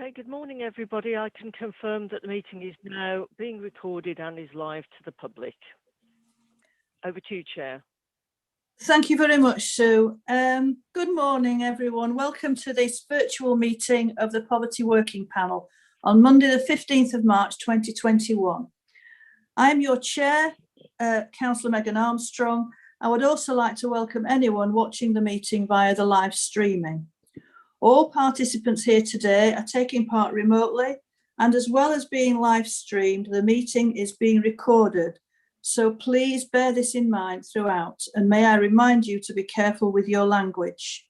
Okay, good morning, everybody. I can confirm that the meeting is now being recorded and is live to the public. Over to you, Chair. Thank you very much, Sue. Good morning, everyone. Welcome to this virtual meeting of the Poverty Working Panel on Monday, the 15th of March, 2021. I'm your chair, Councillor Megan Armstrong. I would also like to welcome anyone watching the meeting via the live streaming. All participants here today are taking part remotely, and as well as being live streamed, the meeting is being recorded. So please bear this in mind throughout, and may I remind you to be careful with your language.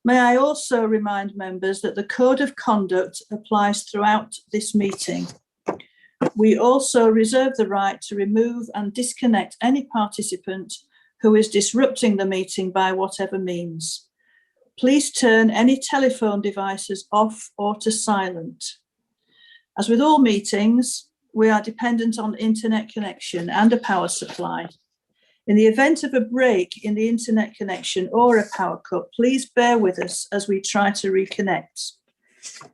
May I also remind members that the Code of Conduct applies throughout this meeting. We also reserve the right to remove and disconnect any participant who is disrupting the meeting by whatever means. Please turn any telephone devices off or to silent. As with all meetings, we are dependent on internet connection and a power supply. In the event of a break in the internet connection or a power cut, please bear with us as we try to reconnect.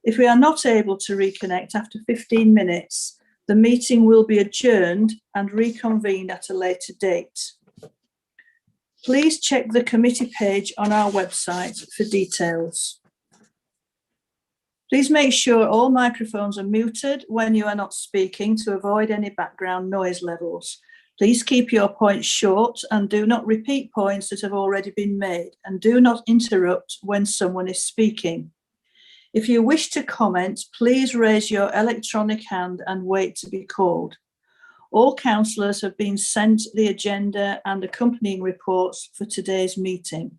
If we are not able to reconnect after 15 minutes, the meeting will be adjourned and reconvened at a later date. Please check the committee page on our website for details. Please make sure all microphones are muted when you are not speaking to avoid any background noise levels. Please keep your points short and do not repeat points that have already been made, and do not interrupt when someone is speaking. If you wish to comment, please raise your electronic hand and wait to be called. All councillors have been sent the agenda and accompanying reports for today's meeting.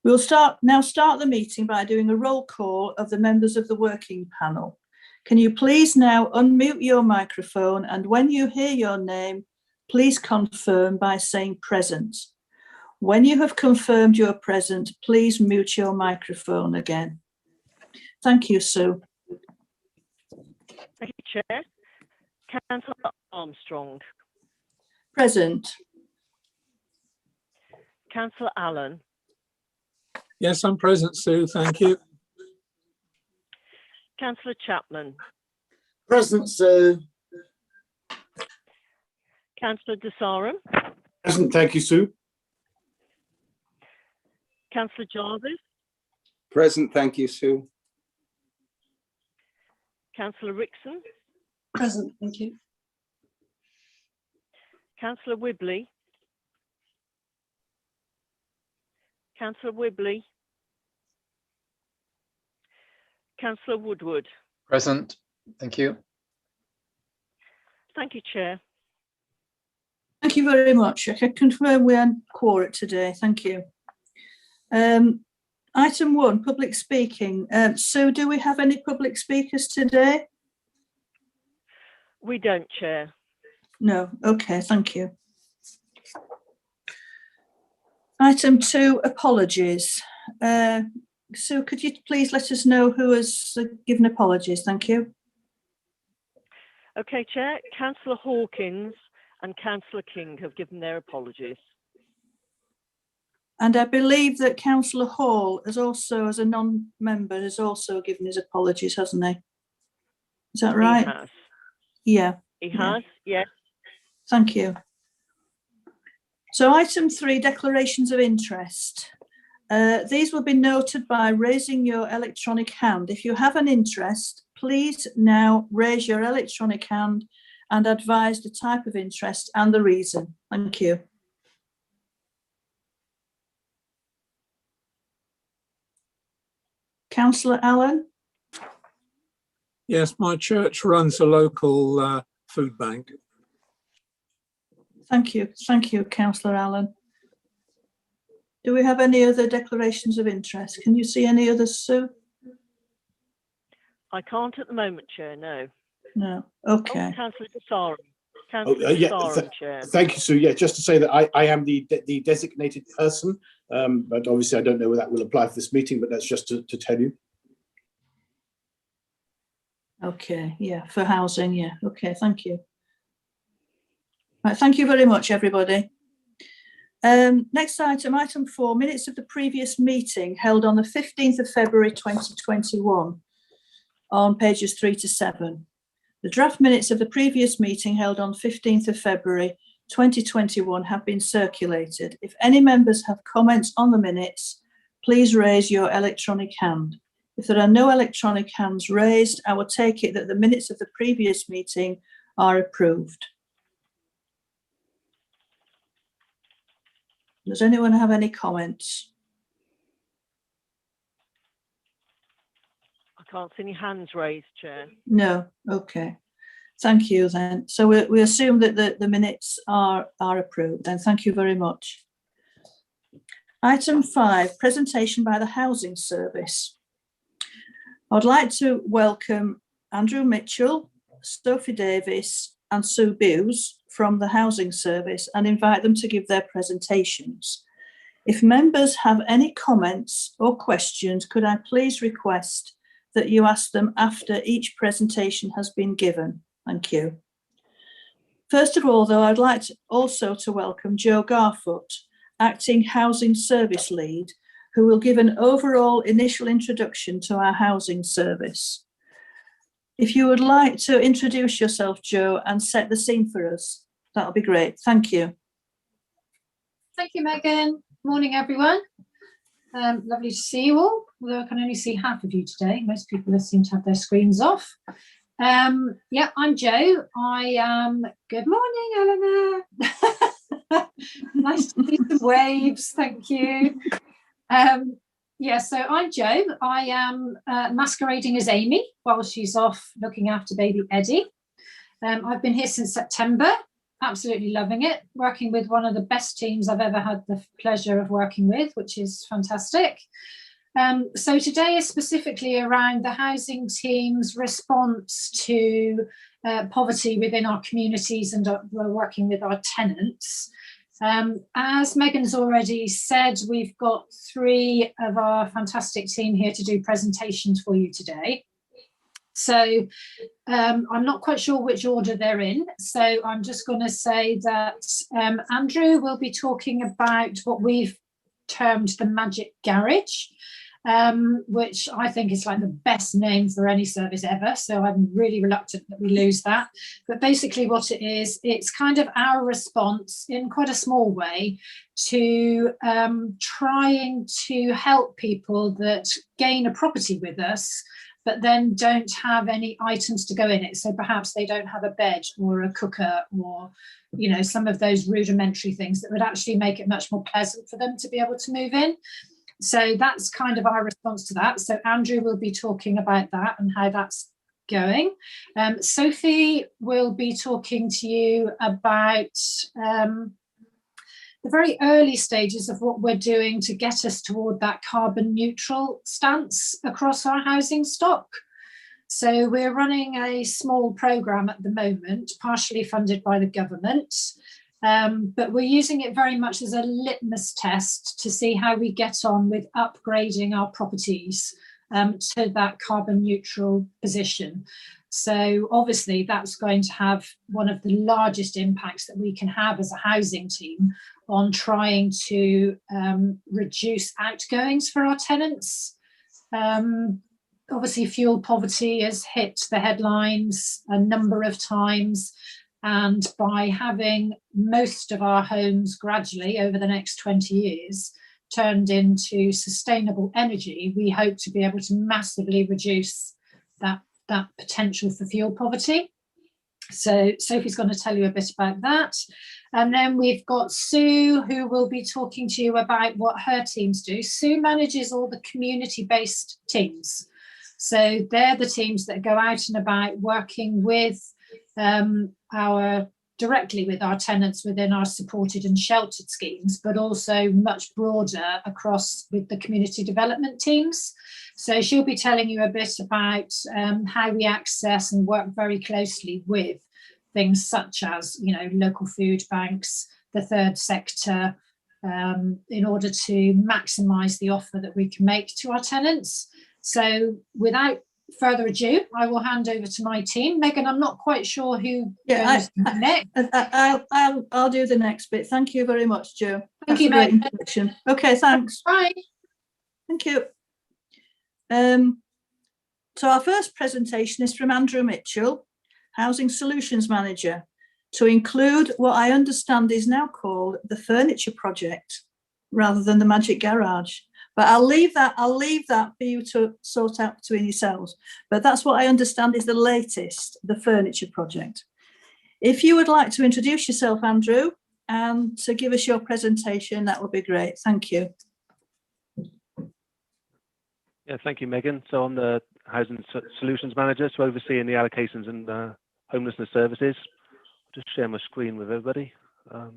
We'll now start the meeting by doing a roll call of the members of the working panel. Can you please now unmute your microphone, and when you hear your name, please confirm by saying present. When you have confirmed you're present, please mute your microphone again. Thank you, Sue. Thank you, Chair. Councillor Armstrong. Present. Councillor Allen. Yes, I'm present, Sue. Thank you. Councillor Chapman. Present, Sue. Councillor Desarum. Present, thank you, Sue. Councillor Jarvis. Present, thank you, Sue. Councillor Rickson. Present, thank you. Councillor Whibley. Councillor Whibley. Councillor Woodward. Present, thank you. Thank you, Chair. Thank you very much. I can confirm we are quorate today. Thank you. Item 1, public speaking. Sue, do we have any public speakers today? We don't, Chair. No. Okay, thank you. Item 2, apologies. Sue, could you please let us know who has given apologies? Thank you. Okay, Chair. Councillor Hawkins and Councillor King have given their apologies. And I believe that Councillor Hall has also, as a non-member, has also given his apologies, hasn't he? Is that right? He has. Yeah. He has, yes. Thank you. So item 3, declarations of interest. These will be noted by raising your electronic hand. If you have an interest, please now raise your electronic hand and advise the type of interest and the reason. Thank you. Councillor Allen? Yes, my church runs a local food bank. Thank you, Councillor Allen. Do we have any other declarations of interest? Can you see any others, Sue? I can't at the moment, Chair, no. No, okay. Oh, Councillor Desarum. Councillor Desarum, Chair. Thank you, Sue. Yeah, just to say that I am the designated person, but obviously I don't know whether that will apply for this meeting, but that's just to tell you. Okay, yeah, for housing, yeah. Okay, thank you. Right, thank you very much, everybody. Next item, item 4, minutes of the previous meeting held on the 15th of February 2021. on pages 3 to 7. The draft minutes of the previous meeting held on 15th of February 2021 have been circulated. If any members have comments on the minutes, please raise your electronic hand. If there are no electronic hands raised, I will take it that the minutes of the previous meeting are approved. Does anyone have any comments? I can't see any hands raised, Chair. No. Okay. Thank you then. So we assume that the minutes are approved then. Thank you very much. Item 5, presentation by the Housing Service. I'd like to welcome Andrew Mitchell, Sophie Davis and Sue Bewes from the Housing Service and invite them to give their presentations. If members have any comments or questions, could I please request that you ask them after each presentation has been given? Thank you. First of all, though, I'd like also to welcome Joe Garfoot, Acting Housing Service Lead, who will give an overall initial introduction to our housing service. If you would like to introduce yourself, Joe, and set the scene for us, that'll be great. Thank you. Thank you, Megan. Morning, everyone. Lovely to see you all, although I can only see half of you today. Most people seem to have their screens off. Yeah, I'm Jo. Good morning, Eleanor. Nice to see some waves, thank you. Yeah, so I'm Jo. I am masquerading as Amy while she's off looking after baby Eddie. I've been here since September, absolutely loving it, working with one of the best teams I've ever had the pleasure of working with, which is fantastic. So today is specifically around the housing team's response to poverty within our communities, and we're working with our tenants. As Megan's already said, we've got 3 of our fantastic team here to do presentations for you today. So I'm not quite sure which order they're in. So I'm just going to say that Andrew will be talking about what we've termed the Magic Garage, which I think is like the best name for any service ever. So I'm really reluctant that we lose that. But basically what it is, it's kind of our response in quite a small way to trying to help people that gain a property with us, but then don't have any items to go in it. So perhaps they don't have a bed or a cooker or, you know, some of those rudimentary things that would actually make it much more pleasant for them to be able to move in. So that's kind of our response to that. So Andrew will be talking about that and how that's going. Sophie will be talking to you about the very early stages of what we're doing to get us toward that carbon neutral stance across our housing stock. So we're running a small programme at the moment, partially funded by the government, but we're using it very much as a litmus test to see how we get on with upgrading our properties to that carbon neutral position. So obviously that's going to have one of the largest impacts that we can have as a housing team on trying to reduce outgoings for our tenants. Obviously fuel poverty has hit the headlines a number of times, and by having most of our homes gradually over the next 20 years turned into sustainable energy, we hope to be able to massively reduce that potential for fuel poverty. So Sophie's going to tell you a bit about that. And then we've got Sue, who will be talking to you about what her teams do. Sue manages all the community-based teams. So they're the teams that go out and about working with directly with our tenants within our supported and sheltered schemes, but also much broader across with the community development teams. So she'll be telling you a bit about how we access and work very closely with things such as, you know, local food banks, the third sector, in order to maximise the offer that we can make to our tenants. So without further ado, I will hand over to my team. Megan, I'm not quite sure who goes next. I'll do the next bit. Thank you very much, Jo. Thank you, Great Megan. introduction. Okay, thanks. Bye. Thank you. So our first presentation is from Andrew Mitchell, Housing Solutions Manager, to include what I understand is now called the furniture project rather than the magic garage. But I'll leave that for you to sort out between yourselves. But that's what I understand is the latest, the furniture project. If you would like to introduce yourself, Andrew, and to give us your presentation, that would be great. Thank you. Yeah, thank you, Megan. So I'm the Housing Solutions Manager, so overseeing the allocations and homelessness services. I'll just share my screen with everybody. So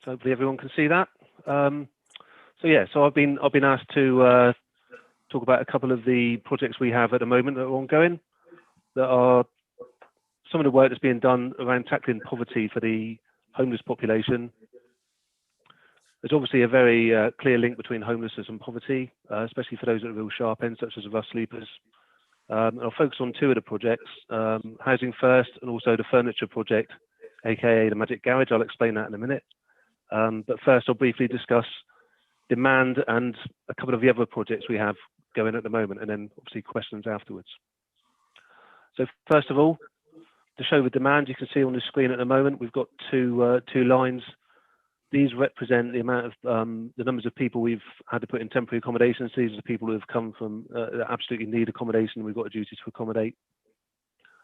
hopefully everyone can see that. So I've been asked to talk about a couple of the projects we have at the moment that are ongoing, that are some of the work that's being done around tackling poverty for the homeless population. There's obviously a very clear link between homelessness and poverty, especially for those at the real sharp end, such as the rough sleepers. I'll focus on two of the projects, Housing First and also the Furniture Project, aka the Magic Garage. I'll explain that in a minute. But first, I'll briefly discuss demand and a couple of the other projects we have going at the moment, and then obviously questions afterwards. So first of all, to show the demand, you can see on the screen at the moment, we've got two lines. These represent the amount of the numbers of people we've had to put in temporary accommodations. These are the people who have come from that absolutely need accommodation. We've got a duty to accommodate.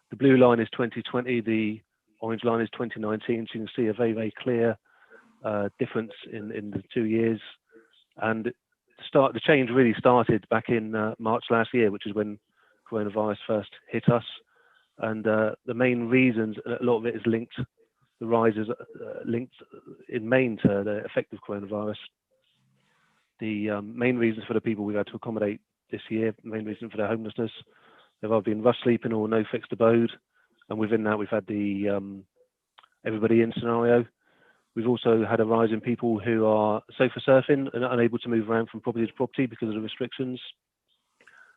The blue line is 2020. The orange line is 2019. So you can see a very, very clear difference in the 2 years. And the change really started back in March last year, which is when coronavirus first hit us. And the main reasons, a lot of it is linked. The rise is linked in main to the effect of coronavirus. The main reasons for the people we've had to accommodate this year, the main reason for their homelessness, they've either been rough sleeping or no fixed abode. And within that, we've had the everybody in scenario. We've also had a rise in people who are sofa surfing and unable to move around from property to property because of the restrictions.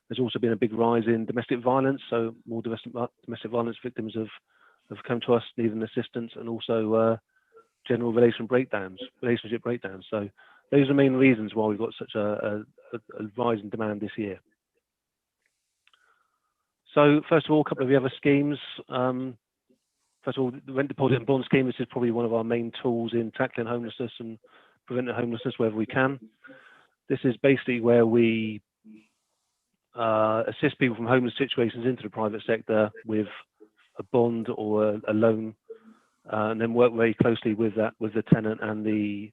There's also been a big rise in domestic violence, so more domestic violence victims have come to us needing assistance, and also general relationship breakdowns. So those are the main reasons why we've got such a rise in demand this year. So first of all, a couple of the other schemes. First of all, the rent deposit and bond scheme. This is probably one of our main tools in tackling homelessness and preventing homelessness wherever we can. This is basically where we assist people from homeless situations into the private sector with a bond or a loan, and then work very closely with the tenant and the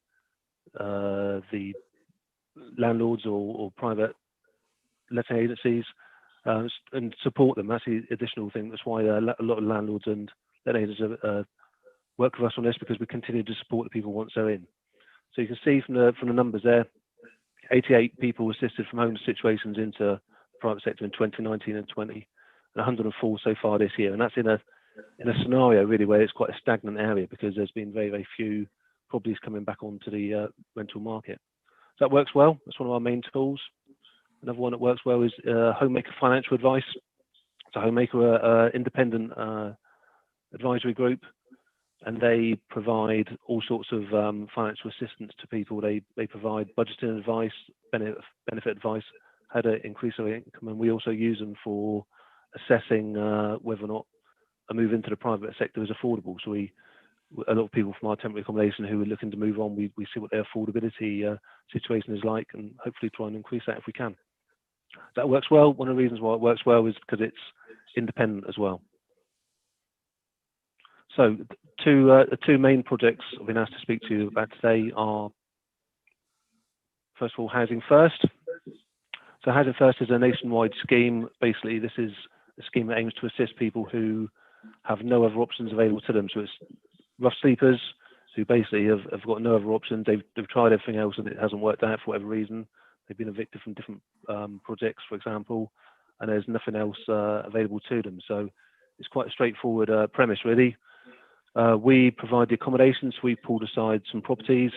landlords or private letting agencies, and support them. That's the additional thing. That's why a lot of landlords and letting agencies work with us on this, because we continue to support the people once they're in. So you can see from the numbers there, 88 people assisted from homeless situations into the private sector in 2019 and 20, and 104 so far this year. And that's in a scenario really where it's quite a stagnant area, because there's been very, very few properties coming back onto the rental market. So that works well. That's one of our main tools. Another one that works well is Homemaker Financial Advice. So Homemaker are independent advisory group, and they provide all sorts of financial assistance to people. They provide budgeting advice, benefit advice, how to increase their income, and we also use them for assessing whether or not a move into the private sector is affordable. So a lot of people from our temporary accommodation who are looking to move on, we see what their affordability situation is like, and hopefully try and increase that if we can. That works well. One of the reasons why it works well is because it's independent as well. So the two main projects I've been asked to speak to you about today are, first of all, Housing First. So Housing First is a nationwide scheme. Basically, this is a scheme that aims to assist people who have no other options available to them. So it's rough sleepers who basically have got no other options. They've tried everything else and it hasn't worked out for whatever reason. They've been evicted from different projects, for example, and there's nothing else available to them. So it's quite a straightforward premise, really. We provide the accommodations. We pulled aside some properties,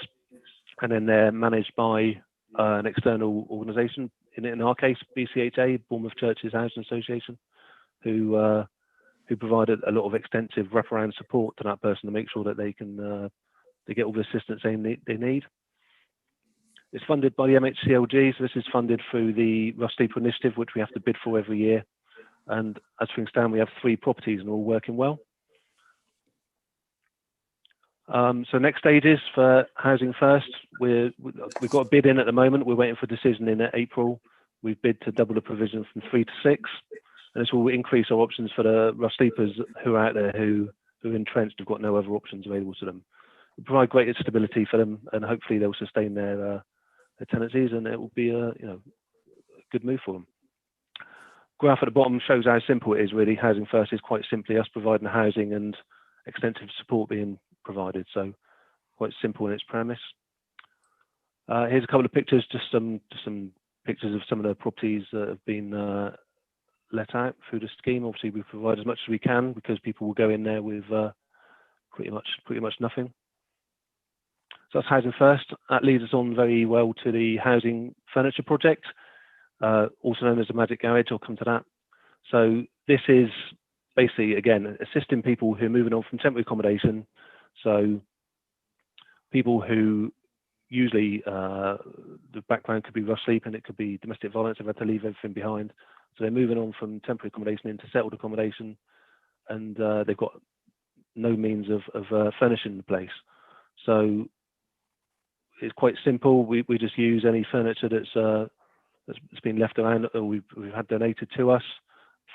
and then they're managed by an external organisation. In our case, BCHA, Bournemouth Churches Housing Association, who who provided a lot of extensive wraparound support to that person to make sure that they can they get all the assistance they need. It's funded by the MHCLG, so this is funded through the Rough Sleeper Initiative, which we have to bid for every year. And as things stand, we have 3 properties and all working well. So next stages for Housing First, we've got a bid in at the moment. We're waiting for a decision in April. We've bid to double the provision from 3 to 6, and this will increase our options for the rough sleepers who are out there who are entrenched, have got no other options available to them. We'll provide greater stability for them, and hopefully they'll sustain their tenancies, and it will be a good move for them. Graph at the bottom shows how simple it is really. Housing First is quite simply us providing the housing and extensive support being provided, so quite simple in its premise. Here's a couple of pictures, just some pictures of some of the properties that have been let out through the scheme. Obviously, we provide as much as we can because people will go in there with pretty much nothing. So that's Housing First. That leads us on very well to the housing furniture project, also known as the Magic Garage. I'll come to that. So this is basically, again, assisting people who are moving on from temporary accommodation. So people who usually the background could be rough sleeping, it could be domestic violence, they've had to leave everything behind. So they're moving on from temporary accommodation into settled accommodation, and they've got no means of furnishing the place. So it's quite simple. We just use any furniture that's been left around or we've had donated to us,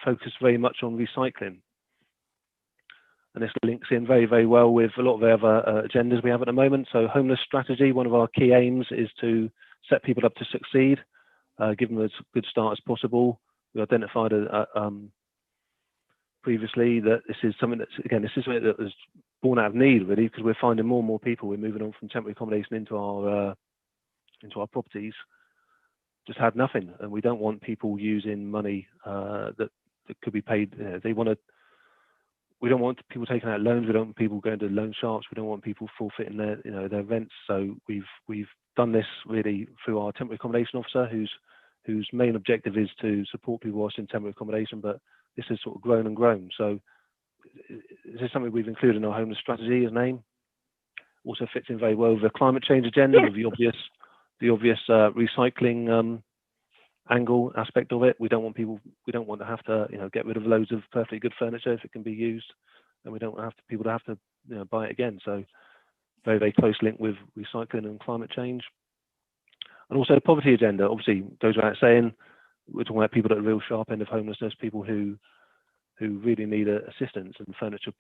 focus very much on recycling. And this links in very, very well with a lot of the other agendas we have at the moment. So homeless strategy, one of our key aims is to set people up to succeed, give them as good start as possible. We identified previously that this is something that's, again, this is something that was born out of need really, because we're finding more and more people, we're moving on from temporary accommodation into our properties, just had nothing. And we don't want people using money that could be paid. We don't want people taking out loans. We don't want people going to loan sharks. We don't want people forfeiting their rents. So we've done this really through our temporary accommodation officer, whose main objective is to support people whilst in temporary accommodation. But this has sort of grown and grown. So this is something we've included in our homeless strategy as name. Also fits in very well with the climate change agenda, with the obvious recycling angle aspect of it. We don't want to have to get rid of loads of perfectly good furniture if it can be used, and we don't want people to have to buy it again. So very, very close link with recycling and climate change. And also the poverty agenda, obviously goes without saying, we're talking about people at the real sharp end of homelessness, people who really need assistance, and furniture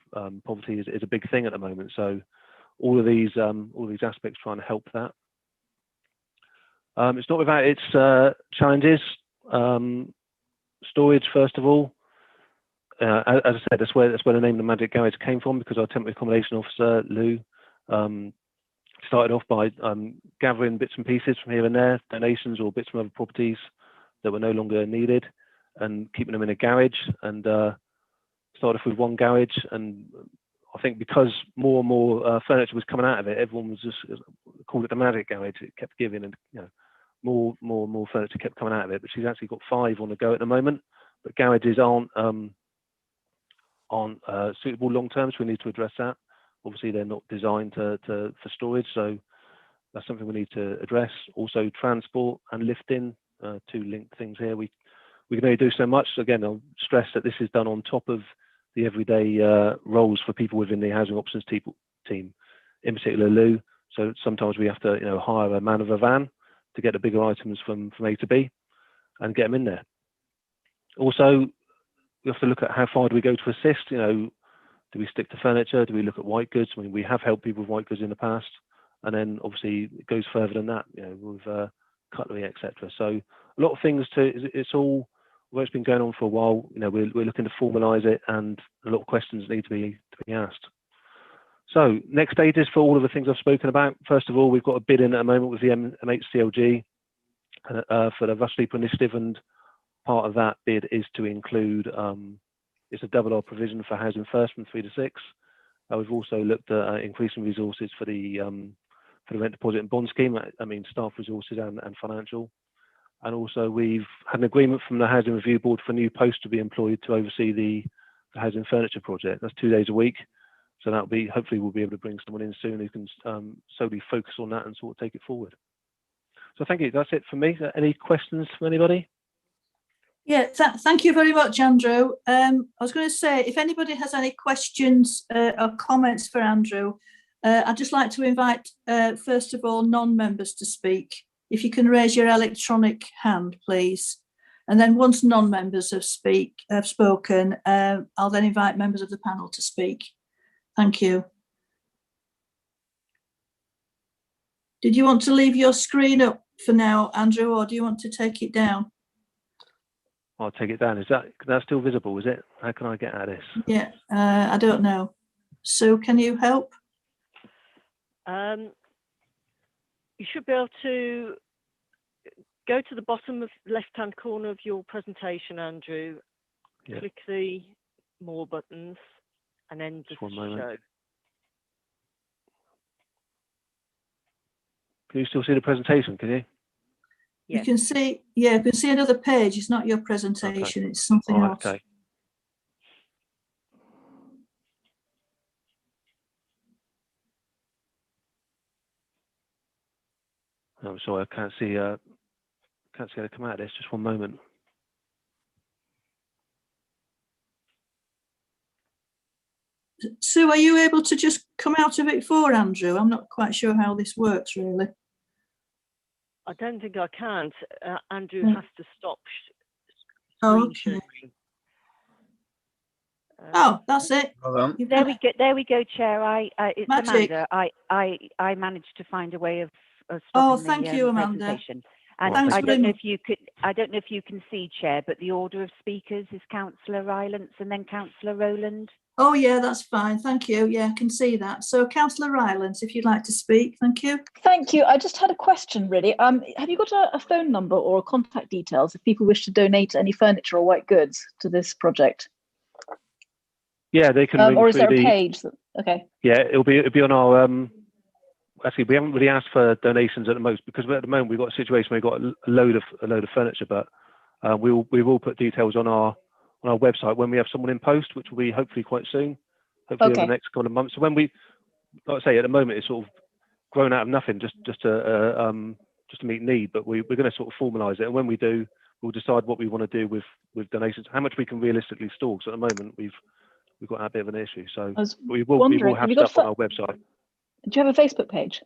poverty is a big thing at the moment. So all of these aspects trying to help that. It's not without its challenges. Storage, first of all. As I said, that's where the name of the Magic Garage came from, because our temporary accommodation officer, Lou, started off by gathering bits and pieces from here and there, donations or bits from other properties that were no longer needed, and keeping them in a garage. And started off with one garage, and I think because more and more furniture was coming out of it, everyone was just called it the Magic Garage. It kept giving, and more and more furniture kept coming out of it. But she's actually got 5 on the go at the moment. But garages aren't suitable long term, so we need to address that. Obviously, they're not designed for storage, so that's something we need to address. Also, transport and lifting, 2 linked things here. We can only do so much. Again, I'll stress that this is done on top of the everyday roles for people within the housing options team, in particular Lou. So sometimes we have to hire a man of a van to get the bigger items from A to B and get them in there. Also, we have to look at how far do we go to assist. Do we stick to furniture? Do we look at white goods? I mean, we have helped people with white goods in the past, and then obviously it goes further than that, with cutlery, etc. So a lot of things it's all, well, it's been going on for a while. We're looking to formalise it, and a lot of questions need to be asked. So next stages for all of the things I've spoken about. First of all, we've got a bid in at the moment with the MHCLG for the Rough Sleeper Initiative, and part of that bid is to include it's a double our provision for Housing First from 3 to 6. We've also looked at increasing resources for the rent deposit and bond scheme. I mean, staff resources and financial. And also we've had an agreement from the Housing Review Board for a new post to be employed to oversee the housing furniture project. That's 2 days a week. So that'll be, hopefully we'll be able to bring someone in soon who can solely focus on that and sort of take it forward. So thank you. That's it for me. Any questions from anybody? Yeah, thank you very much, Andrew. I was going to say, if anybody has any questions or comments for Andrew, I'd just like to invite, first of all, non-members to speak. If you can raise your electronic hand, please. And then once non-members have spoken, I'll then invite members of the panel to speak. Thank you. Did you want to leave your screen up for now, Andrew, or do you want to take it down? I'll take it down. Is that still visible? Is it? How can I get at this? Yeah, I don't know. So can you help? You should be able to go to the bottom of left-hand corner of your presentation, Andrew. Yeah. Click the more buttons and then just one moment. show. Can you still see the presentation? Can you? You Yes. can see, yeah, you can see another page. It's not your presentation, it's something All right, else. okay. I'm sorry, I can't see how to come out of this. Just one moment. Sue, are you able to just come out of it for Andrew? I'm not quite sure how this works, really. I don't think I can. Andrew Mm. has to stop Oh, screen okay. sharing. Oh, that's it. Hold on. You've There done we it. go. There we go, Chair. It's Magic. Amanda. I managed to find a way of Oh, stopping thank the you, Amanda. presentation. And Thanks I very don't know much. if you could. I don't know if you can see, Chair, but the order of speakers is Councillor Rylance and then Councillor Rowland. Oh, yeah, that's fine. Thank you. Yeah, I can see that. So, Councillor Rylance, if you'd like to speak, thank you. Thank you. I just had a question, really. Have you got a phone number or contact details if people wish to donate any furniture or white goods to this project? Yeah, they can ring Or is through there a the. page? Okay. Yeah, it'll be on our. Actually, we haven't really asked for donations at the most because at the moment we've got a situation where we've got a load of furniture, but we will put details on our website when we have someone in post, which will be hopefully quite soon, hopefully over the next couple of months. So when we, like I say, at the moment it's sort of grown out of nothing, just to meet need, but we're going to sort of formalise it, and when we do, we'll decide what we want to do with donations, how much we can realistically store. Because at the moment we've got a bit of an issue, so we will have stuff on our website. Do you have a Facebook page?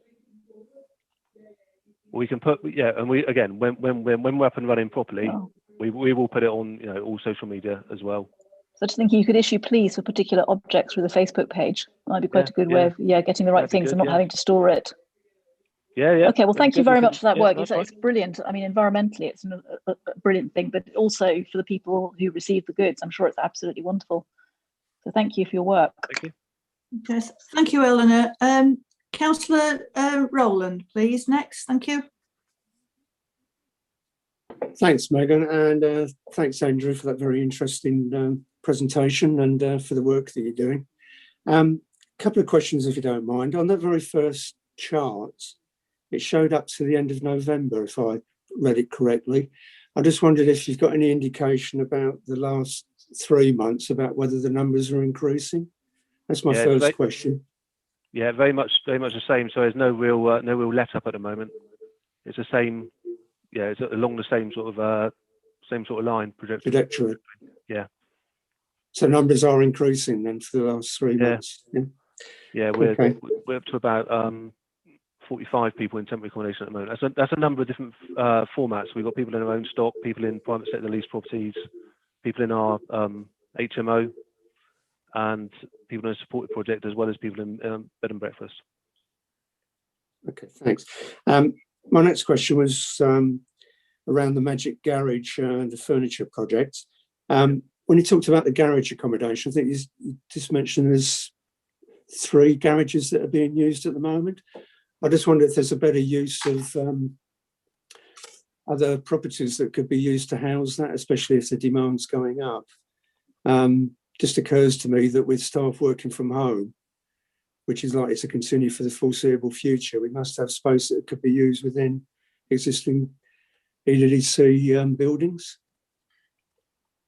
We can put, yeah, and we again when we're up and running properly, we will put it on all social media as well. So just thinking you could issue pleas for particular objects through the Facebook page. That'd be quite a good way of getting the right things and not having to store it. Yeah, yeah. Okay, well, thank you very much for that work. It's brilliant. I mean, environmentally, it's a brilliant thing, but also for the people who receive the goods, I'm sure it's absolutely wonderful. So thank you for your work. Thank you. Okay, thank you, Eleanor. Councillor Rowland, please, next. Thank you. Thanks, Megan, and thanks, Andrew, for that very interesting presentation and for the work that you're doing. Couple of questions, if you don't mind. On that very first chart, it showed up to the end of November, if I read it correctly. I just wondered if you've got any indication about the last 3 months about whether the numbers are increasing. That's my first question. Yeah, very much the same. So there's no real let up at the moment. It's the same. Yeah, it's along the same sort of line trajectory. Yeah. So numbers are increasing then for the last 3 months. Yeah, we're up to about 45 people in temporary accommodation at the moment. That's a number of different formats. We've got people in our own stock, people in private sector lease properties, people in our HMO, and people in a supported project, as well as people in bed and breakfast. Okay, thanks. My next question was around the Magic Garage and the furniture project. When you talked about the garage accommodation, I think you just mentioned there's 3 garages that are being used at the moment. I just wonder if there's a better use of other properties that could be used to house that, especially if the demand's going up. Just occurs to me that with staff working from home, which is likely to continue for the foreseeable future, we must have space that could be used within existing EDDC buildings.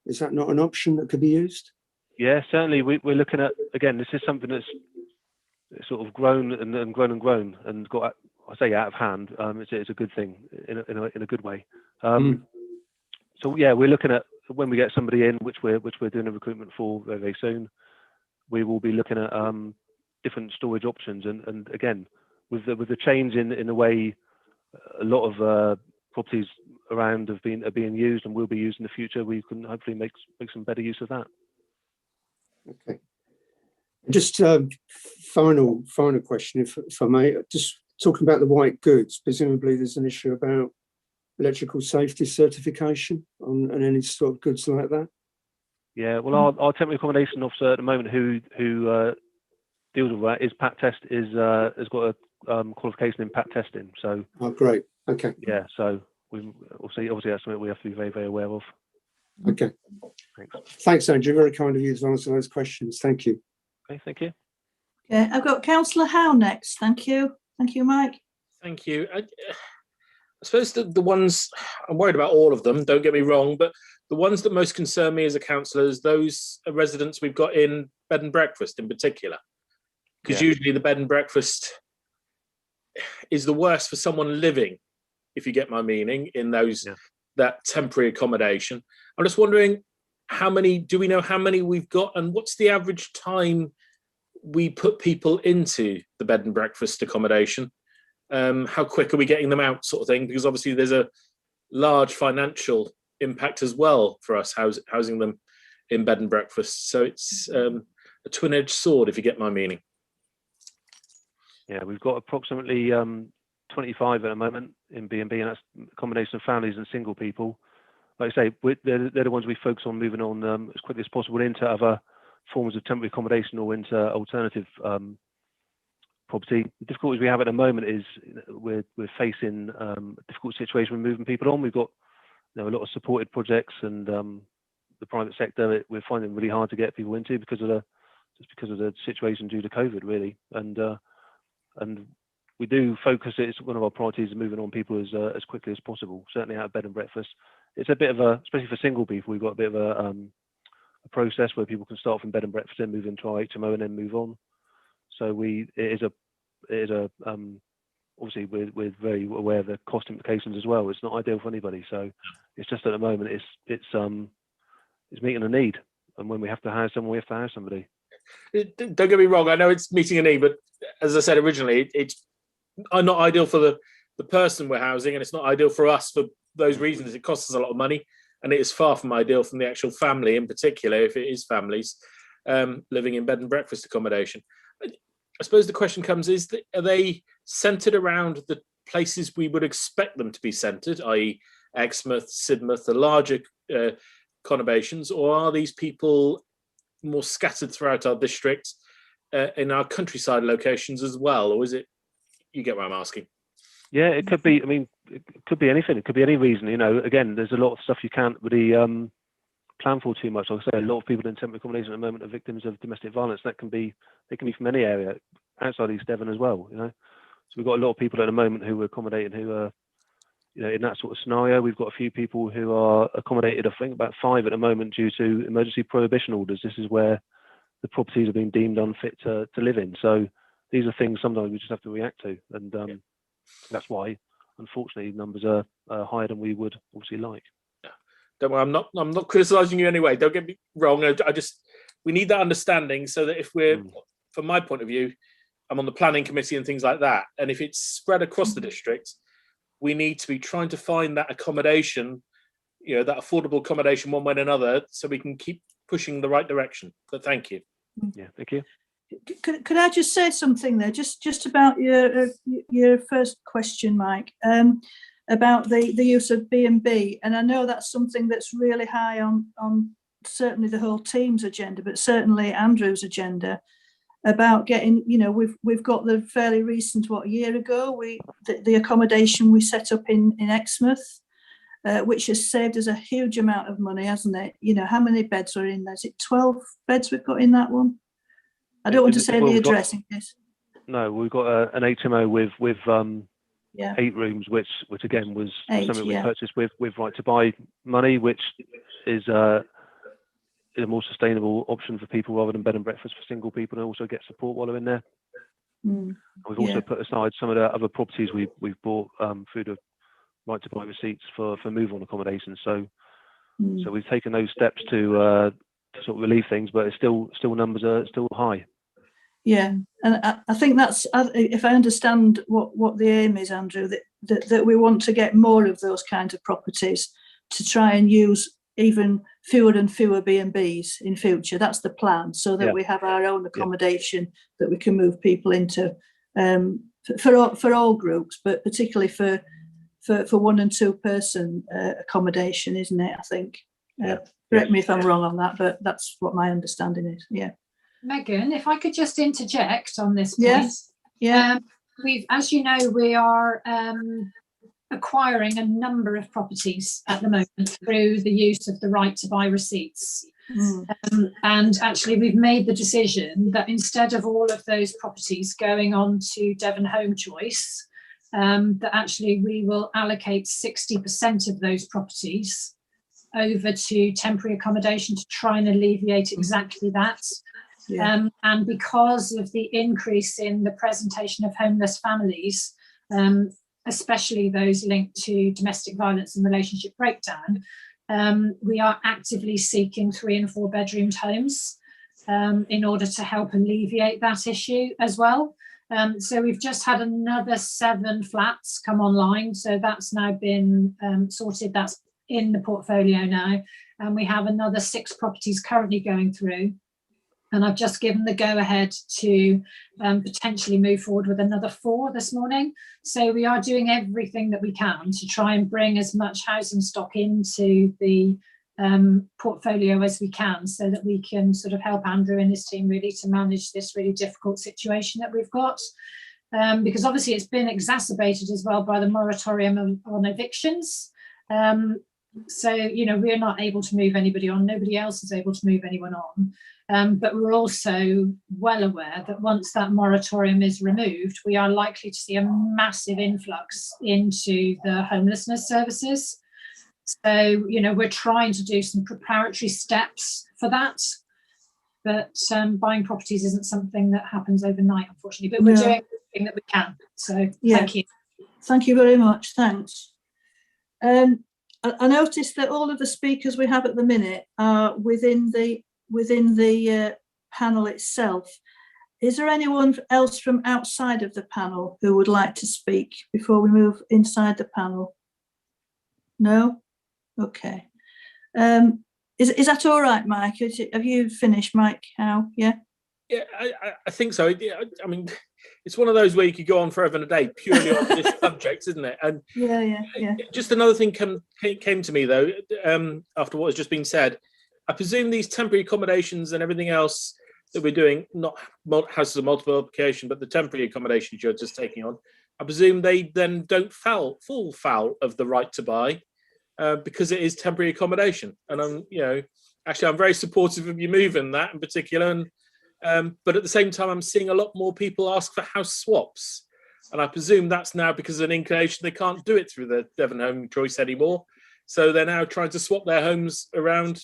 Is that not an option that could be used? Yeah, certainly. We're looking at, again, this is something that's sort of grown and grown and got, I say, out of hand. It's a good thing in a good way. So yeah, we're looking at when we get somebody in, which we're doing a recruitment for very, very soon. We will be looking at different storage options, and again, with the change in the way a lot of properties around are being used and will be used in the future, we can hopefully make some better use of that. Okay. Just final question, if I may. Just talking about the white goods, presumably there's an issue about electrical safety certification on any sort of goods like that. Yeah, well, our temporary accommodation officer at the moment who deals with that is has got a qualification in PAT testing. So. Oh, great. Okay. Yeah, so obviously that's something we have to be very, very aware of. Okay. Thanks. Thanks, Andrew. Very kind of you to answer those questions. Thank you. Okay, thank you. Okay, I've got Councillor Howe next. Thank you. Thank you, Mike. Thank you. I suppose the ones, I'm worried about all of them, don't get me wrong, but the ones that most concern me as a councillor is those residents we've got in bed and breakfast in particular. Because usually the bed and breakfast is the worst for someone living, if you get my meaning, in those that temporary accommodation. I'm just wondering, do we know how many we've got, and what's the average time we put people into the bed and breakfast accommodation? How quick are we getting them out, sort of thing? Because obviously there's a large financial impact as well for us housing them in bed and breakfast. So it's a twin-edged sword, if you get my meaning. Yeah, we've got approximately 25 at the moment in B&B, and that's a combination of families and single people. Like I say, they're the ones we focus on moving on as quickly as possible into other forms of temporary accommodation or into alternative property. The difficulties we have at the moment is we're facing a difficult situation with moving people on. We've got a lot of supported projects, and the private sector we're finding really hard to get people into because of the situation due to COVID, really. And we do focus. It's one of our priorities, moving on people as quickly as possible. Certainly out of bed and breakfast. It's a bit of especially for single people, we've got a bit of a process where people can start from bed and breakfast and move into our HMO and then move on. So it is obviously we're very aware of the cost implications as well. It's not ideal for anybody. So it's just at the moment it's meeting a need, and when we have to hire someone, we have to hire somebody. Don't get me wrong, I know it's meeting a need, but as I said originally, it's not ideal for the person we're housing, and it's not ideal for us for those reasons. It costs us a lot of money, and it is far from ideal from the actual family, in particular, if it is families living in bed and breakfast accommodation. I suppose the question comes, are they centred around the places we would expect them to be centred, i.e. Exmouth, Sidmouth, the larger conurbations, or are these people more scattered throughout our district in our countryside locations as well? Or is it, you get what I'm asking? Yeah, it could be. I mean, it could be anything. It could be any reason. Again, there's a lot of stuff you can't really plan for too much. Like I say, a lot of people in temporary accommodation at the moment are victims of domestic violence. They can be from any area outside East Devon as well. So we've got a lot of people at the moment who we're accommodating who are, in that sort of scenario. We've got a few people who are accommodated. I think about 5 at the moment due to emergency prohibition orders. This is where the properties have been deemed unfit to live in. So these are things sometimes we just have to react to, and that's why, unfortunately, numbers are higher than we would obviously like. Don't worry, I'm not criticising you anyway. Don't get me wrong. We need that understanding so that if we're, from my point of view, I'm on the planning committee and things like that, and if it's spread across the district, we need to be trying to find that accommodation, that affordable accommodation one way or another, so we can keep pushing the right direction. But thank you. Yeah, thank you. Could I just say something there, just about your first question, Mike, about the use of B&B, and I know that's something that's really high on certainly the whole team's agenda, but certainly Andrew's agenda, about getting, we've got the fairly recent, a year ago, the accommodation we set up in Exmouth, which has saved us a huge amount of money, hasn't it? How many beds are in there? Is it 12 beds we've got in that one? I don't want to say the address in case. No, we've got an HMO with 8 rooms, which again was 8, something we purchased with right to buy money, which is a more sustainable option for people rather than bed and breakfast for single people, and also get support while they're in there. Mm. We've also put aside some of the other properties we've bought through the right to buy receipts for move on accommodation. So we've taken those steps to sort of relieve things, but it's still numbers are still high. Yeah, and I think that's, if I understand what the aim is, Andrew, that we want to get more of those kinds of properties to try and use even fewer and fewer B&Bs in future. That's the plan, so that we have our own accommodation that we can move people into for all groups, but particularly for 1 and 2 person accommodation, isn't it? I think. Correct me if I'm wrong on that, but that's what my understanding is. Yeah. Megan, if I could just interject on this point. We've, as you know, we are acquiring a number of properties at the moment through the use of the right to buy receipts. And actually we've made the decision that instead of all of those properties going on to Devon Home Choice, that actually we will allocate 60% of those properties over to temporary accommodation to try and alleviate exactly that. And because of the increase in the presentation of homeless families, especially those linked to domestic violence and relationship breakdown, we are actively seeking 3 and 4 bedroomed homes in order to help alleviate that issue as well. So we've just had another 7 flats come online, so that's now been sorted. That's in the portfolio now, and we have another 6 properties currently going through. And I've just given the go-ahead to potentially move forward with another 4 this morning. So we are doing everything that we can to try and bring as much housing stock into the portfolio as we can, so that we can sort of help Andrew and his team really to manage this really difficult situation that we've got. Because obviously it's been exacerbated as well by the moratorium on evictions. So, you know, we're not able to move anybody on, nobody else is able to move anyone on. But we're also well aware that once that moratorium is removed, we are likely to see a massive influx into the homelessness services. So, you know, we're trying to do some preparatory steps for that. But buying properties isn't something that happens overnight, unfortunately. But we're doing everything that we can. So thank you. Thank you very much. Thanks. I noticed that all of the speakers we have at the minute are within the panel itself. Is there anyone else from outside of the panel who would like to speak before we move inside the panel? No? Okay. Is that all right, Mike? Have you finished, Mike? How? Yeah? Yeah, I think so. Yeah, I mean, it's one of those where you could go on forever and a day purely on this subject, isn't it? And yeah. Just another thing came to me though, after what has just been said. I presume these temporary accommodations and everything else that we're doing, not houses of multiple application, but the temporary accommodations you're just taking on, I presume they then don't fall foul of the right to buy because it is temporary accommodation. And I'm very supportive of you moving that in particular. And but at the same time, I'm seeing a lot more people ask for house swaps. And I presume that's now because of an inclination they can't do it through the Devon Home Choice anymore. So they're now trying to swap their homes around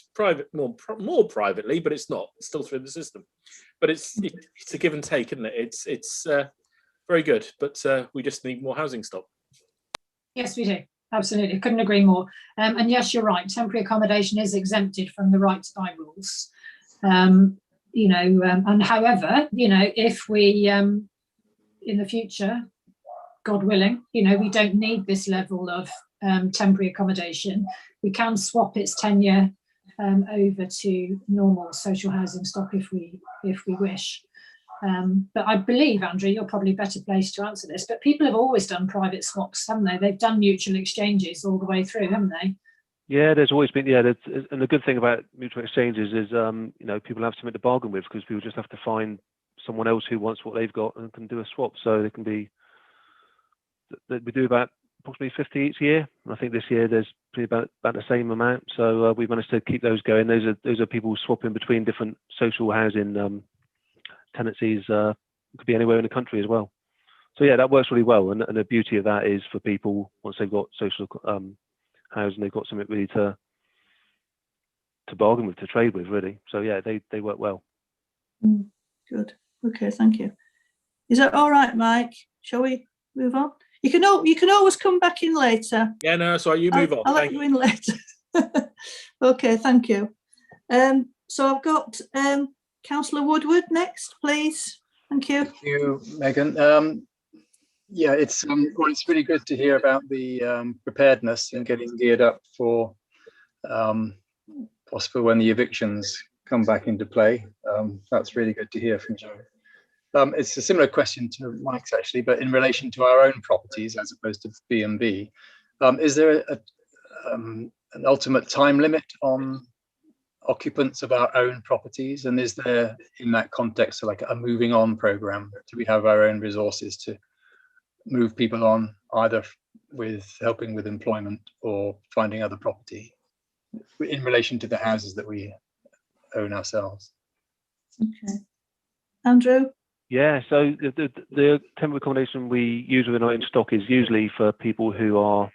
more privately, but it's not. It's still through the system. But it's a give and take, isn't it? It's very good, but we just need more housing stock. Yes, we do. Absolutely. Couldn't agree more. And yes, you're right. Temporary accommodation is exempted from the right to buy rules. And however, if we, in the future, God willing, we don't need this level of temporary accommodation, we can swap its tenure over to normal social housing stock if we wish. But I believe, Andrew, you're probably better placed to answer this, but people have always done private swaps, haven't they? They've done mutual exchanges all the way through, haven't they? Yeah, there's always been, and the good thing about mutual exchanges is, people have something to bargain with, because people just have to find someone else who wants what they've got and can do a swap. So they can be, we do about approximately 50 each year. I think this year there's about the same amount. So we've managed to keep those going. Those are people swapping between different social housing tenancies. Could be anywhere in the country as well. So yeah, that works really well. And the beauty of that is for people, once they've got social housing, they've got something really to bargain with, to trade with, really. So yeah, they work well. Good. Okay, thank you. Is that all right, Mike? Shall we move on? You can always come back in later. Yeah, no, sorry, you move on. I'll let Thank you in later. Okay, thank you. So I've got Councillor Woodward next, please. Thank you. Thank you, Megan. Yeah, it's really good to hear about the preparedness and getting geared up for possible when the evictions come back into play. That's really good to hear from Joe. It's a similar question to Mike's actually, but in relation to our own properties as opposed to B&B, is there an ultimate time limit on occupants of our own properties? And is there, in that context, like a moving on program? Do we have our own resources to move people on, either with helping with employment or finding other property in relation to the houses that we own ourselves? Okay. Andrew? Yeah, so the temporary accommodation we use within our own stock is usually for people who are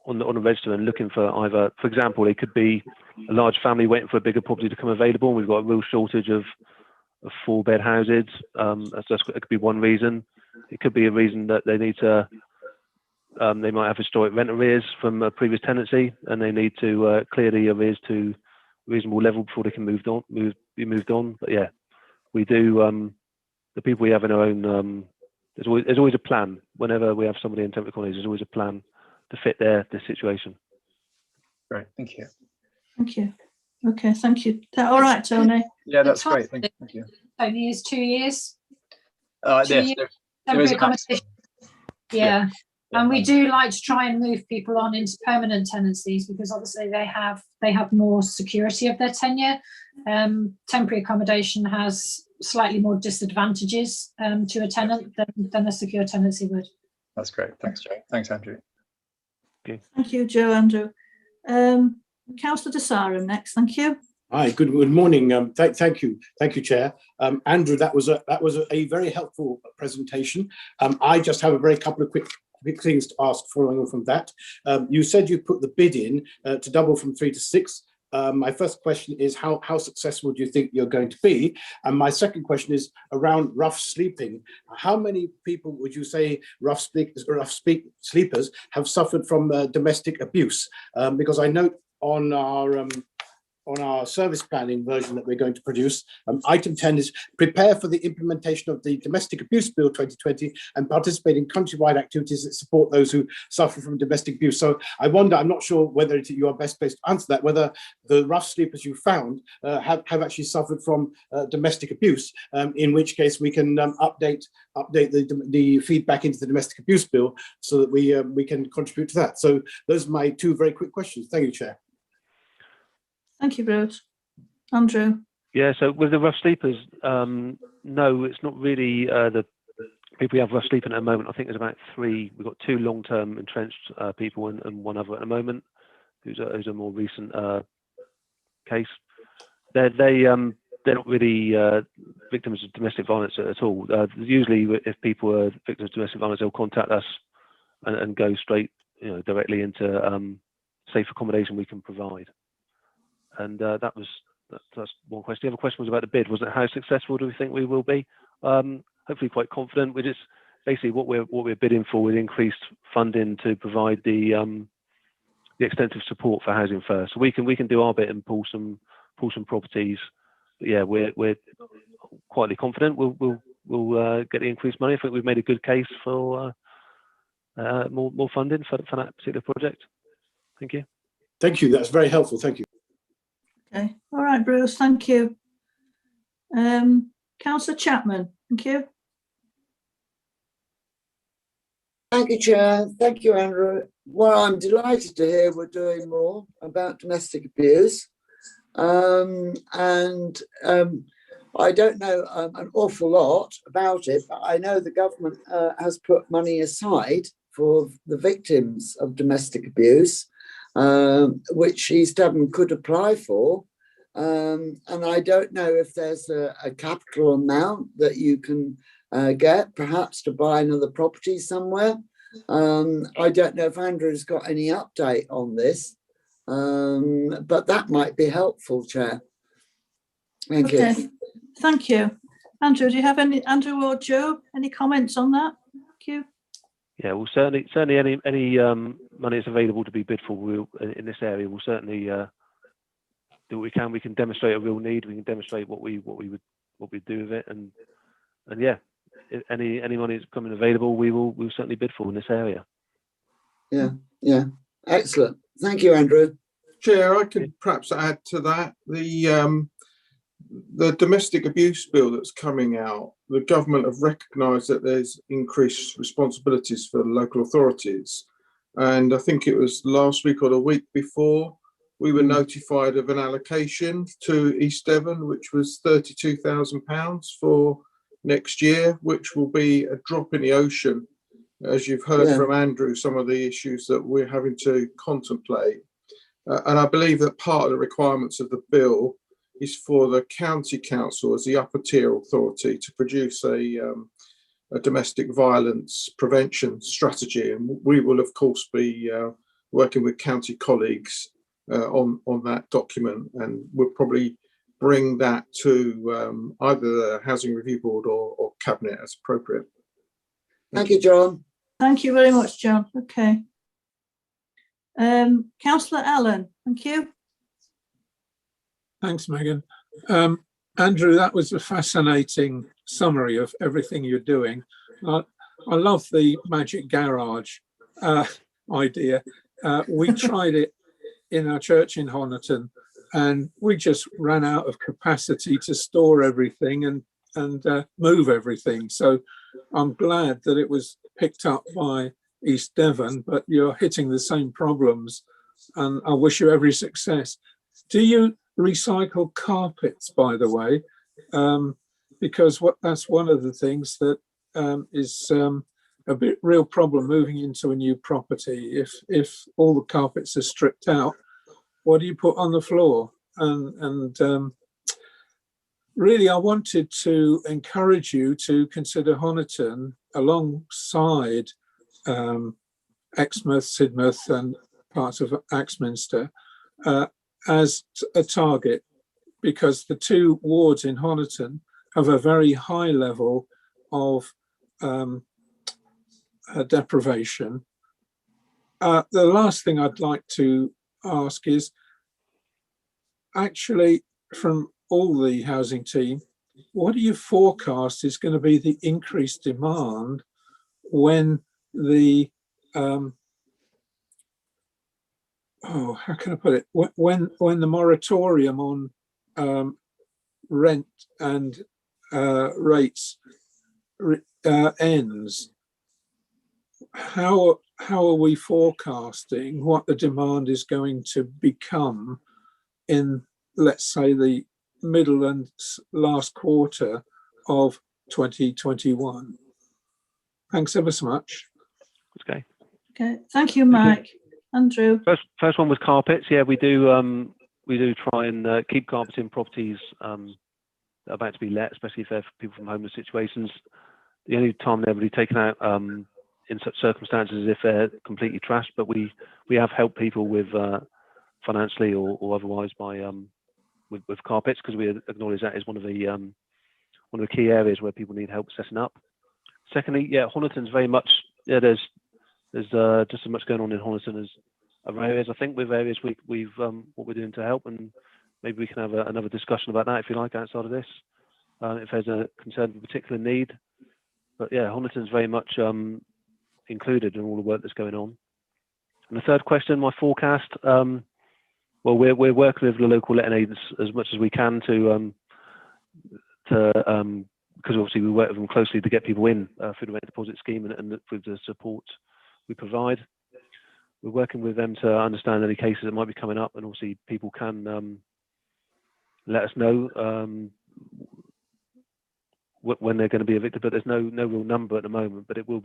on the register and looking for either, for example, it could be a large family waiting for a bigger property to come available, and we've got a real shortage of 4-bed houses. It could be one reason. It could be a reason that they need to, they might have historic rent arrears from a previous tenancy, and they need to clear the arrears to a reasonable level before they can be moved on. But yeah, we do. The people we have in our own, there's always a plan. Whenever we have somebody in temporary accommodation, there's always a plan to fit their situation. Great, thank you. Thank you. Okay, thank you. Is that all right, Tony? Yeah, that's great. Thank you. Tony, is 2 years. Yes, there is Temporary a accommodation. Yeah. And we do like to try and move people on into permanent tenancies, because obviously they have more security of their tenure. Temporary accommodation has slightly more disadvantages to a tenant than a secure tenancy would. That's great. Thanks, Joe. Thanks, Andrew. Okay. Thank you, Joe. Andrew. Councillor DeSarum next. Thank you. Hi. Good morning. Thank you, Chair. Andrew, that was a very helpful presentation. I just have a very couple of quick things to ask following on from that. You said you put the bid in to double from 3 to 6. My first question is how successful do you think you're going to be? And my second question is around rough sleeping. How many people would you say rough sleepers have suffered from domestic abuse? Because I note on our service planning version that we're going to produce, item 10 is prepare for the implementation of the Domestic Abuse Bill 2020 and participate in countrywide activities that support those who suffer from domestic abuse. So I wonder, I'm not sure whether you are best placed to answer that, whether the rough sleepers you found have actually suffered from domestic abuse, in which case we can update the feedback into the Domestic Abuse Bill so that we can contribute to that. So those are my two very quick questions. Thank you, Chair. Thank you, Bruce. Andrew? Yeah, so with the rough sleepers, no, it's not really the people we have rough sleeping at the moment. I think there's about 3. We've got 2 long-term entrenched people and one other at the moment, who's a more recent case. They're not really victims of domestic violence at all. Usually, if people are victims of domestic violence, they'll contact us and go straight, directly into safe accommodation we can provide. And that's one question. The other question was about the bid. Was it how successful do we think we will be? Hopefully quite confident. We're just basically what we're bidding for with increased funding to provide the extensive support for Housing First. So we can do our bit and pull some properties. But yeah, we're quietly confident we'll get the increased money. I think we've made a good case for more funding for that particular project. Thank you. Thank you. That's very helpful. Thank you. Okay. All right, Bruce. Thank you. Councillor Chapman. Thank you. Thank you, Chair. Thank you, Andrew. Well, I'm delighted to hear we're doing more about domestic abuse. I don't know an awful lot about it, but I know the government has put money aside for the victims of domestic abuse, which East Devon could apply for. And I don't know if there's a capital amount that you can get, perhaps to buy another property somewhere. I don't know if Andrew's got any update on this. But that might be helpful, Chair. Thank you. Okay, thank you. Andrew, do you have Andrew or Joe, any comments on that? Thank you. Yeah, well, certainly any money that's available to be bid for in this area, we'll certainly do what we can. We can demonstrate a real need. We can demonstrate what we would do with it, and yeah, any money that's becoming available, we'll certainly bid for in this area. Yeah, excellent. Thank you, Andrew. Chair, I could perhaps add to that. The domestic abuse bill that's coming out, the government have recognised that there's increased responsibilities for local authorities. And I think it was last week or the week before, we were notified of an allocation to East Devon, which was £32,000 for next year, which will be a drop in the ocean. As you've heard from Andrew, some of the issues that we're having to contemplate. And I believe that part of the requirements of the bill is for the county council as the upper tier authority to produce a domestic violence prevention strategy. And we will, of course, be working with county colleagues on that document, and we'll probably bring that to either the Housing Review Board or Cabinet as appropriate. Thank you, John. Thank you very much, John. Okay. Councillor Allen, thank you. Thanks, Megan. Andrew, that was a fascinating summary of everything you're doing. I love the magic garage idea. We tried it in our church in Honiton, and we just ran out of capacity to store everything and move everything. So I'm glad that it was picked up by East Devon, but you're hitting the same problems, and I wish you every success. Do you recycle carpets, by the way? Because that's one of the things that is a bit real problem moving into a new property. If all the carpets are stripped out, what do you put on the floor? And really, I wanted to encourage you to consider Honiton alongside Exmouth, Sidmouth and parts of Axminster as a target, because the two wards in Honiton have a very high level of deprivation. The last thing I'd like to ask is, actually, from all the housing team, what do you forecast is going to be the increased demand when the how can I put it? When the moratorium on rent and rates ends, how are we forecasting what the demand is going to become in, let's say, the middle and last quarter of 2021? Thanks ever so much. Okay. Okay, thank you, Mike. Andrew. First one was carpets. Yeah, we do try and keep carpets in properties that are about to be let, especially if they're for people from homeless situations. The only time they're really taken out in such circumstances is if they're completely trashed, but we have helped people with financially or otherwise by with carpets, because we acknowledge that is one of the key areas where people need help setting up. Secondly, yeah, Honiton's very much, yeah, there's just as much going on in Honiton as other areas. I think with areas we've what we're doing to help, and maybe we can have another discussion about that if you like outside of this, if there's a concern of a particular need. But yeah, Honiton's very much included in all the work that's going on. And the third question, my forecast, well, we're working with the local letting agents as much as we can to because obviously we work with them closely to get people in through the rent deposit scheme and with the support we provide. We're working with them to understand any cases that might be coming up, and obviously people can let us know when they're going to be evicted. But there's no real number at the moment. But it will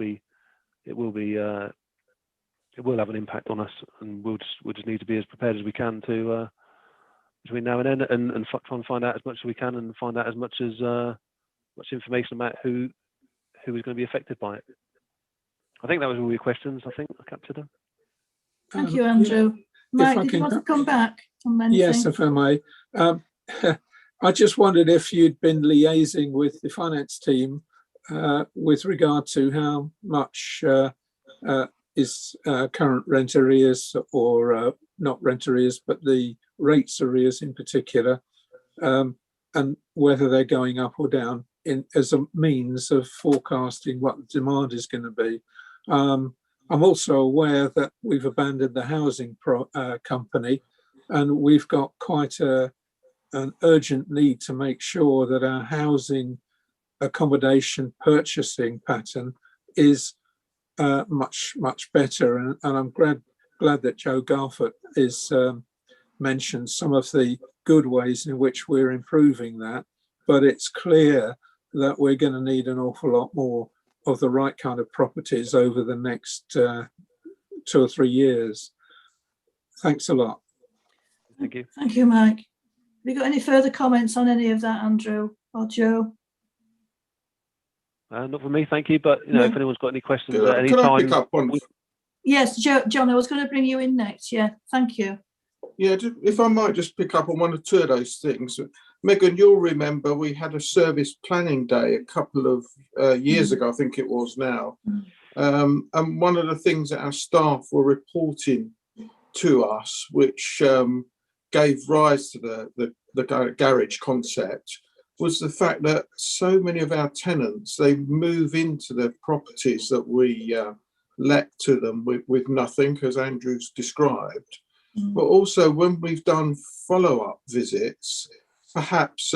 have an impact on us, and we'll just need to be as prepared as we can to between now and then, and try and find out as much as we can, and find out as much information about who is going to be affected by it. I think that was all your questions. I think I captured them. Thank you, Andrew. Mike, I did can you want to co- come back on anything? Yes, if I may. I just wondered if you'd been liaising with the finance team with regard to how much is current rent arrears, or not rent arrears, but the rates arrears in particular, and whether they're going up or down as a means of forecasting what the demand is going to be. I'm also aware that we've abandoned the housing company, and we've got quite an urgent need to make sure that our housing accommodation purchasing pattern is much better. And I'm glad that Joe Garford is mentioned some of the good ways in which we're improving that. But it's clear that we're going to need an awful lot more of the right kind of properties over the next 2 or 3 years. Thanks a lot. Thank you. Thank you, Mike. Have you got any further comments on any of that, Andrew or Joe? Not for me, thank you. But if anyone's got any questions at any Can I time, pick up on? Yes, John, I was going to bring you in next. Yeah, thank you. Yeah, if I might just pick up on one or two of those things. Megan, you'll remember we had a service planning day a couple of years ago, I think it was now. And one of the things that our staff were reporting to us, which gave rise to the garage concept, was the fact that so many of our tenants, they move into the properties that we let to them with nothing, as Andrew's described. But also when we've done follow-up visits, perhaps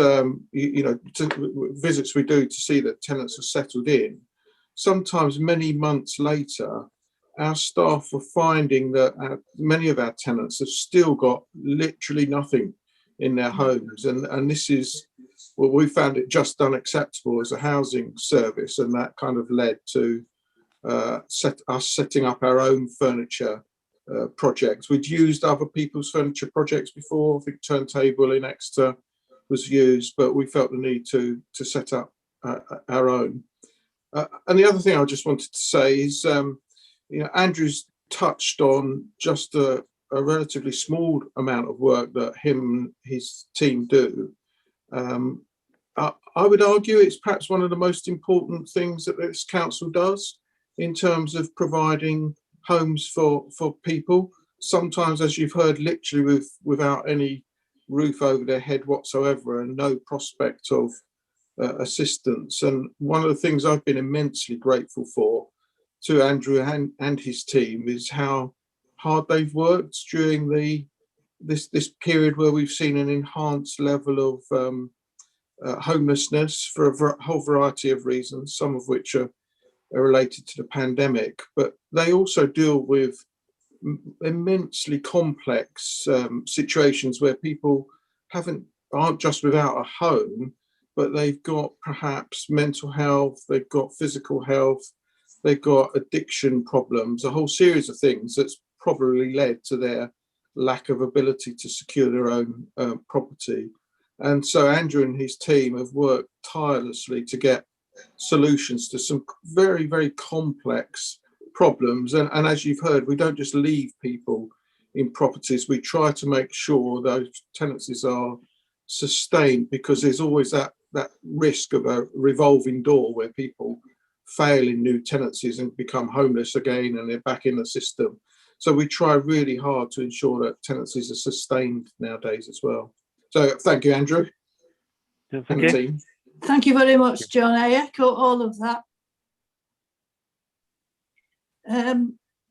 visits we do to see that tenants are settled in, sometimes many months later, our staff are finding that many of our tenants have still got literally nothing in their homes, and this is, well, we found it just unacceptable as a housing service, and that kind of led to us setting up our own furniture projects. We'd used other people's furniture projects before. I think Turntable in Exeter was used, but we felt the need to set up our own. And the other thing I just wanted to say is, Andrew's touched on just a relatively small amount of work that him and his team do. I would argue it's perhaps one of the most important things that this council does in terms of providing homes for people, sometimes, as you've heard, literally without any roof over their head whatsoever and no prospect of assistance. And one of the things I've been immensely grateful for to Andrew and his team is how hard they've worked during this period where we've seen an enhanced level of homelessness for a whole variety of reasons, some of which are related to the pandemic, but they also deal with immensely complex situations where people aren't just without a home, but they've got perhaps mental health, they've got physical health, they've got addiction problems, a whole series of things that's probably led to their lack of ability to secure their own property. And so Andrew and his team have worked tirelessly to get solutions to some very, very complex problems. And as you've heard, we don't just leave people in properties. We try to make sure those tenancies are sustained, because there's always that risk of a revolving door where people fail in new tenancies and become homeless again and they're back in the system. So we try really hard to ensure that tenancies are sustained nowadays as well. So thank you, Andrew. Thank you. Team. Thank you very much, John. I echo all of that.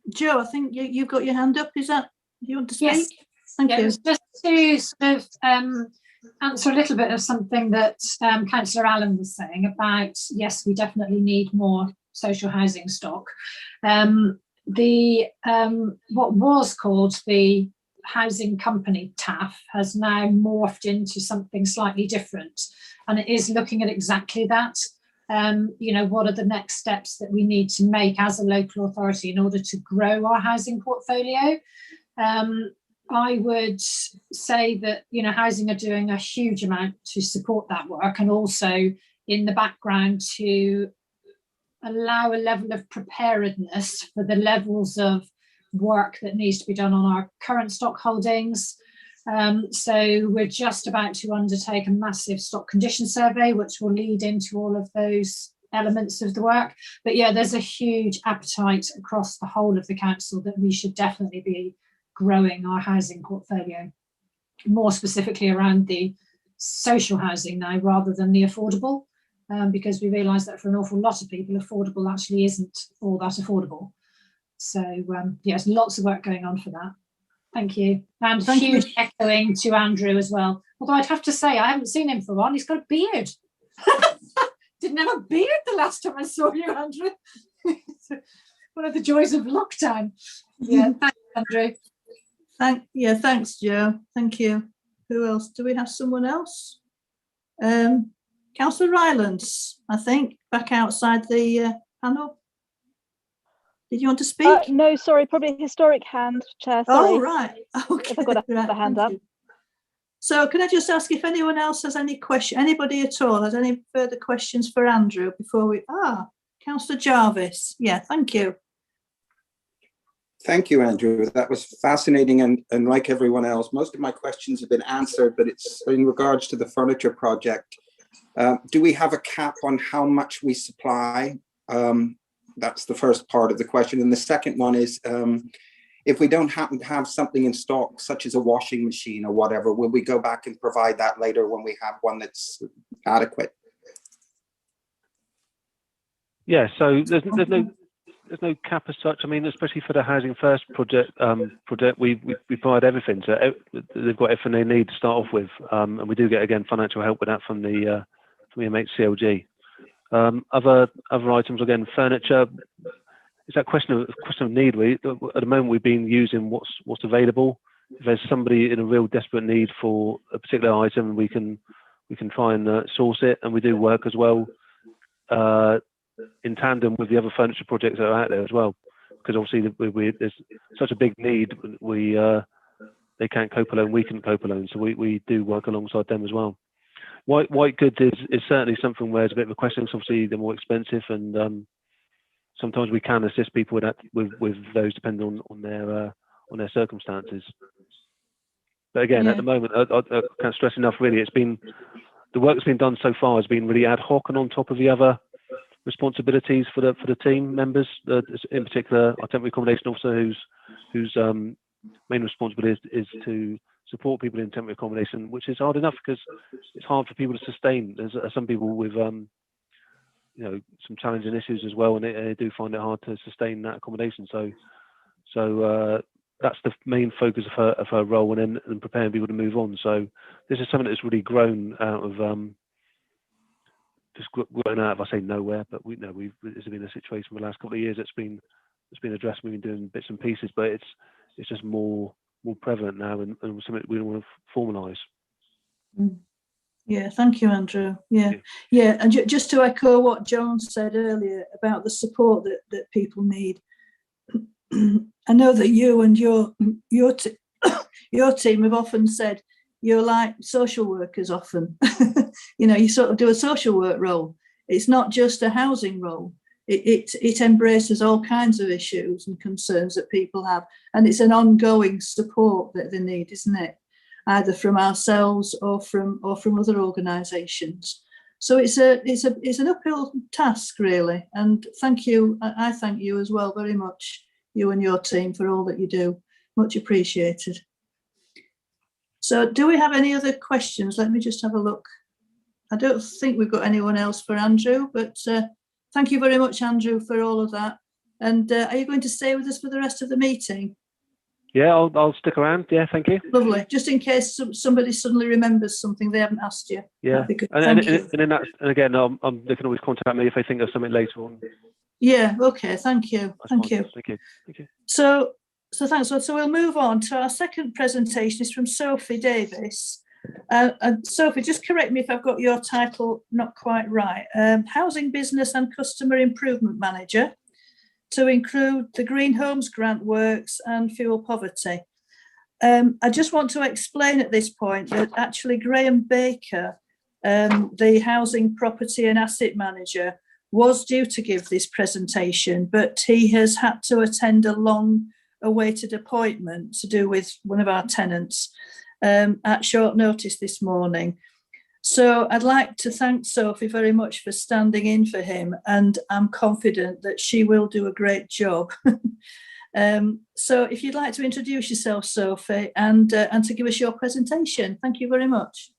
Joe, I think you've got your hand up. Is that, do you want to speak? Yes. Thank you. It was just to sort of answer a little bit of something that Councillor Allen was saying about, yes, we definitely need more social housing stock. What was called the housing company TAF has now morphed into something slightly different, and it is looking at exactly that. What are the next steps that we need to make as a local authority in order to grow our housing portfolio? I would say that, housing are doing a huge amount to support that work, and also in the background to allow a level of preparedness for the levels of work that needs to be done on our current stock holdings. So we're just about to undertake a massive stock condition survey, which will lead into all of those elements of the work. But yeah, there's a huge appetite across the whole of the council that we should definitely be growing our housing portfolio, more specifically around the social housing now rather than the affordable, because we realise that for an awful lot of people, affordable actually isn't all that affordable. So yes, lots of work going on for that. Thank you. And huge echoing to Andrew as well. Although I'd have to say, I haven't seen him for a while. He's got a beard. Didn't have a beard the last time I saw you, Andrew. One of the joys of lockdown. Yeah, thanks, Andrew. Thanks, Jo. Thank you. Who else? Do we have someone else? Councillor Rylance, I think, back outside the panel. Did you want to speak? No, sorry, probably a historic hand, Chair. Sorry. Oh, right. Okay. If I've got a hand up. So can I just ask if anyone else has any question, anybody at all has any further questions for Andrew before we, Councillor Jarvis. Yeah, thank you. Thank you, Andrew. That was fascinating. And like everyone else, most of my questions have been answered, but it's in regards to the furniture project. Do we have a cap on how much we supply? That's the first part of the question. And the second one is, if we don't happen to have something in stock, such as a washing machine or whatever, will we go back and provide that later when we have one that's adequate? Yeah, so there's no cap as such. I mean, especially for the Housing First project, we provide everything. So they've got everything they need to start off with, and we do get again financial help with that from the MHCLG. Other items, again, furniture. It's that question of need. At the moment, we've been using what's available. If there's somebody in a real desperate need for a particular item, we can try and source it, and we do work as well in tandem with the other furniture projects that are out there as well. Because obviously there's such a big need, they can't cope alone, we can cope alone, so we do work alongside them as well. White goods is certainly something where it's a bit of a question, because obviously they're more expensive, and sometimes we can assist people with that, with those depending on their circumstances. But again, at the moment, I can't stress enough. Really, the work that's been done so far has been really ad hoc and on top of the other responsibilities for the team members. In particular, our temporary accommodation officer, whose main responsibility is to support people in temporary accommodation, which is hard enough because it's hard for people to sustain. There's some people with some challenging issues as well, and they do find it hard to sustain that accommodation. So that's the main focus of her role, and then preparing people to move on. So this is something that's really grown out of I say nowhere, but it's been a situation for the last couple of years. It's been addressed. We've been doing bits and pieces, but it's just more prevalent now, and something we don't want to formalise. Yeah, thank you, Andrew. Yeah. And just to echo what John said earlier about the support that people need, I know that you and your team have often said you're like social workers often. You sort of do a social work role. It's not just a housing role. It embraces all kinds of issues and concerns that people have, and it's an ongoing support that they need, isn't it? Either from ourselves or from other organisations. So it's an uphill task, really. And thank you. I thank you as well very much, you and your team, for all that you do. Much appreciated. So do we have any other questions? Let me just have a look. I don't think we've got anyone else for Andrew, but thank you very much, Andrew, for all of that. And are you going to stay with us for the rest of the meeting? Yeah, I'll stick around. Yeah, thank you. Lovely. Just in case somebody suddenly remembers something they haven't asked you. Yeah. And again, they can always contact me if they think of something later on. Yeah. Okay. Thank you. Thank you. Thank you. So thanks. So we'll move on to our second presentation. Is from Sophie Davis. And Sophie, just correct me if I've got your title not quite right. Housing Business and Customer Improvement Manager, to include the Green Homes Grant Works and fuel poverty. I just want to explain at this point that actually Graham Baker, the Housing Property and Asset Manager, was due to give this presentation, but he has had to attend a long awaited appointment to do with one of our tenants at short notice this morning. So I'd like to thank Sophie very much for standing in for him, and I'm confident that she will do a great job. So if you'd like to introduce yourself, Sophie, and to give us your presentation. Thank you very much.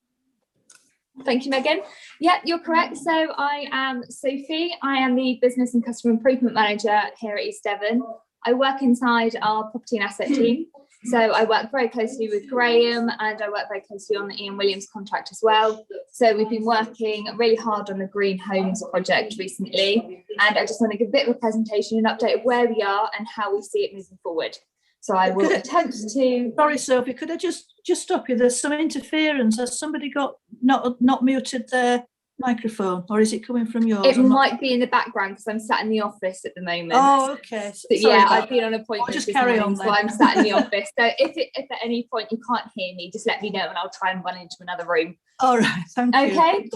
Thank you, Megan. Yeah, you're correct. So I am Sophie. I am the Business and Customer Improvement Manager here at East Devon. I work inside our property and asset team. So I work very closely with Graham, and I work very closely on the Ian Williams contract as well. So we've been working really hard on the Green Homes project recently. And I just want to give a bit of a presentation, an update of where we are and how we see it moving forward. So I will attempt to... Sorry, Sophie, could I just stop you? There's some interference. Has somebody got not muted their microphone, or is it coming from yours? It might be in the background because I'm sat in the office at the moment. Oh, okay. But yeah, I've been on appointment. Just carry on then. So I'm sat in the office. So if at any point you can't hear me, just let me know and I'll try and run into another room. All right, thank you. Okay.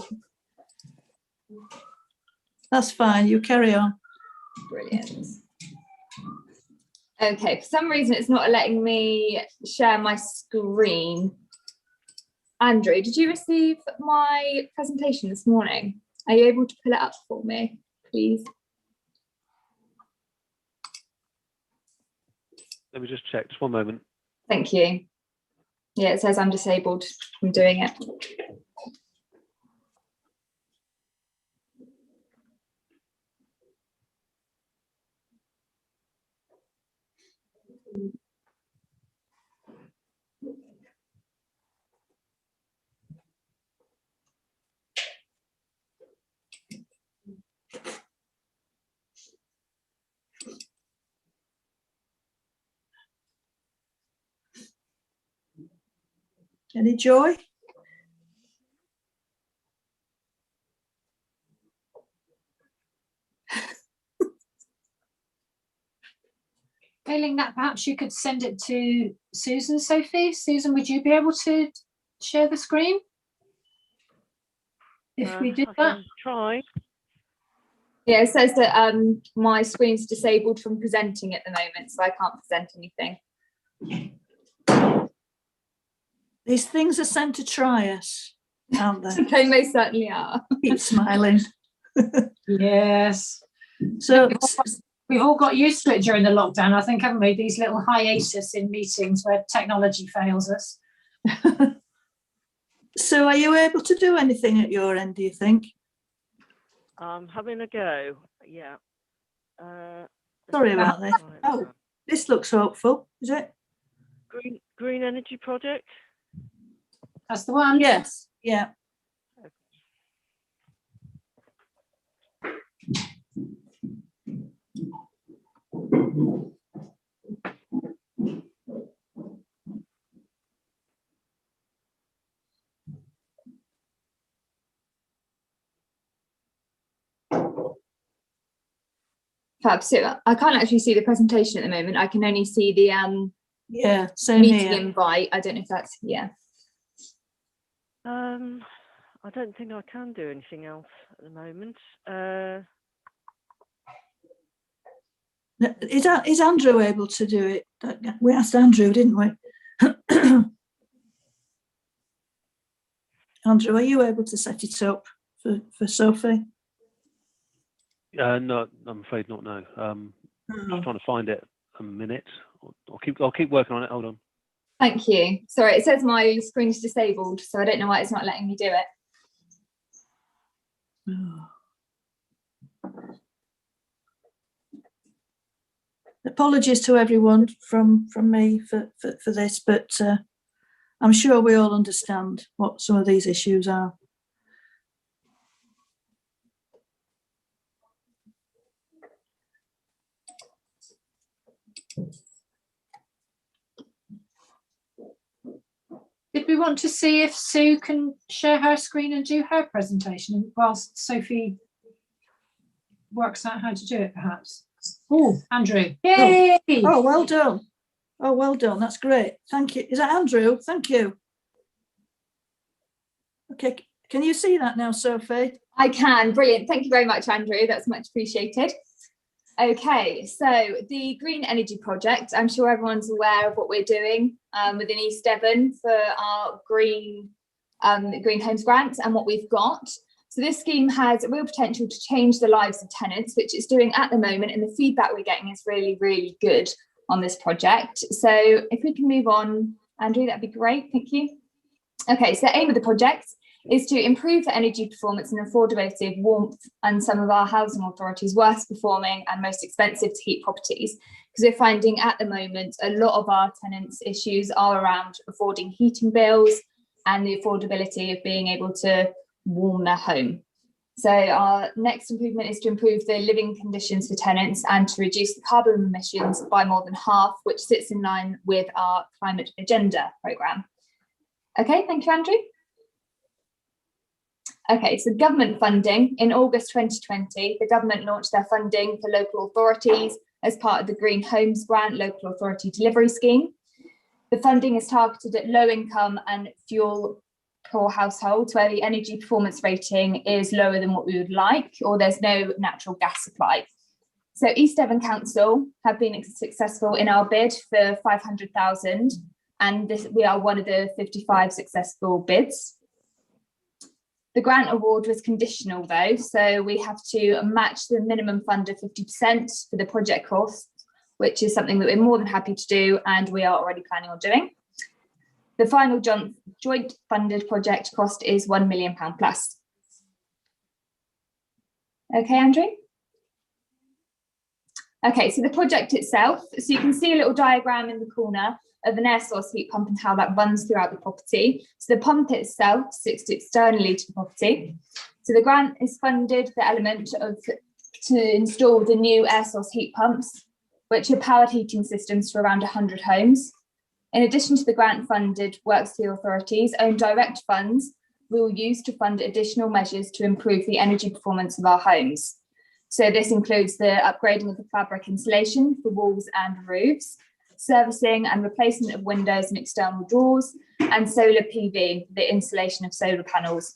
That's fine. You carry on. Brilliant. Okay, for some reason it's not letting me share my screen. Andrew, did you receive my presentation this morning? Are you able to pull it up for me, please? Let me just check, just one moment. Thank you. Yeah, it says I'm disabled from doing it. Any joy? Failing that, perhaps you could send it to Susan, Sophie. Susan, would you be able to share the screen? If we did that? Try. Yeah, it says that my screen's disabled from presenting at the moment, so I can't present anything. These things are sent to try us, aren't they? They most certainly are. Keep smiling. Yes. So we've all got used to it during the lockdown, I think, haven't we? These little hiatus in meetings where technology fails us. So are you able to do anything at your end, do you think? Having a go, yeah. Sorry about this. Oh, this looks hopeful, is it? Green energy project? That's the one. Yes, yeah. Fab. So I can't actually see the presentation at the moment. I can only see the yeah, same meeting here. invite. I don't know if that's I don't think I can do anything else at the moment. Is Andrew able to do it? We asked Andrew, didn't we? Andrew, are you able to set it up for Sophie? No, I'm afraid not. No. Just trying to find it a minute. I'll keep working on it. Hold on. Thank you. Sorry, it says my screen's disabled, so I don't know why it's not letting me do it. Apologies to everyone from me for this, but I'm sure we all understand what some of these issues are. Did we want to see if Sue can share her screen and do her presentation whilst Sophie works out how to do it, perhaps? Oh, Andrew. Yay! Oh, well done. Oh, well done. That's great. Thank you. Is that Andrew? Thank you. Okay. Can you see that now, Sophie? I can. Brilliant. Thank you very much, Andrew. That's much appreciated. Okay, so the green energy project, I'm sure everyone's aware of what we're doing within East Devon for our green homes grant and what we've got. So this scheme has real potential to change the lives of tenants, which it's doing at the moment, and the feedback we're getting is really, really good on this project. So if we can move on, Andrew, that'd be great, thank you. Okay, so the aim of the project is to improve the energy performance and affordability of warmth and some of our housing authorities' worst performing and most expensive to heat properties, because we're finding at the moment a lot of our tenants' issues are around affording heating bills and the affordability of being able to warm their home. So our next improvement is to improve the living conditions for tenants and to reduce the carbon emissions by more than half, which sits in line with our climate agenda programme. Okay, thank you, Andrew. Okay, so government funding. In August 2020, the government launched their funding for local authorities as part of the Green Homes Grant Local Authority Delivery Scheme. The funding is targeted at low income and fuel poor households where the energy performance rating is lower than what we would like, or there's no natural gas supply. So East Devon Council have been successful in our bid for 500,000, and we are one of the 55 successful bids. The grant award was conditional though, so we have to match the minimum fund of 50% for the project cost, which is something that we're more than happy to do and we are already planning on doing. The final joint funded project cost is £1 million plus. Okay, Andrew? Okay, so the project itself, so you can see a little diagram in the corner of an air source heat pump and how that runs throughout the property. So the pump itself sits externally to the property. So the grant is funded the element to install the new air source heat pumps, which are powered heating systems for around 100 homes. In addition to the grant funded works to the authorities, own direct funds we will use to fund additional measures to improve the energy performance of our homes. So this includes the upgrading of the fabric insulation for walls and roofs, servicing and replacement of windows and external doors, and solar PV, the installation of solar panels.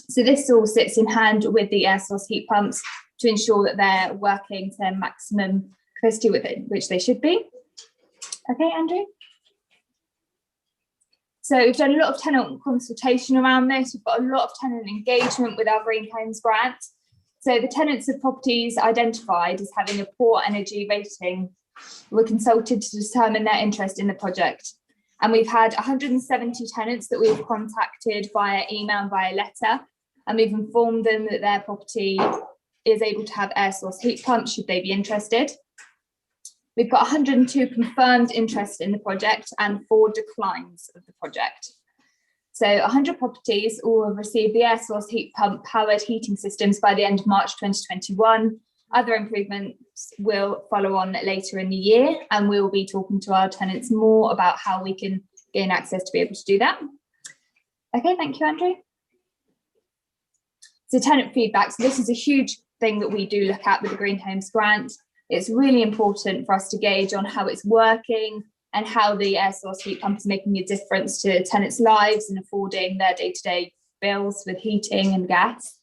So this all sits in hand with the air source heat pumps to ensure that they're working to their maximum capacity with it, which they should be. Okay, Andrew? So we've done a lot of tenant consultation around this. We've got a lot of tenant engagement with our Green Homes grant. So the tenants of properties identified as having a poor energy rating were consulted to determine their interest in the project. And we've had 170 tenants that we've contacted via email and via letter. And we've informed them that their property is able to have air source heat pumps should they be interested. We've got 102 confirmed interest in the project and 4 declines of the project. So 100 properties will have received the air source heat pump powered heating systems by the end of March 2021. Other improvements will follow on later in the year, and we will be talking to our tenants more about how we can gain access to be able to do that. Okay, thank you, Andrew. So tenant feedback. So this is a huge thing that we do look at with the Green Homes grant. It's really important for us to gauge on how it's working and how the air source heat pump is making a difference to tenants' lives and affording their day-to-day bills with heating and gas.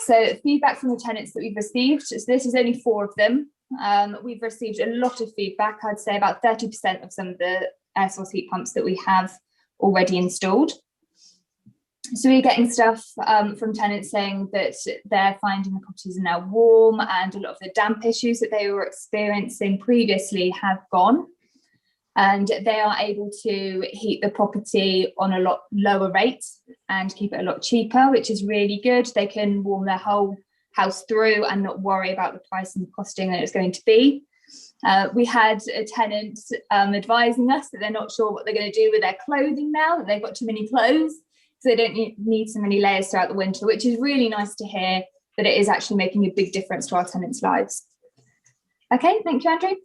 So feedback from the tenants that we've received, so this is only 4 of them. We've received a lot of feedback. I'd say about 30% of some of the air source heat pumps that we have already installed. So we're getting stuff from tenants saying that they're finding the properties are now warm and a lot of the damp issues that they were experiencing previously have gone. And they are able to heat the property on a lot lower rates and keep it a lot cheaper, which is really good. They can warm their whole house through and not worry about the price and the costing that it's going to be. We had a tenant advising us that they're not sure what they're going to do with their clothing now, that they've got too many clothes, so they don't need so many layers throughout the winter, which is really nice to hear that it is actually making a big difference to our tenants' lives. Okay, thank you, Andrew.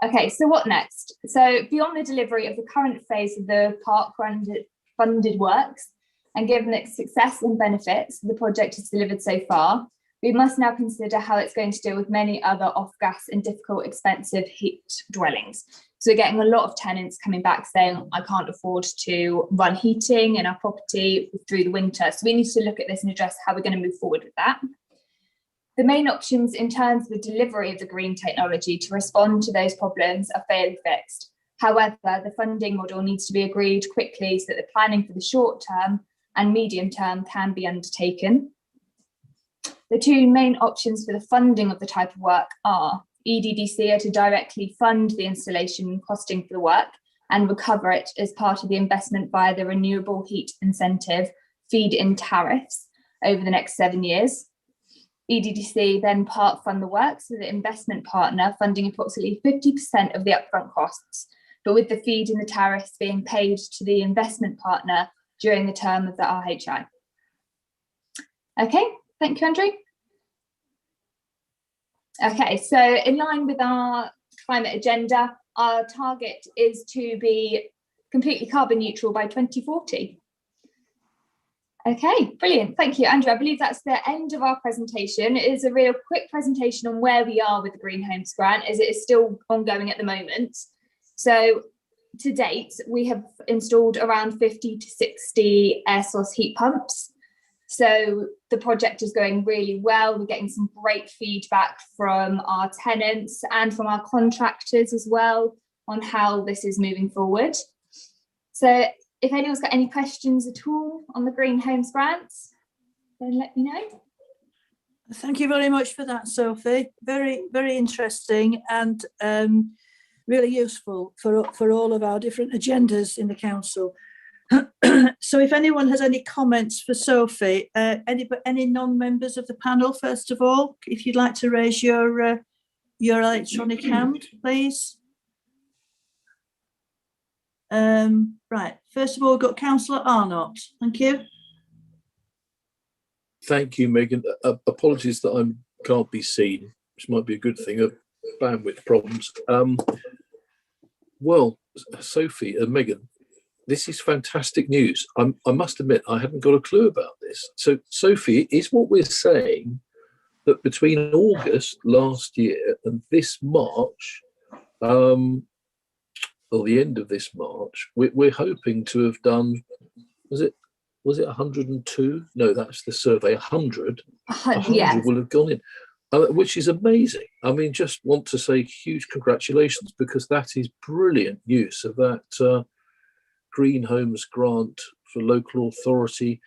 Okay, so what next? So beyond the delivery of the current phase of the park funded works, and given its success and benefits the project has delivered so far, we must now consider how it's going to deal with many other off-gas and difficult, expensive heat dwellings. So we're getting a lot of tenants coming back saying, I can't afford to run heating in our property through the winter. So we need to look at this and address how we're going to move forward with that. The main options in terms of the delivery of the green technology to respond to those problems are fairly fixed. However, the funding model needs to be agreed quickly so that the planning for the short term and medium term can be undertaken. The two main options for the funding of the type of work are EDDC are to directly fund the installation and costing for the work and recover it as part of the investment via the renewable heat incentive feed-in tariffs over the next 7 years. EDDC then part fund the work, so the investment partner funding approximately 50% of the upfront costs, but with the feed in the tariffs being paid to the investment partner during the term of the RHI. Okay, thank you, Andrew. Okay, so in line with our climate agenda, our target is to be completely carbon neutral by 2040. Okay, brilliant. Thank you, Andrew. I believe that's the end of our presentation. It is a real quick presentation on where we are with the Green Homes Grant, as it is still ongoing at the moment. So to date, we have installed around 50 to 60 air source heat pumps. So the project is going really well. We're getting some great feedback from our tenants and from our contractors as well on how this is moving forward. So if anyone's got any questions at all on the Green Homes Grants, then let me know. Thank you very much for that, Sophie. Very, very interesting and really useful for all of our different agendas in the council. So if anyone has any comments for Sophie, any non-members of the panel, first of all, if you'd like to raise your electronic hand, please. Right, first of all, we've got Councillor Arnott. Thank you. Thank you, Megan. Apologies that I can't be seen, which might be a good thing, bandwidth problems. Well, Sophie and Megan, this is fantastic news. I must admit, I hadn't got a clue about this. So, Sophie, is what we're saying that between August last year and this March, or the end of this March, we're hoping to have done, was it 102? No, that's the survey, 100. 100 yeah. will have gone in, which is amazing. I mean, just want to say huge congratulations, because that is brilliant use of that Green Homes Grant for local authority.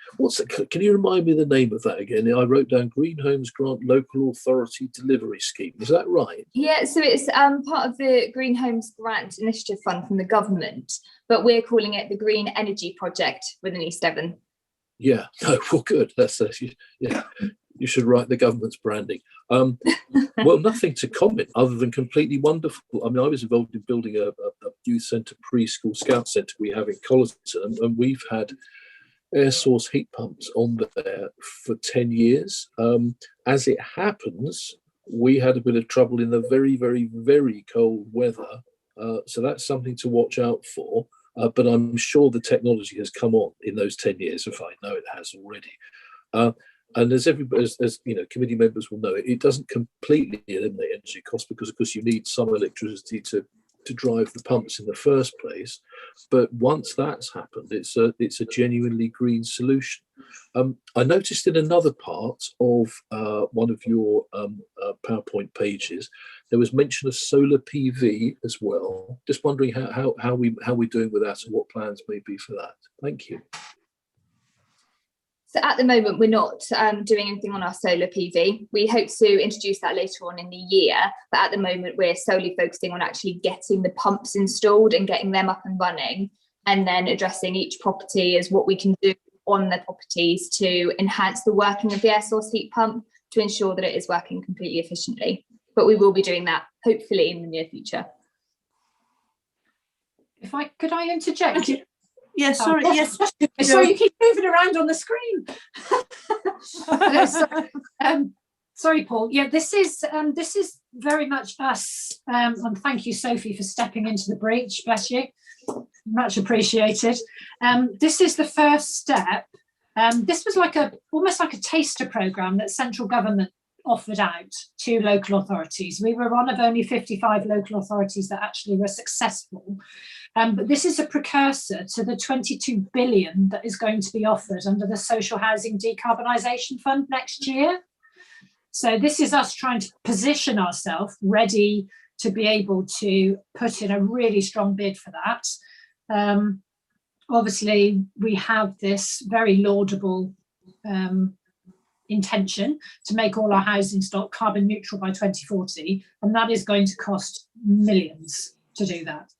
Can you remind me the name of that again? I wrote down Green Homes Grant Local Authority Delivery Scheme. Is that right? Yeah, so it's part of the Green Homes Grant Initiative Fund from the government, but we're calling it the Green Energy Project within East Devon. Yeah, no, well, good. Yeah, you should write the government's branding. Well, nothing to comment other than completely wonderful. I mean, I was involved in building a youth centre, preschool scout centre we have in Colleton, and we've had air source heat pumps on there for 10 years. As it happens, we had a bit of trouble in the very, very, very cold weather. So that's something to watch out for. But I'm sure the technology has come on in those 10 years, if I know it has already. And as everybody, as you know, committee members will know, it doesn't completely eliminate energy costs, because of course you need some electricity to drive the pumps in the first place. But once that's happened, it's a genuinely green solution. I noticed in another part of one of your PowerPoint pages, there was mention of solar PV as well. Just wondering how we're doing with that and what plans may be for that. Thank you. So at the moment, we're not doing anything on our solar PV. We hope to introduce that later on in the year, but at the moment we're solely focusing on actually getting the pumps installed and getting them up and running, and then addressing each property as what we can do on the properties to enhance the working of the air source heat pump to ensure that it is working completely efficiently. But we will be doing that hopefully in the near future. Could I interject? Yes, sorry, yes. Sorry, you keep moving around on the screen. Sorry, Paul. Yeah, this is very much us. And thank you, Sophie, for stepping into the breach. Bless you. Much appreciated. This is the first step. This was almost like a taster programme that central government offered out to local authorities. We were one of only 55 local authorities that actually were successful. But this is a precursor to the 22 billion that is going to be offered under the Social Housing Decarbonisation Fund next year. So this is us trying to position ourselves ready to be able to put in a really strong bid for that. Obviously, we have this very laudable intention to make all our housing stock carbon neutral by 2040, and that is going to cost millions to do that.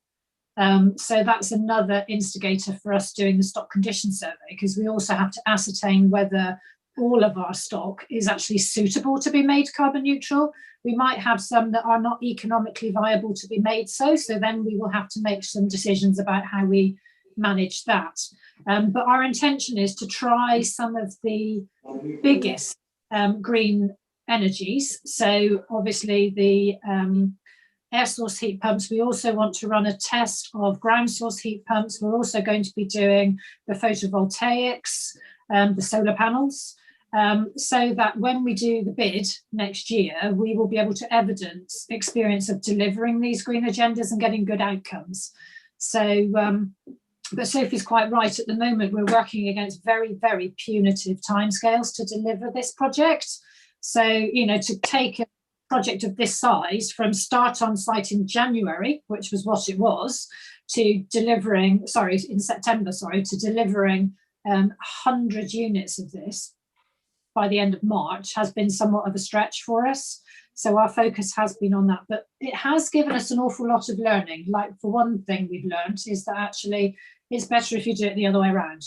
So that's another instigator for us doing the stock condition survey, because we also have to ascertain whether all of our stock is actually suitable to be made carbon neutral. We might have some that are not economically viable to be made so then we will have to make some decisions about how we manage that. But our intention is to try some of the biggest green energies. So obviously the air source heat pumps. We also want to run a test of ground source heat pumps. We're also going to be doing the photovoltaics, the solar panels, so that when we do the bid next year, we will be able to evidence experience of delivering these green agendas and getting good outcomes. So, but Sophie's quite right. At the moment, we're working against very, very punitive timescales to deliver this project. So, you know, to take a project of this size from start on site in January, which was what it was, to delivering, in September, to delivering 100 units of this by the end of March has been somewhat of a stretch for us. So our focus has been on that, but it has given us an awful lot of learning. Like, for one thing we've learned is that actually it's better if you do it the other way around.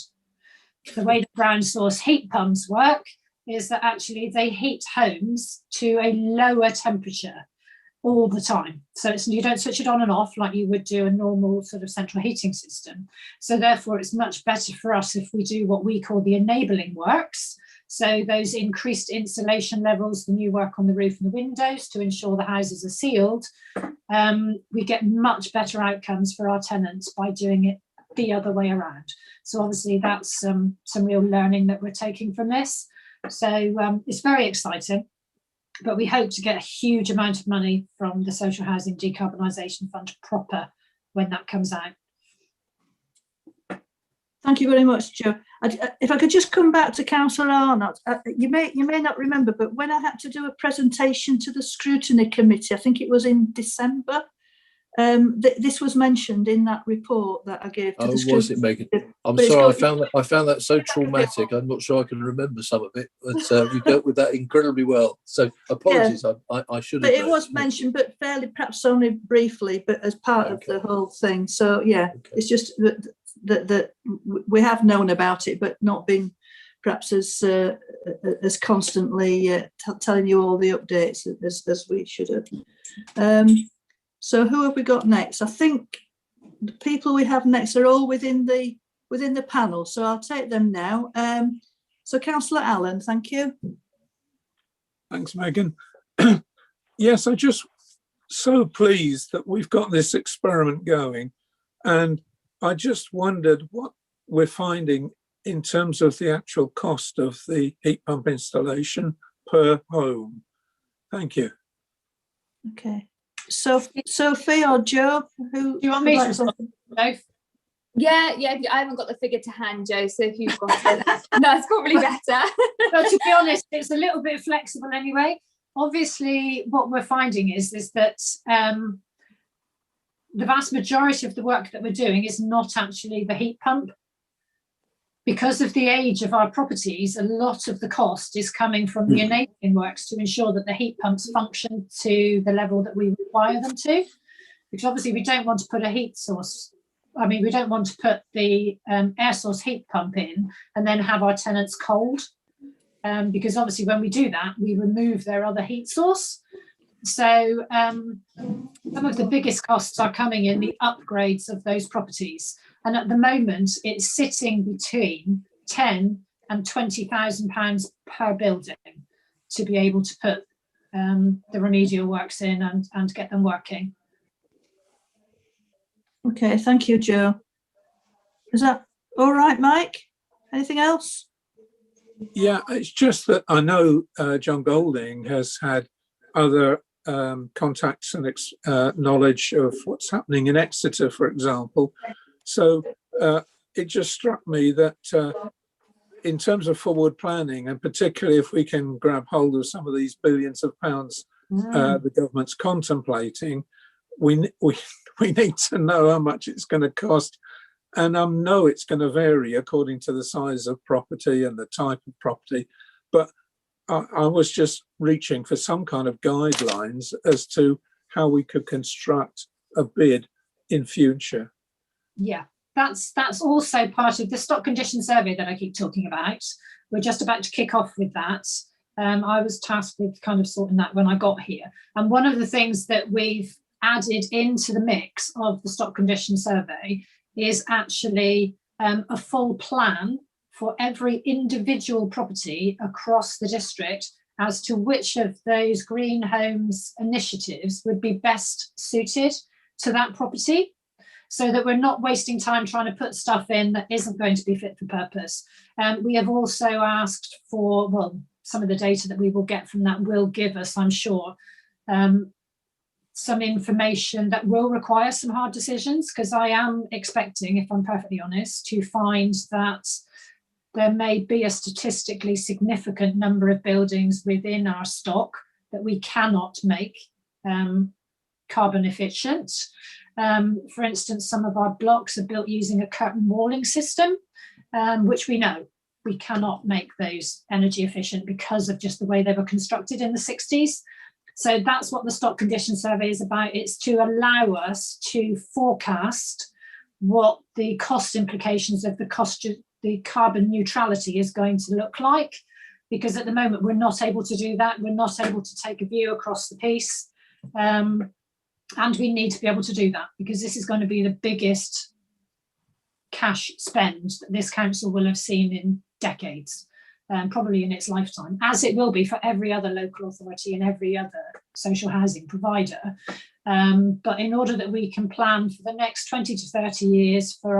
The way the ground source heat pumps work is that actually they heat homes to a lower temperature all the time. So you don't switch it on and off like you would do a normal sort of central heating system. So therefore it's much better for us if we do what we call the enabling works. So those increased insulation levels, the new work on the roof and the windows to ensure the houses are sealed, we get much better outcomes for our tenants by doing it the other way around. So obviously that's some real learning that we're taking from this. So it's very exciting, but we hope to get a huge amount of money from the Social Housing Decarbonisation Fund proper when that comes out. Thank you very much, Jo. If I could just come back to Councillor Arnott, you may not remember, but when I had to do a presentation to the Scrutiny Committee, I think it was in December, this was mentioned in that report that I gave to the Scrutiny. Was it, Megan? I'm sorry, I found that so traumatic. I'm not sure I can remember some of it, but you dealt with that incredibly well. So apologies, yeah. I should have. But it was mentioned, but fairly, perhaps only briefly, but as part of the whole thing. So yeah, it's just that we have known about it, but not been perhaps as constantly telling you all the updates as we should have. So who have we got next? I think the people we have next are all within the panel, so I'll take them now. So Councillor Allen, thank you. Thanks, Megan. Yes, I'm just so pleased that we've got this experiment going, and I just wondered what we're finding in terms of the actual cost of the heat pump installation per home. Thank you. Okay. Sophie or Jo, who do you want me to both? Yeah, I haven't got the figure to hand, Jo, so if you've got it, that's probably better. But to be honest, it's a little bit flexible anyway. Obviously, what we're finding is that the vast majority of the work that we're doing is not actually the heat pump. Because of the age of our properties, a lot of the cost is coming from the enabling works to ensure that the heat pumps function to the level that we require them to. Because obviously we don't want to put a heat source, we don't want to put the air source heat pump in and then have our tenants cold. Because obviously when we do that, we remove their other heat source. So some of the biggest costs are coming in the upgrades of those properties. And at the moment, it's sitting between £10,000 and £20,000 per building to be able to put the remedial works in and get them working. Okay, thank you, Jo. Is that all right, Mike? Anything else? Yeah, it's just that I know John Golding has had other contacts and knowledge of what's happening in Exeter, for example. So it just struck me that in terms of forward planning, and particularly if we can grab hold of some of these billions of pounds the government's contemplating, we need to know how much it's going to cost. And I know it's going to vary according to the size of property and the type of property, but I was just reaching for some kind of guidelines as to how we could construct a bid in future. Yeah, that's also part of the stock condition survey that I keep talking about. We're just about to kick off with that. I was tasked with kind of sorting that when I got here. And one of the things that we've added into the mix of the stock condition survey is actually a full plan for every individual property across the district as to which of those green homes initiatives would be best suited to that property, so that we're not wasting time trying to put stuff in that isn't going to be fit for purpose. We have also asked for, well, some of the data that we will get from that will give us, I'm sure, some information that will require some hard decisions, because I am expecting, if I'm perfectly honest, to find that there may be a statistically significant number of buildings within our stock that we cannot make carbon efficient. For instance, some of our blocks are built using a curtain walling system, which we know we cannot make those energy efficient because of just the way they were constructed in the 60s. So that's what the stock condition survey is about. It's to allow us to forecast what the cost implications of the carbon neutrality is going to look like, because at the moment we're not able to do that. We're not able to take a view across the piece. And we need to be able to do that, because this is going to be the biggest cash spend that this council will have seen in decades, probably in its lifetime, as it will be for every other local authority and every other social housing provider. But in order that we can plan for the next 20 to 30 years for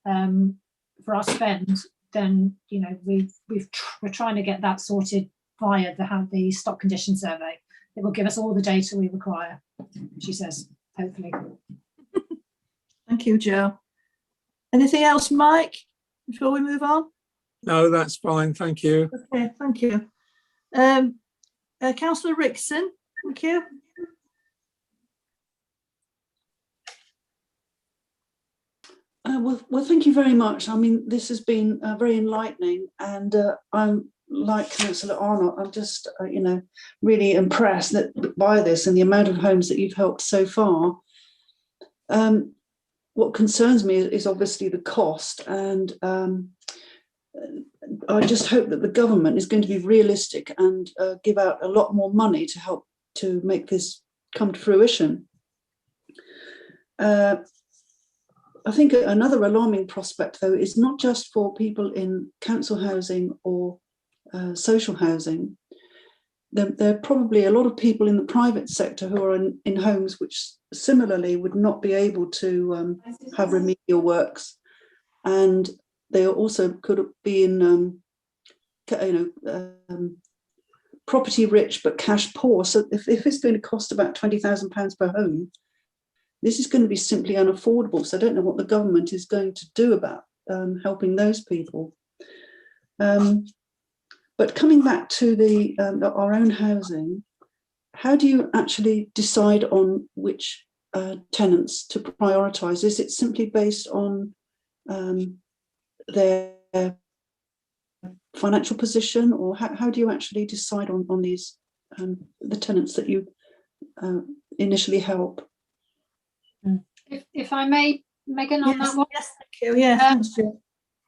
our spend, then we're trying to get that sorted via the stock condition survey. It will give us all the data we require, she says, hopefully. Thank you, Jo. Anything else, Mike, before we move on? No, that's fine. Thank you. Okay, thank you. Councillor Rickson, thank you. Well, thank you very much. I mean, this has been very enlightening, and I'm like Councillor Arnott. I'm just, really impressed by this and the amount of homes that you've helped so far. What concerns me is obviously the cost, and I just hope that the government is going to be realistic and give out a lot more money to help to make this come to fruition. I think another alarming prospect, though, is not just for people in council housing or social housing. There are probably a lot of people in the private sector who are in homes which similarly would not be able to have remedial works, and they also could be in property rich but cash poor. So if it's going to cost about £20,000 per home, this is going to be simply unaffordable. So I don't know what the government is going to do about helping those people. But coming back to our own housing, how do you actually decide on which tenants to prioritise? Is it simply based on their financial position, or how do you actually decide on these the tenants that you initially help? If I may, Megan, on that one. Yes, thank you. Yeah, thanks, Jo.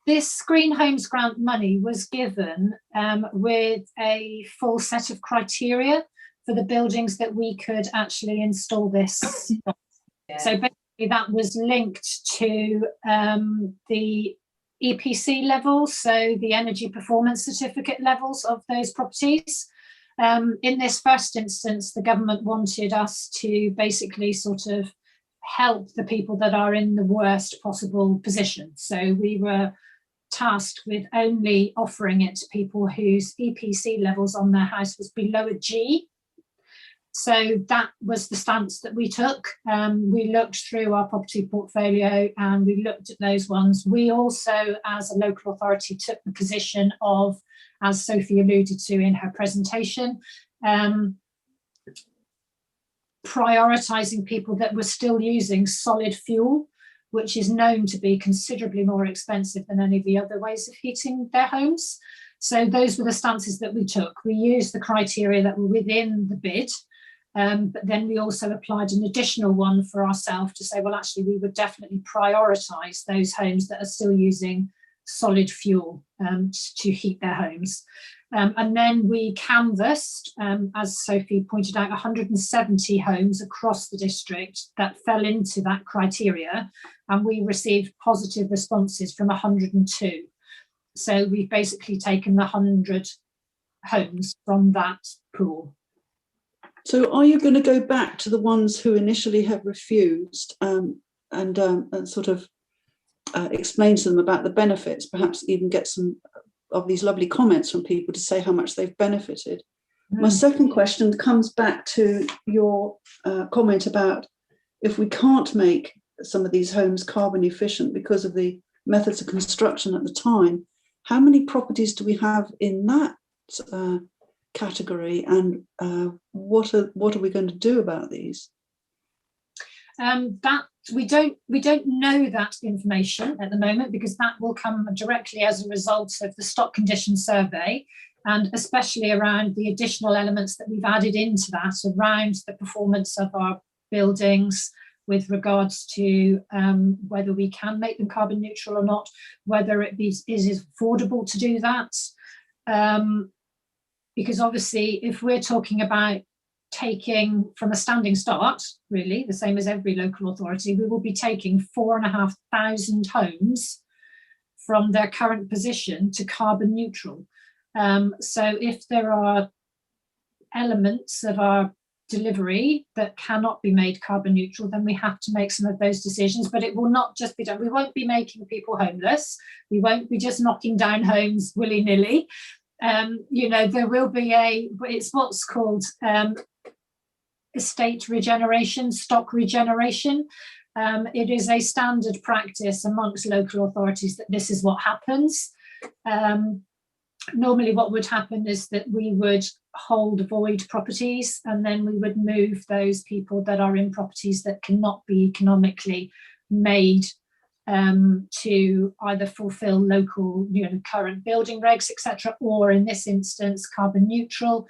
This Green Homes Grant money was given with a full set of criteria for the buildings that we could actually install this. Yeah. So basically that was linked to the EPC levels, so the energy performance certificate levels of those properties. In this first instance, the government wanted us to basically sort of help the people that are in the worst possible position. So we were tasked with only offering it to people whose EPC levels on their house was below a G. So that was the stance that we took. We looked through our property portfolio and we looked at those ones. We also, as a local authority, took the position of, as Sophie alluded to in her presentation, prioritising people that were still using solid fuel, which is known to be considerably more expensive than any of the other ways of heating their homes. So those were the stances that we took. We used the criteria that were within the bid, but then we also applied an additional one for ourselves to say, well, actually, we would definitely prioritise those homes that are still using solid fuel to heat their homes. And then we canvassed, as Sophie pointed out, 170 homes across the district that fell into that criteria, and we received positive responses from 102. So we've basically taken the 100 homes from that pool. So are you going to go back to the ones who initially have refused and sort of explain to them about the benefits, perhaps even get some of these lovely comments from people to say how much they've benefited? My second question comes back to your comment about if we can't make some of these homes carbon efficient because of the methods of construction at the time, how many properties do we have in that category, and what are we going to do about these? That we don't know that information at the moment, because that will come directly as a result of the stock condition survey, and especially around the additional elements that we've added into that around the performance of our buildings with regards to whether we can make them carbon neutral or not, whether it is affordable to do that. Because obviously, if we're talking about taking from a standing start, really, the same as every local authority, we will be taking 4,500 homes from their current position to carbon neutral. So if there are elements of our delivery that cannot be made carbon neutral, then we have to make some of those decisions. But it will not just be done. We won't be making people homeless. We won't be just knocking down homes willy-nilly. There will be it's what's called estate regeneration, stock regeneration. It is a standard practice amongst local authorities that this is what happens. Normally what would happen is that we would hold void properties, and then we would move those people that are in properties that cannot be economically made to either fulfill local, current building regs, etc., or in this instance, carbon neutral.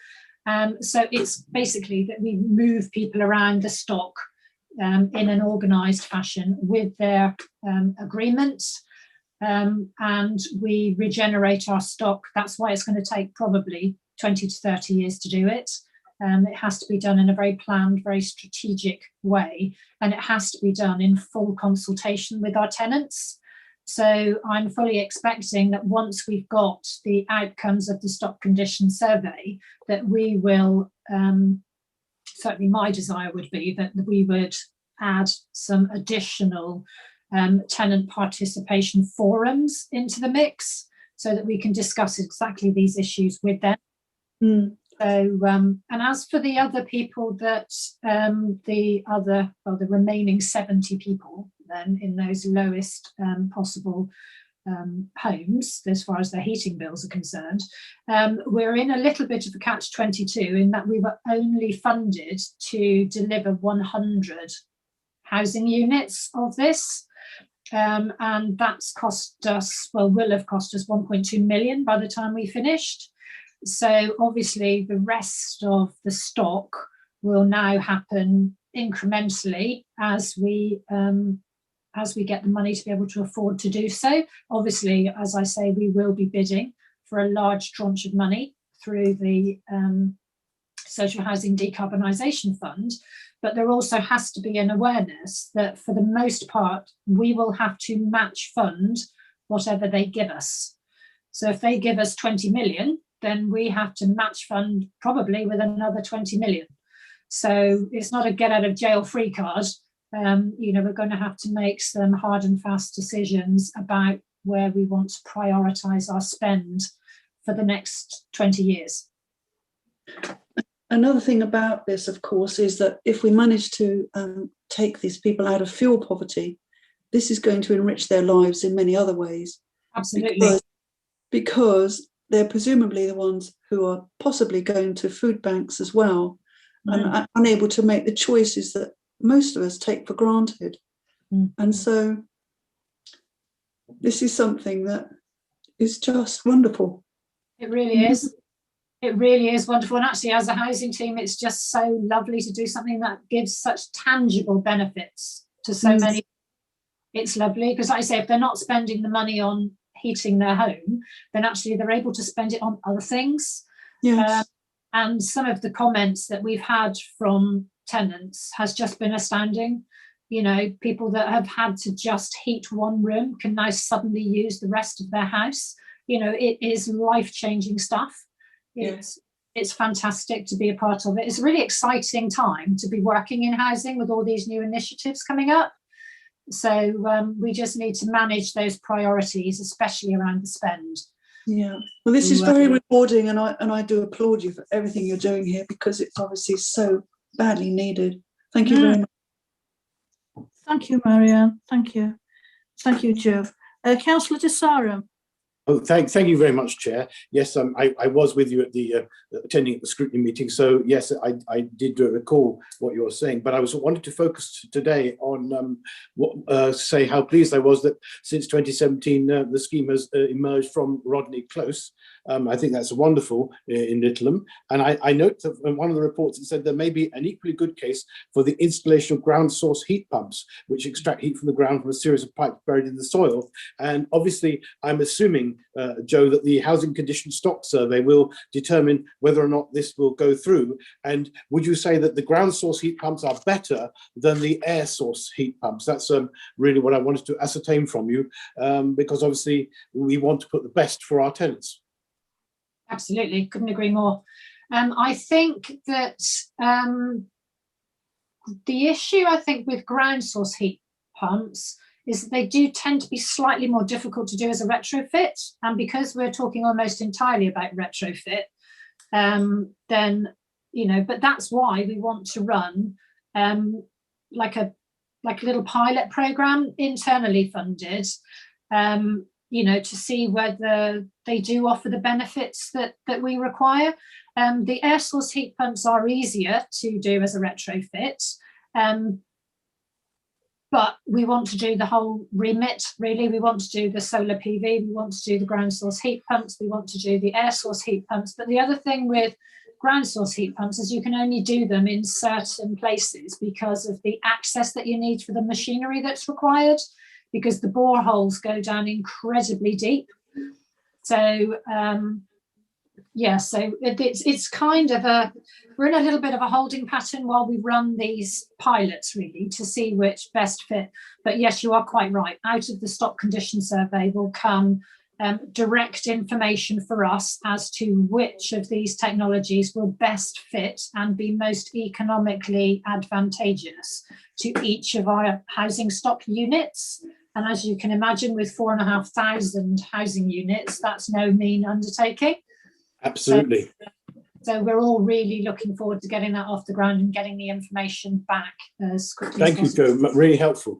So it's basically that we move people around the stock in an organised fashion with their agreements, and we regenerate our stock. That's why it's going to take probably 20 to 30 years to do it. It has to be done in a very planned, very strategic way, and it has to be done in full consultation with our tenants. So I'm fully expecting that once we've got the outcomes of the stock condition survey, that we will, certainly my desire would be that we would add some additional tenant participation forums into the mix so that we can discuss exactly these issues with them. So, and as for the other people that the remaining 70 people then in those lowest possible homes, as far as their heating bills are concerned, we're in a little bit of a catch-22 in that we were only funded to deliver 100 housing units of this. And that's cost us, will have cost us 1.2 million by the time we finished. So obviously the rest of the stock will now happen incrementally as we get the money to be able to afford to do so. Obviously, as I say, we will be bidding for a large tranche of money through the Social Housing Decarbonisation Fund, but there also has to be an awareness that for the most part, we will have to match fund whatever they give us. So if they give us 20 million, then we have to match fund probably with another 20 million. So it's not a get out of jail free card. We're going to have to make some hard and fast decisions about where we want to prioritise our spend for the next 20 years. another thing about this, of course, is that if we manage to take these people out of fuel poverty, this is going to enrich their lives in many other ways. Absolutely. Because they're presumably the ones who are possibly going to food banks as well, and unable to make the choices that most of us take for granted. And so this is something that is just wonderful. It really is. It really is wonderful. And actually, as a housing team, it's just so lovely to do something that gives such tangible benefits to so many. It's lovely because, like I say, if they're not spending the money on heating their home, then actually they're able to spend it on other things. Yes. And some of the comments that we've had from tenants has just been astounding. You know, people that have had to just heat one room can now suddenly use the rest of their house. You know, it is life-changing stuff. It's fantastic to be a part of it. It's a really exciting time to be working in housing with all these new initiatives coming up. So we just need to manage those priorities, especially around the spend. Yeah, well, this is very rewarding, and I do applaud you for everything you're doing here, because it's obviously so badly needed. Thank you very much. Thank you, Marianne. Thank you. Thank you, Joe. Councillor Desarum. Oh, thank you very much, Chair. Yes, I was with you at the attending at the scrutiny meeting. So yes, I did recall what you were saying, but I wanted to focus today on say how pleased I was that since 2017 the scheme has emerged from Rodney Close. I think that's wonderful in Littleham, and I note that in one of the reports it said there may be an equally good case for the installation of ground source heat pumps, which extract heat from the ground from a series of pipes buried in the soil. And obviously, I'm assuming, Joe, that the housing condition stock survey will determine whether or not this will go through. And would you say that the ground source heat pumps are better than the air source heat pumps? That's really what I wanted to ascertain from you, because obviously we want to put the best for our tenants. Absolutely, couldn't agree more. I think that the issue, I think, with ground source heat pumps is that they do tend to be slightly more difficult to do as a retrofit. And because we're talking almost entirely about retrofit, then, you know, but that's why we want to run like a little pilot program, internally funded, you know, to see whether they do offer the benefits that we require. The air source heat pumps are easier to do as a retrofit, but we want to do the whole remit, really. We want to do the solar PV, we want to do the ground source heat pumps, we want to do the air source heat pumps. But the other thing with ground source heat pumps is you can only do them in certain places because of the access that you need for the machinery that's required, because the boreholes go down incredibly deep. So yeah, so it's kind of we're in a little bit of a holding pattern while we run these pilots, really, to see which best fit. But yes, you are quite right. Out of the stock condition survey will come direct information for us as to which of these technologies will best fit and be most economically advantageous to each of our housing stock units. And as you can imagine, with 4,500 housing units, that's no mean undertaking. Absolutely. So we're all really looking forward to getting that off the ground and getting the information back as quickly as possible. Thank you, Joe. Really helpful.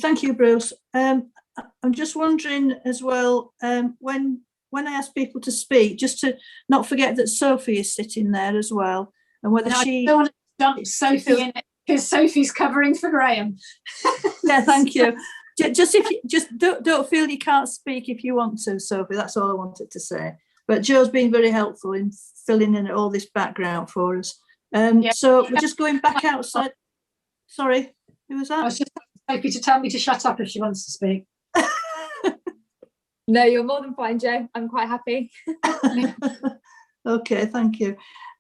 Thank you, Bruce. I'm just wondering as well, when I ask people to speak, just to not forget that Sophie is sitting there as well, and whether she... I don't want to dump Sophie in it because Sophie's covering for Graham. Yeah, thank you. Just don't feel you can't speak if you want to, Sophie. That's all I wanted to say. But Joe's been very helpful in filling in all this background for us. So we're just going back outside. Sorry, who was that? I was just Sophie to tell me to shut up if she wants to speak. No, you're more than fine, Joe. I'm quite happy. Okay, thank you.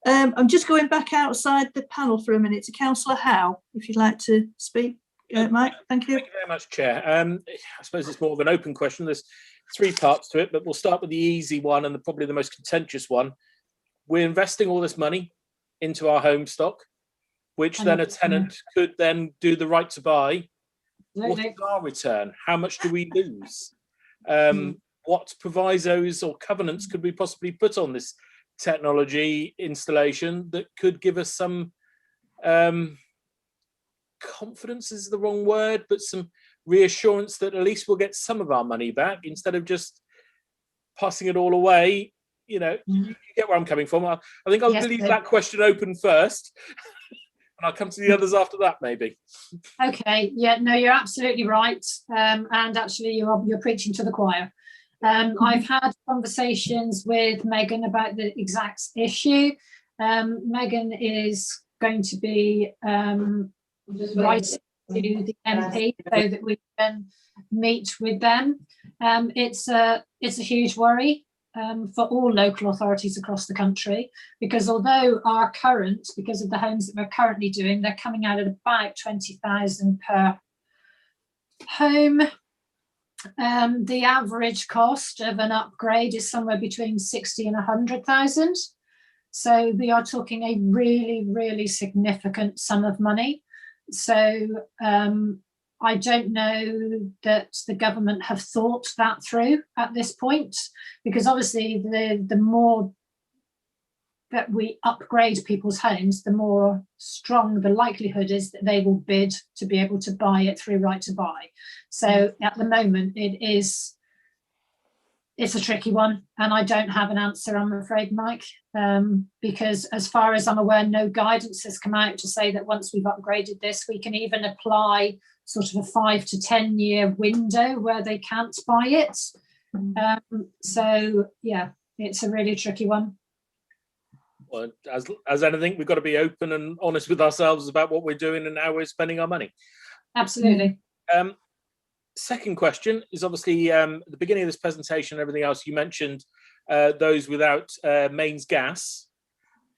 I'm just going back outside the panel for a minute to Councillor Howe, if you'd like to speak. Mike, thank you. Thank you very much, Chair. I suppose it's more of an open question. There's three parts to it, but we'll start with the easy one and probably the most contentious one. We're investing all this money into our home stock, which then a tenant could then do the right to buy. What is our return? How much do we lose? What provisos or covenants could we possibly put on this technology installation that could give us some confidence is the wrong word, but some reassurance that at least we'll get some of our money back instead of just passing it all away. You know, you get where I'm coming from. I think I'll leave that question open first, and I'll come to the others after that, maybe. Okay. Yeah. No, you're absolutely right. And actually, you're preaching to the choir. I've had conversations with Megan about the exact issue. Megan is going to be writing to the MP so that we can meet with them. It's a huge worry for all local authorities across the country, because although because of the homes that we're currently doing, they're coming out at about 20,000 per home. The average cost of an upgrade is somewhere between 60 and 100,000. So we are talking a really, really significant sum of money. So I don't know that the government have thought that through at this point, because obviously the more that we upgrade people's homes, the more strong the likelihood is that they will bid to be able to buy it through Right to Buy. So at the moment, it's a tricky one, and I don't have an answer, I'm afraid, Mike, because as far as I'm aware, no guidance has come out to say that once we've upgraded this, we can even apply sort of a 5 to 10 year window where they can't buy it. So yeah, it's a really tricky one. Well, as anything, we've got to be open and honest with ourselves about what we're doing and how we're spending our money. Absolutely. Second question is obviously at the beginning of this presentation and everything else, you mentioned those without mains gas.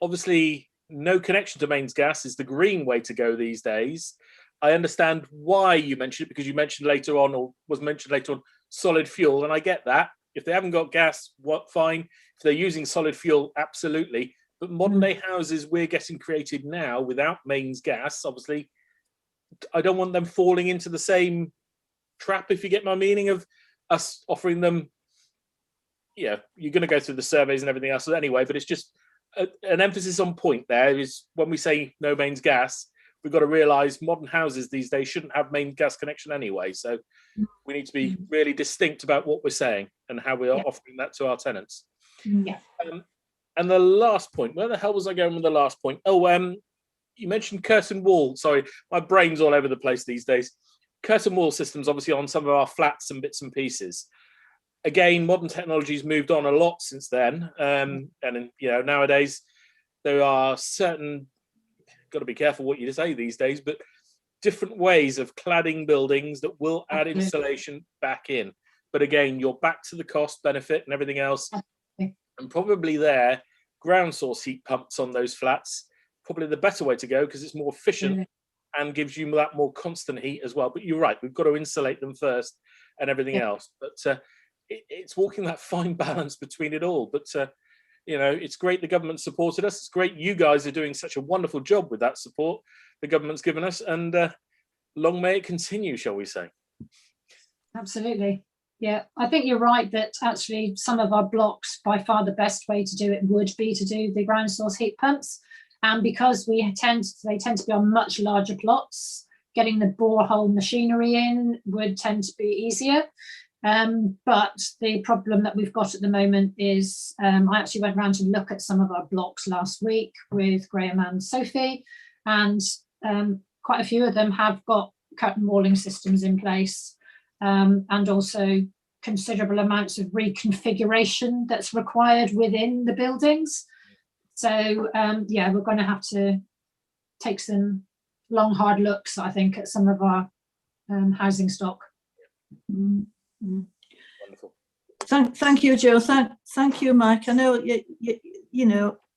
Obviously, no connection to mains gas is the green way to go these days. I understand why you mentioned it, because you mentioned later on, or was mentioned later on, solid fuel, and I get that. If they haven't got gas, what, fine. If they're using solid fuel, absolutely. But modern day houses we're getting created now without mains gas, obviously, I don't want them falling into the same trap, if you get my meaning, of us offering them, yeah, you're going to go through the surveys and everything else anyway, but it's just an emphasis on point there is when we say no mains gas, we've got to realise modern houses these days shouldn't have main gas connection anyway. So we need to be really distinct about what we're saying and how we are offering that to our tenants. Yeah. And the last point, where the hell was I going with the last point? Oh, you mentioned curtain wall. Sorry, my brain's all over the place these days. Curtain wall systems, obviously, on some of our flats and bits and pieces. Again, modern technology's moved on a lot since then. And nowadays there are certain, got to be careful what you say these days, but different ways of cladding buildings that will add insulation back in. But again, you're back to the cost benefit and everything else. And probably there, ground source heat pumps on those flats, probably the better way to go, because it's more efficient and gives you that more constant heat as well. But you're right, we've got to insulate them first and everything else. But it's walking that fine balance between it all. But it's great the government supported us. It's great you guys are doing such a wonderful job with that support the government's given us, and long may it continue, shall we say. Absolutely. Yeah, I think you're right that actually some of our blocks, by far the best way to do it would be to do the ground source heat pumps. And because they tend to be on much larger plots, getting the borehole machinery in would tend to be easier. But the problem that we've got at the moment is I actually went around to look at some of our blocks last week with Graham and Sophie, and quite a few of them have got curtain walling systems in place, and also considerable amounts of reconfiguration that's required within the buildings. So we're going to have to take some long, hard looks, I think, at some of our housing stock. Wonderful. Thank you, Joe. Thank you, Mike. I know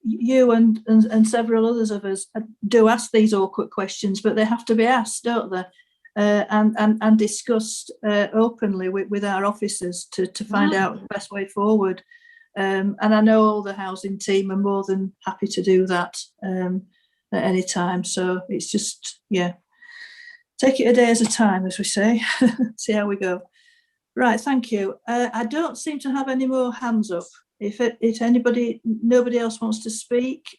you and several others of us do ask these awkward questions, but they have to be asked, don't they? And discussed openly with our officers to find out the best way forward. And I know all the housing team are more than happy to do that at any time. So it's just, take it a day at a time, as we say. See how we go. Right, thank you. I don't seem to have any more hands up If nobody else wants to speak,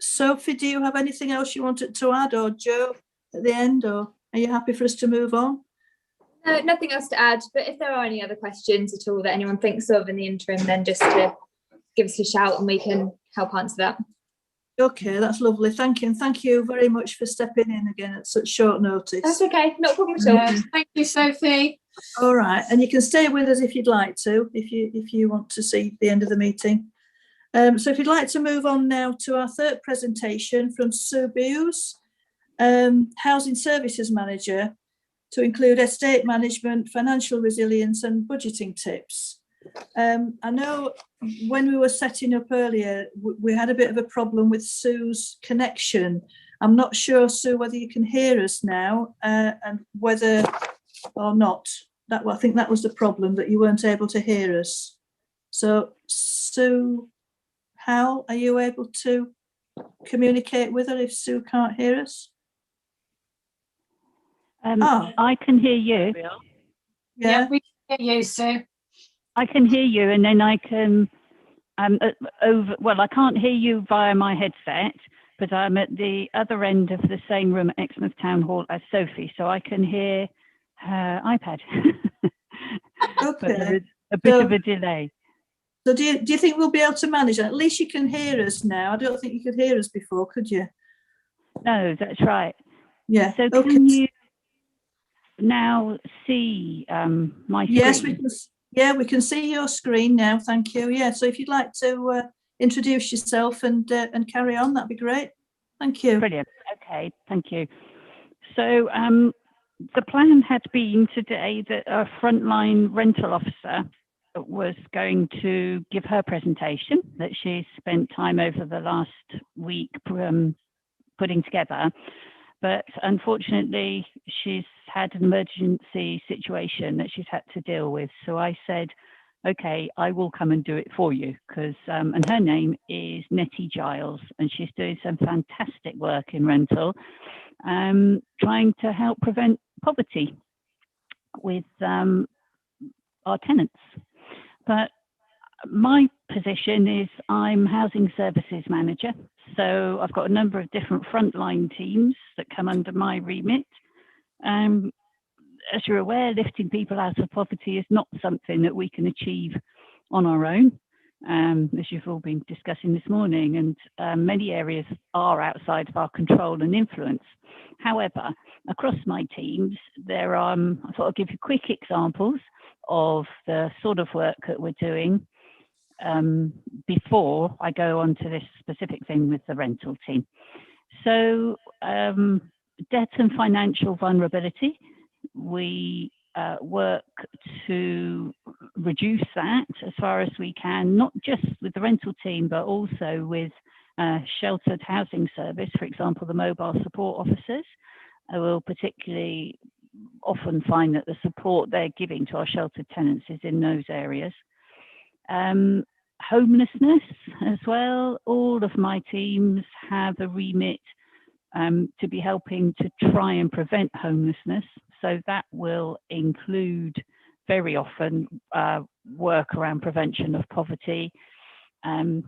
Sophie, do you have anything else you wanted to add, or Joe at the end, or are you happy for us to move on? No, nothing else to add, but if there are any other questions at all that anyone thinks of in the interim, then just to give us a shout and we can help answer that. Okay, that's lovely. Thank you. And thank you very much for stepping in again at such short notice. That's okay, not a problem at all. Thank you, Sophie. All right, and you can stay with us if you'd like to, if you want to see the end of the meeting. So if you'd like to move on now to our third presentation from Sue Bewes, Housing Services Manager, to include estate management, financial resilience and budgeting tips. I know when we were setting up earlier, we had a bit of a problem with Sue's connection. I'm not sure, Sue, whether you can hear us now and whether or not. I think that was the problem, that you weren't able to hear us. So, Sue, Hal, are you able to communicate with her if Sue can't hear us? I can hear you. Yeah, we can hear you, Sue. I can hear you, and then I can well, I can't hear you via my headset, but I'm at the other end of the same room at Exmouth Town Hall as Sophie, so I can hear her iPad. Okay. But there is a bit of a delay. So do you think we'll be able to manage that? At least you can hear us now. I don't think you could hear us before, could you? No, that's right. Yeah. So okay. can you now see my screen? Yes, we can. Yeah, we can see your screen now. Thank you. Yeah. So if you'd like to introduce yourself and carry on, that'd be great. Thank you. Brilliant. Okay. Thank you. So the plan had been today that a frontline rental officer was going to give her presentation that she's spent time over the last week putting together. But unfortunately, she's had an emergency situation that she's had to deal with. So I said, okay, I will come and do it for you, because, and her name is Nettie Giles, and she's doing some fantastic work in rental, trying to help prevent poverty with our tenants. But my position is I'm housing services manager. So I've got a number of different frontline teams that come under my remit. As you're aware, lifting people out of poverty is not something that we can achieve on our own, as you've all been discussing this morning, and many areas are outside of our control and influence. However, across my teams, there are, I thought I'd give you quick examples of the sort of work that we're doing before I go on to this specific thing with the rental team. So debt and financial vulnerability, we work to reduce that as far as we can, not just with the rental team, but also with sheltered housing service, for example, the mobile support officers. I will particularly often find that the support they're giving to our sheltered tenants is in those areas. Homelessness as well. All of my teams have a remit to be helping to try and prevent homelessness. So that will include very often work around prevention of poverty.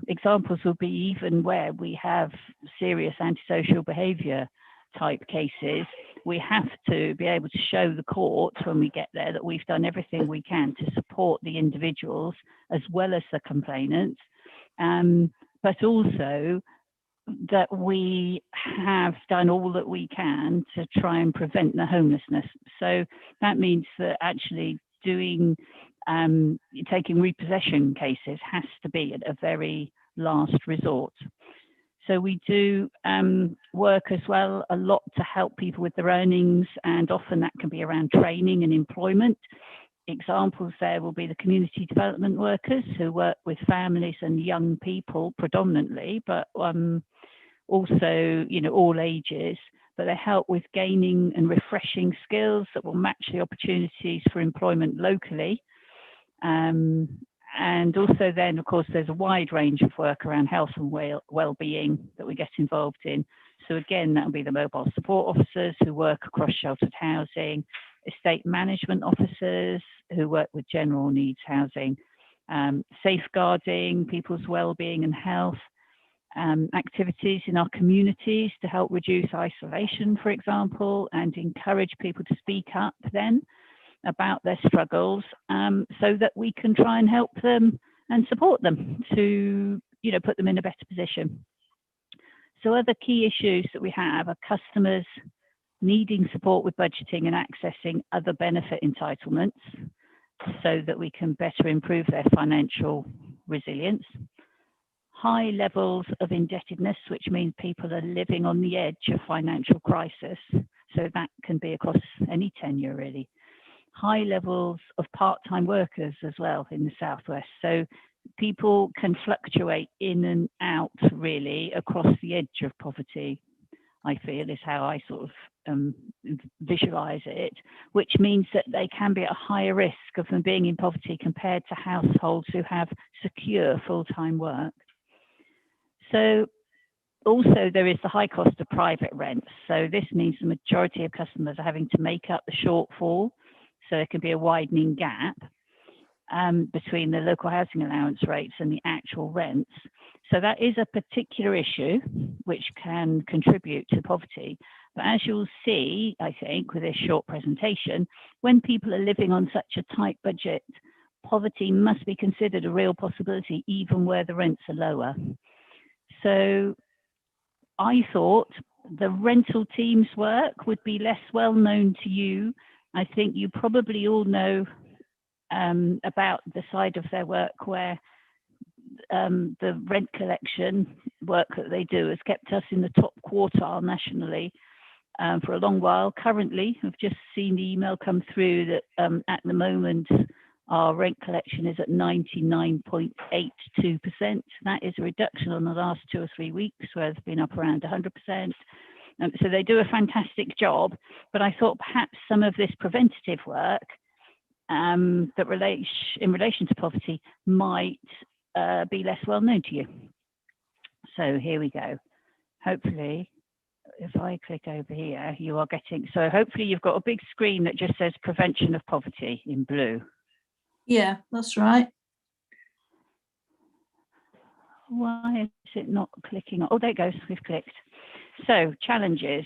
Examples will be even where we have serious antisocial behaviour type cases. We have to be able to show the court when we get there that we've done everything we can to support the individuals as well as the complainants, but also that we have done all that we can to try and prevent the homelessness. So that means that actually doing, taking repossession cases has to be at a very last resort. So we do work as well a lot to help people with their earnings, and often that can be around training and employment. Examples there will be the community development workers who work with families and young people predominantly, but also, you know, all ages, but they help with gaining and refreshing skills that will match the opportunities for employment locally. And also then, of course, there's a wide range of work around health and well-being that we get involved in. So again, that will be the mobile support officers who work across sheltered housing, estate management officers who work with general needs housing, safeguarding people's well-being and health, activities in our communities to help reduce isolation, for example, and encourage people to speak up then about their struggles, so that we can try and help them and support them to, put them in a better position. So other key issues that we have are customers needing support with budgeting and accessing other benefit entitlements so that we can better improve their financial resilience. High levels of indebtedness, which means people are living on the edge of financial crisis. So that can be across any tenure, really. High levels of part-time workers as well in the Southwest. So people can fluctuate in and out really across the edge of poverty, I feel, is how I sort of visualize it, which means that they can be at a higher risk of them being in poverty compared to households who have secure full-time work. So also there is the high cost of private rents. So this means the majority of customers are having to make up the shortfall. So there can be a widening gap between the local housing allowance rates and the actual rents. So that is a particular issue which can contribute to poverty. But as you'll see, I think, with this short presentation, when people are living on such a tight budget, poverty must be considered a real possibility even where the rents are lower. So I thought the rental team's work would be less well known to you. I think you probably all know about the side of their work where the rent collection work that they do has kept us in the top quartile nationally for a long while. Currently, I've just seen the email come through that at the moment our rent collection is at 99.82%. That is a reduction on the last 2 or 3 weeks where it's been up around 100%. So they do a fantastic job, but I thought perhaps some of this preventative work that relates in relation to poverty might be less well known to you. So here we go. Hopefully, if I click over here, you are getting, so hopefully you've got a big screen that just says prevention of poverty in blue. Yeah, that's right. Why is it not clicking? Oh, there it goes, we've clicked. So challenges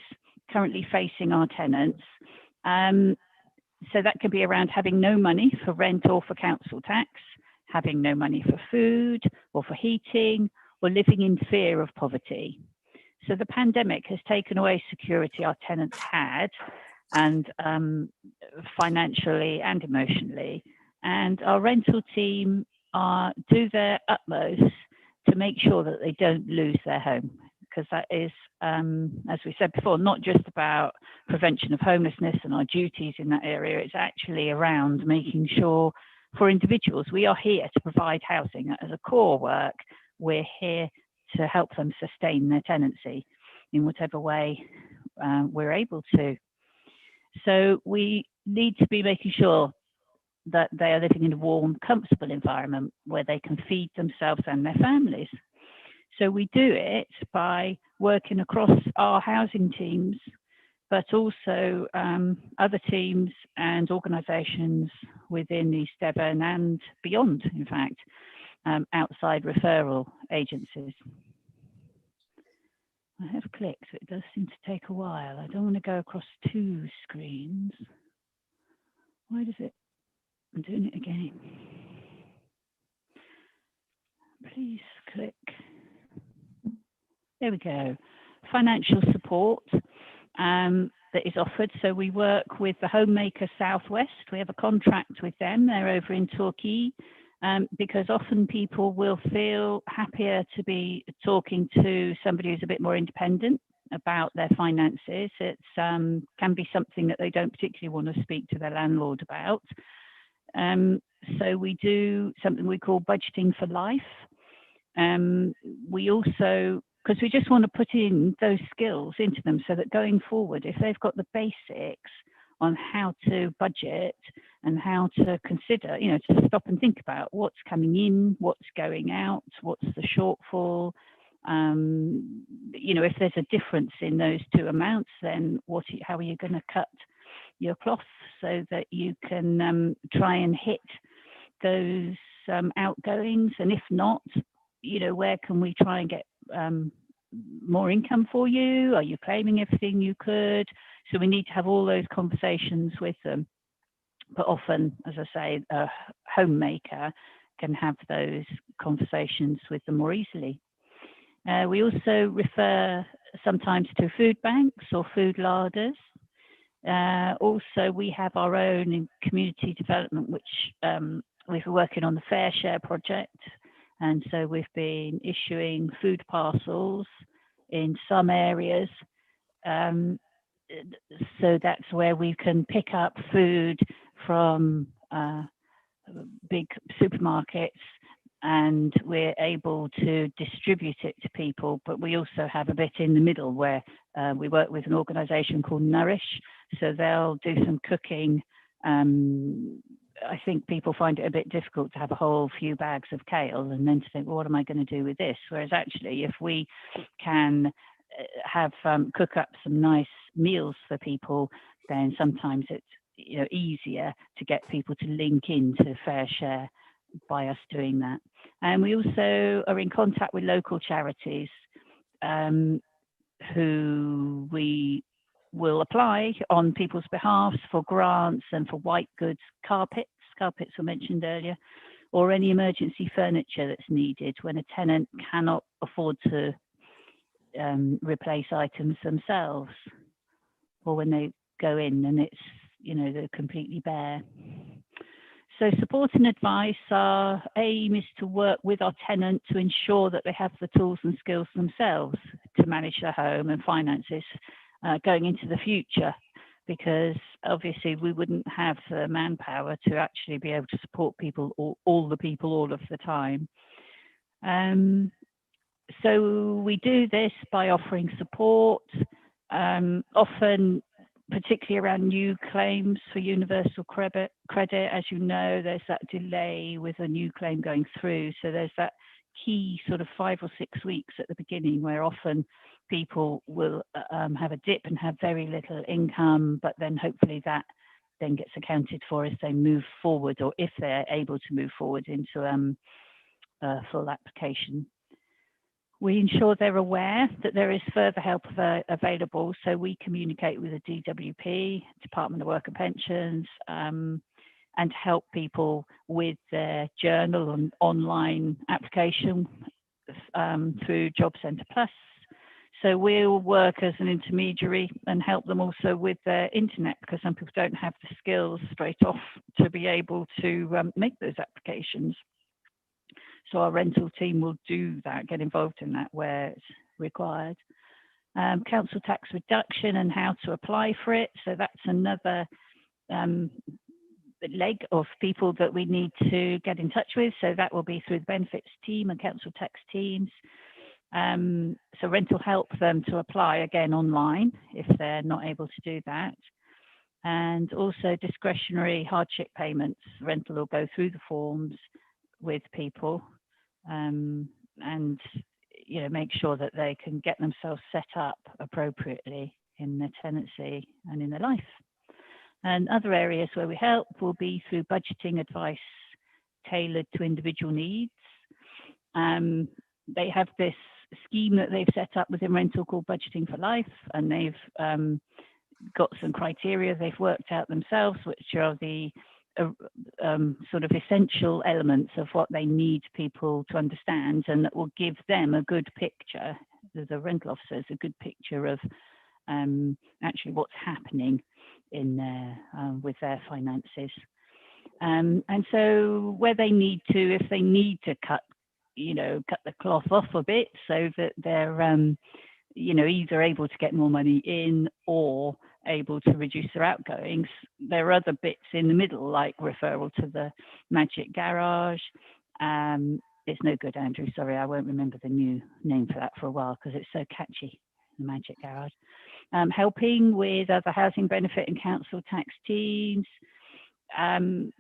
currently facing our tenants. So that could be around having no money for rent or for council tax, having no money for food or for heating, or living in fear of poverty. So the pandemic has taken away security our tenants had, and financially and emotionally. And our rental team do their utmost to make sure that they don't lose their home, because that is, as we said before, not just about prevention of homelessness and our duties in that area. It's actually around making sure for individuals, we are here to provide housing as a core work. We're here to help them sustain their tenancy in whatever way we're able to. So we need to be making sure that they are living in a warm, comfortable environment where they can feed themselves and their families. So we do it by working across our housing teams, but also other teams and organisations within East Devon and beyond, in fact, outside referral agencies. I have clicked, so it does seem to take a while. I don't want to go across 2 screens. Why does it? I'm doing it again. Please click. There we go. Financial support that is offered. So we work with the Homemaker Southwest. We have a contract with them. They're over in Torquay, because often people will feel happier to be talking to somebody who's a bit more independent about their finances. It can be something that they don't particularly want to speak to their landlord about. So we do something we call budgeting for life. We also, because we just want to put in those skills into them so that going forward, if they've got the basics on how to budget and how to consider, to stop and think about what's coming in, what's going out, what's the shortfall, if there's a difference in those 2 amounts, then how are you going to cut your cloth so that you can try and hit those outgoings? And if not, where can we try and get more income for you? Are you claiming everything you could? So we need to have all those conversations with them. But often, as I say, a homemaker can have those conversations with them more easily. We also refer sometimes to food banks or food larders. Also, we have our own in community development, which we've been working on the Fair Share project. And so we've been issuing food parcels in some areas. So that's where we can pick up food from big supermarkets, and we're able to distribute it to people. But we also have a bit in the middle where we work with an organisation called Nourish. So they'll do some cooking. I think people find it a bit difficult to have a whole few bags of kale and then to think, well, what am I going to do with this? Whereas actually, if we can have cook up some nice meals for people, then sometimes it's easier to get people to link into Fair Share by us doing that. And we also are in contact with local charities who we will apply on people's behalf for grants and for white goods carpets were mentioned earlier, or any emergency furniture that's needed when a tenant cannot afford to replace items themselves, or when they go in and it's they're completely bare. So support and advice, our aim is to work with our tenant to ensure that they have the tools and skills themselves to manage their home and finances going into the future, because obviously we wouldn't have the manpower to actually be able to support people, all the people all of the time. So we do this by offering support, often particularly around new claims for universal credit. As you know, there's that delay with a new claim going through. So there's that key sort of 5 or 6 weeks at the beginning where often people will have a dip and have very little income, but then hopefully that then gets accounted for as they move forward, or if they're able to move forward into a full application. We ensure they're aware that there is further help available, so we communicate with the DWP, Department of Work and Pensions, and help people with their journal and online application through Job Centre Plus. So we'll work as an intermediary and help them also with their internet, because some people don't have the skills straight off to be able to make those applications. So our rental team will do that, get involved in that where it's required. Council tax reduction and how to apply for it. So that's another leg of people that we need to get in touch with. So that will be through the benefits team and council tax teams. So rental help them to apply again online if they're not able to do that. And also discretionary hardship payments. Rental will go through the forms with people and make sure that they can get themselves set up appropriately in their tenancy and in their life. And other areas where we help will be through budgeting advice tailored to individual needs. They have this scheme that they've set up within rental called Budgeting for Life, and they've got some criteria they've worked out themselves, which are the sort of essential elements of what they need people to understand, and that will give them a good picture, the rental officers, a good picture of actually what's happening in their with their finances. And so where they need to, if they need to cut the cloth off a bit so that they're either able to get more money in or able to reduce their outgoings, there are other bits in the middle, like referral to the Magic Garage. It's no good, Andrew, sorry, I won't remember the new name for that for a while because it's so catchy, the Magic Garage. Helping with other housing benefit and council tax teams, to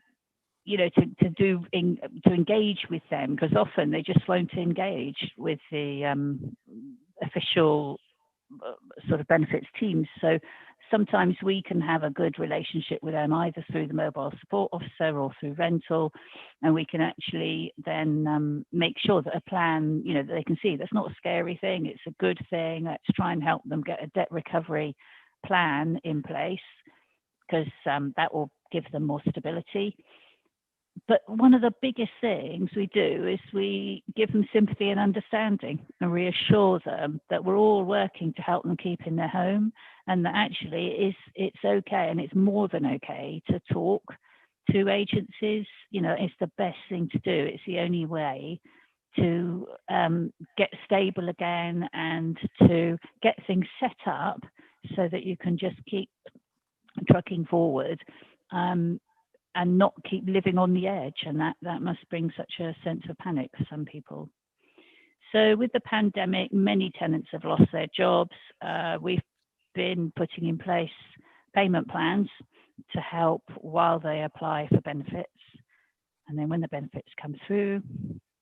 engage with them, because often they just won't engage with the official sort of benefits teams. So sometimes we can have a good relationship with them either through the mobile support officer or through rental, and we can actually then make sure that a plan, that they can see that's not a scary thing, it's a good thing. Let's try and help them get a debt recovery plan in place, because that will give them more stability. But one of the biggest things we do is we give them sympathy and understanding and reassure them that we're all working to help them keep in their home, and that actually it's okay and it's more than okay to talk to agencies. It's the best thing to do. It's the only way to get stable again and to get things set up so that you can just keep trucking forward. And not keep living on the edge, and that must bring such a sense of panic for some people. So with the pandemic, many tenants have lost their jobs. We've been putting in place payment plans to help while they apply for benefits, and then when the benefits come through,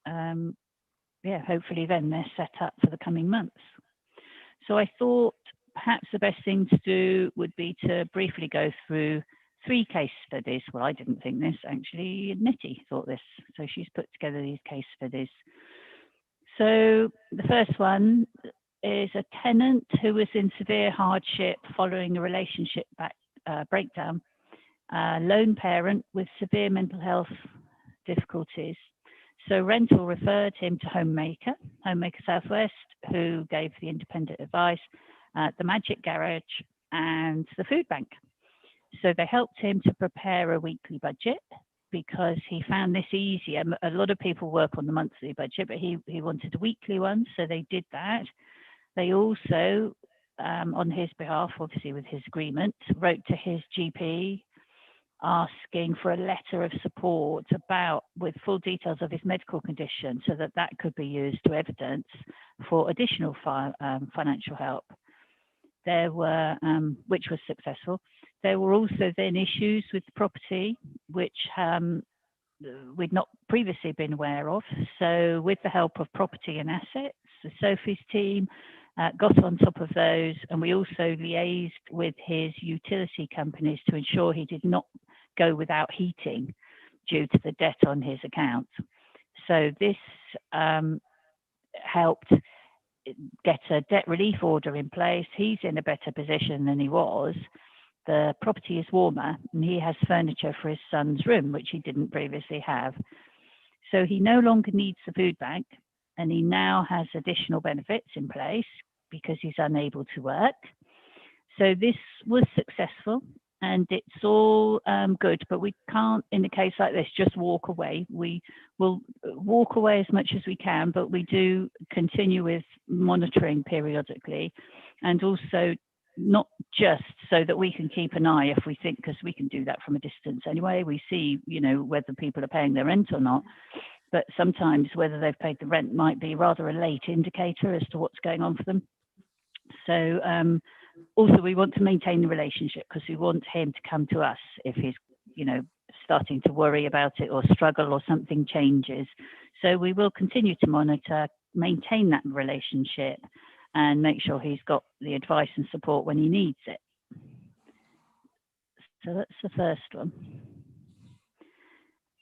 hopefully then they're set up for the coming months. So I thought perhaps the best thing to do would be to briefly go through 3 case studies. Well, I didn't think this, actually. Nitty thought this. So she's put together these case studies. So the first one is a tenant who was in severe hardship following a relationship breakdown, a lone parent with severe mental health difficulties. So rental referred him to Homemaker Southwest, who gave the independent advice, the Magic Garage and the food bank. So they helped him to prepare a weekly budget because he found this easier. A lot of people work on the monthly budget, but he wanted a weekly one, so they did that. They also, on his behalf, obviously with his agreement, wrote to his GP asking for a letter of support with full details of his medical condition, so that could be used to evidence for additional financial help. There were, which was successful. There were also then issues with the property, which we'd not previously been aware of. So with the help of property and assets, the Sophie's team got on top of those, and we also liaised with his utility companies to ensure he did not go without heating due to the debt on his account. So this helped get a debt relief order in place. He's in a better position than he was. The property is warmer, and he has furniture for his son's room, which he didn't previously have. So he no longer needs the food bank, and he now has additional benefits in place because he's unable to work. So this was successful, and it's all good, but we can't, in a case like this, just walk away. We will walk away as much as we can, but we do continue with monitoring periodically, and also not just so that we can keep an eye if we think, because we can do that from a distance anyway. We see, whether people are paying their rent or not, but sometimes whether they've paid the rent might be rather a late indicator as to what's going on for them. So also we want to maintain the relationship because we want him to come to us if he's, starting to worry about it or struggle or something changes. So we will continue to monitor, maintain that relationship, and make sure he's got the advice and support when he needs it. So that's the first one.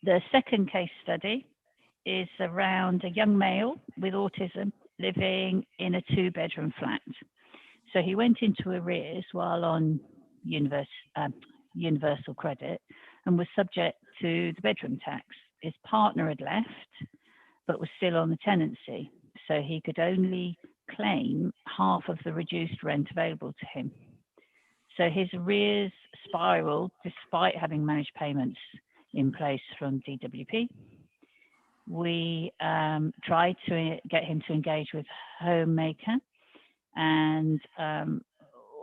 The second case study is around a young male with autism living in a 2-bedroom flat. So he went into arrears while on universal credit and was subject to the bedroom tax. His partner had left, but was still on the tenancy. So he could only claim half of the reduced rent available to him. So his arrears spiraled despite having managed payments in place from DWP. We tried to get him to engage with Homemaker and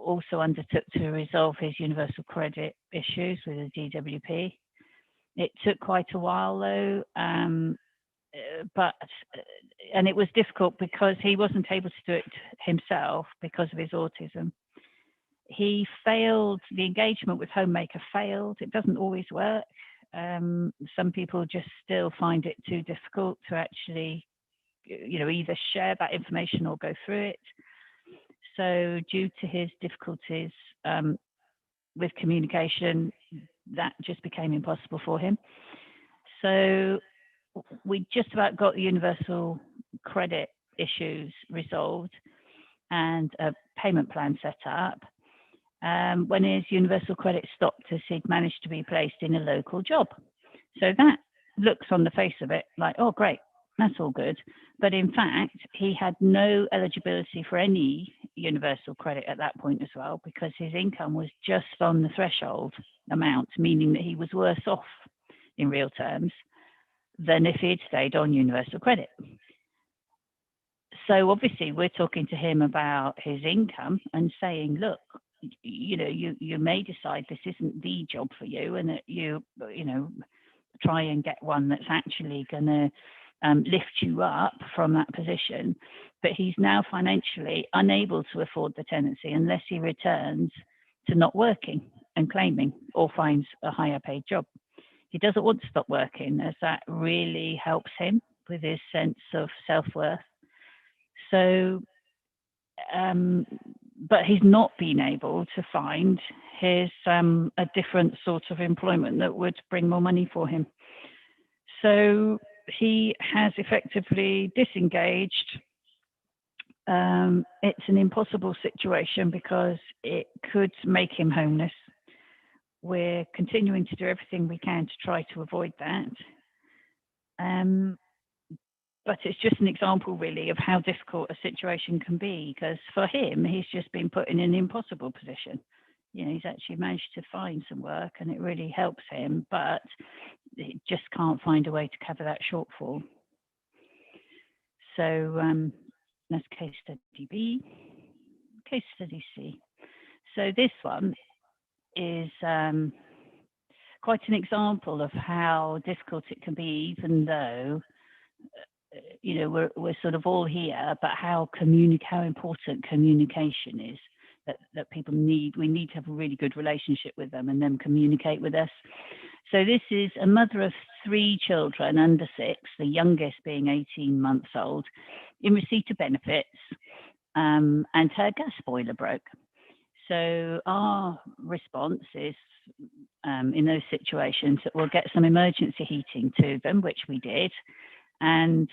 also undertook to resolve his universal credit issues with the DWP. It took quite a while though, and it was difficult because he wasn't able to do it himself because of his autism. He failed, the engagement with Homemaker failed. It doesn't always work. Some people just still find it too difficult to actually, either share that information or go through it. So due to his difficulties, with communication, that just became impossible for him. So we just about got the universal credit issues resolved and a payment plan set up when his universal credit stopped as he'd managed to be placed in a local job. So that looks on the face of it like, oh, great, that's all good. But in fact, he had no eligibility for any universal credit at that point as well, because his income was just on the threshold amount, meaning that he was worse off in real terms than if he'd stayed on universal credit. So obviously we're talking to him about his income and saying, look, you know, you may decide this isn't the job for you, and that you know, try and get one that's actually going to lift you up from that position. But he's now financially unable to afford the tenancy unless he returns to not working and claiming or finds a higher paid job. He doesn't want to stop working, as that really helps him with his sense of self-worth. So, but he's not been able to find his a different sort of employment that would bring more money for him. So he has effectively disengaged. It's an impossible situation because it could make him homeless. We're continuing to do everything we can to try to avoid that. But it's just an example really of how difficult a situation can be, because for him, he's just been put in an impossible position. You know, he's actually managed to find some work and it really helps him, but he just can't find a way to cover that shortfall. So that's case study B. Case study C. So this one is quite an example of how difficult it can be, even though you know we're sort of all here, but how important communication is. That people need. We need to have a really good relationship with them and them communicate with us. So this is a mother of 3 children under 6, the youngest being 18 months old, in receipt of benefits, and her gas boiler broke. So our response is, in those situations, that we'll get some emergency heating to them, which we did, and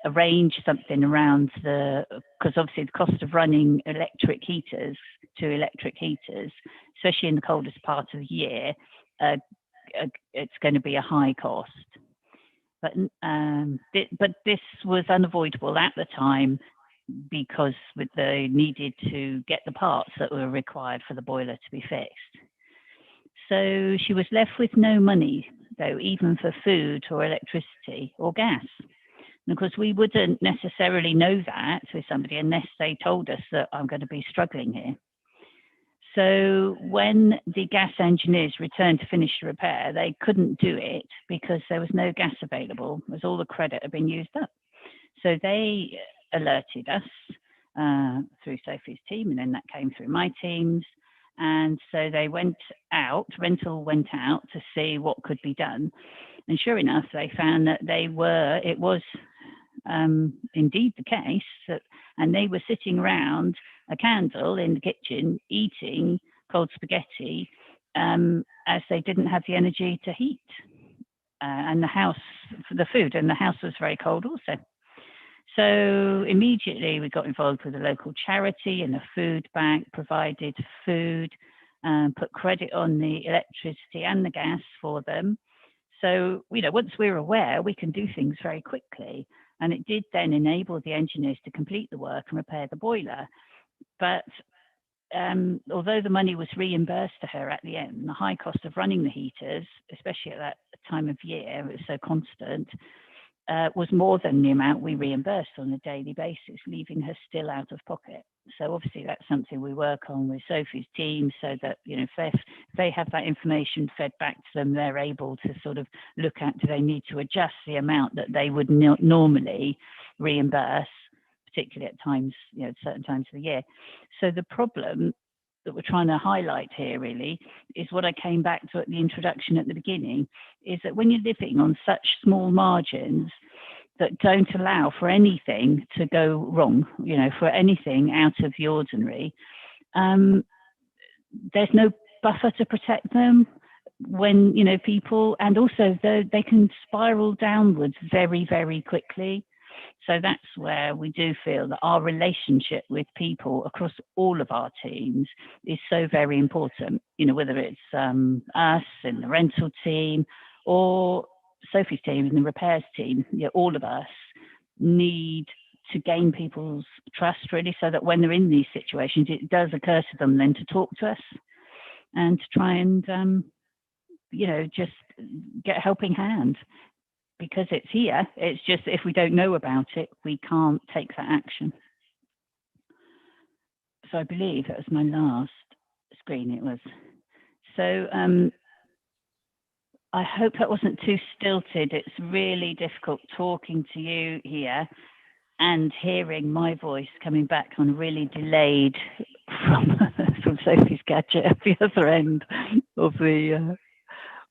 arrange something around because obviously the cost of running electric heaters, especially in the coldest part of the year, it's going to be a high cost. But this was unavoidable at the time, because they needed to get the parts that were required for the boiler to be fixed. So she was left with no money, though, even for food or electricity or gas. And of course, we wouldn't necessarily know that with somebody unless they told us that I'm going to be struggling here. So when the gas engineers returned to finish the repair, they couldn't do it because there was no gas available, as all the credit had been used up. So they alerted us through Sophie's team, and then that came through my teams. And so they went out, rental went out to see what could be done. And sure enough, they found that it was indeed the case, and they were sitting around a candle in the kitchen eating cold spaghetti as they didn't have the energy to heat and the house for the food, and the house was very cold also. So immediately we got involved with a local charity, and a food bank provided food, put credit on the electricity and the gas for them. So, you know, once we're aware, we can do things very quickly. And it did then enable the engineers to complete the work and repair the boiler. But although the money was reimbursed to her at the end, the high cost of running the heaters, especially at that time of year, it was so constant, was more than the amount we reimbursed on a daily basis, leaving her still out of pocket. So obviously that's something we work on with Sophie's team, so that, you know, if they have that information fed back to them, they're able to sort of look at, do they need to adjust the amount that they would normally reimburse, particularly at times, you know, certain times of the year. So the problem that we're trying to highlight here really is what I came back to at the introduction at the beginning, is that when you're living on such small margins that don't allow for anything to go wrong, you know, for anything out of the ordinary, there's no buffer to protect them when, you know, people, and also they can spiral downwards very, very quickly. So that's where we do feel that our relationship with people across all of our teams is so very important, you know, whether it's us in the rental team or Sophie's team in the repairs team, you know, all of us need to gain people's trust, really, so that when they're in these situations, it does occur to them then to talk to us and to try and, you know, just get a helping hand. Because it's here, it's just if we don't know about it, we can't take that action. So I believe that was my last screen, it was. So I hope that wasn't too stilted. It's really difficult talking to you here and hearing my voice coming back on really delayed from Sophie's gadget at the other end of the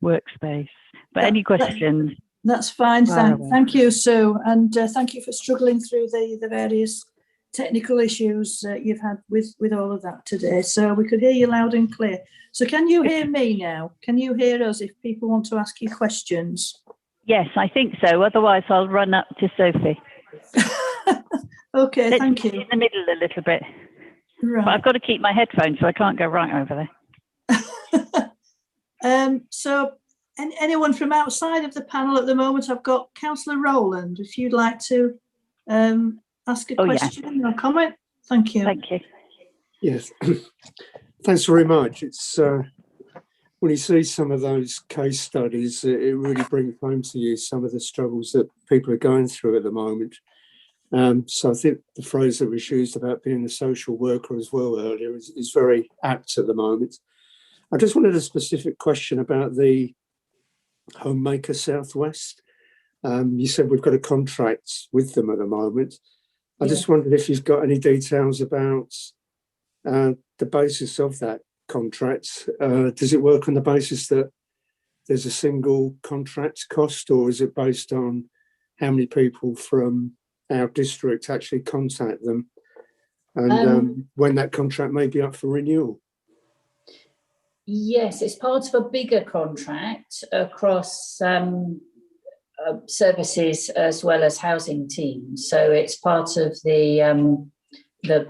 workspace. But any questions? That's fine. Thank you, Sue, and thank you for struggling through the various technical issues you've had with all of that today. So we could hear you loud and clear. So can you hear me now? Can you hear us if people want to ask you questions? Yes, I think so. Otherwise, I'll run up to Sophie. Okay, thank you. In the middle a little bit. Right. But I've got to keep my headphones, so I can't go right over there. So anyone from outside of the panel at the moment? I've got Councillor Rowland, if you'd like to ask a question or comment. Thank you. Thank you. Yes, thanks very much. It's when you see some of those case studies, it really brings home to you some of the struggles that people are going through at the moment. So I think the phrase that was used about being a social worker as well earlier is very apt at the moment. I just wanted a specific question about the Homemaker Southwest. You said we've got a contract with them at the moment. I just wondered if you've got any details about the basis of that contract. Does it work on the basis that there's a single contract cost, or is it based on how many people from our district actually contact them, and when that contract may be up for renewal? Yes, it's part of a bigger contract across services as well as housing teams. So it's part of the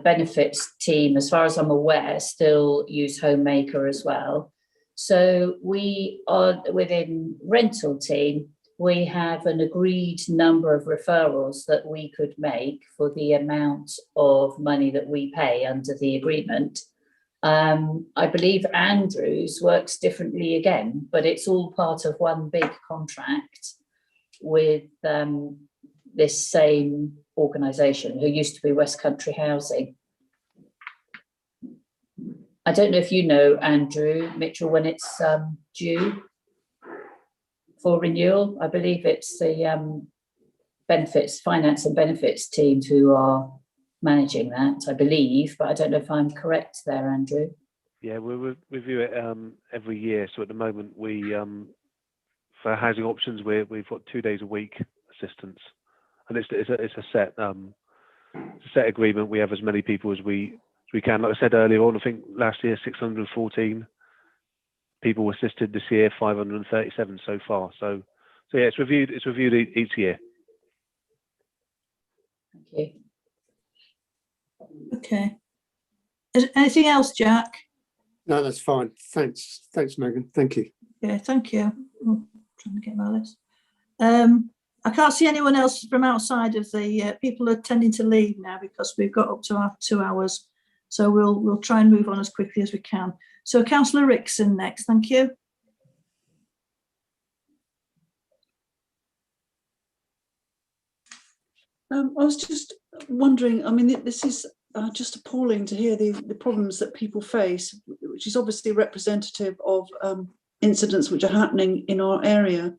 benefits team, as far as I'm aware, still use Homemaker as well. So we are within rental team, we have an agreed number of referrals that we could make for the amount of money that we pay under the agreement. I believe Andrew's works differently again, but it's all part of one big contract with this same organisation who used to be West Country Housing. I don't know if you know, Andrew Mitchell, when it's due for renewal. I believe it's the finance and benefits teams who are managing that, I believe, but I don't know if I'm correct there, Andrew. Yeah, we review it every year. So at the moment, we for housing options, we've got 2 days a week assistance, and it's a set agreement. We have as many people as we can. Like I said earlier on, I think last year 614 people were assisted. This year 537 so far. So yeah, it's reviewed each year. Thank you. Okay. Is anything else, Jack? No, that's fine. Thanks, Megan. Thank you. Yeah, thank you. Oh, trying to get my list. I can't see anyone else from outside of the people are tending to leave now because we've got up to our 2 hours. So we'll try and move on as quickly as we can. So Councillor Rickson next. Thank you. I was just wondering, I mean, this is just appalling to hear the problems that people face, which is obviously representative of incidents which are happening in our area.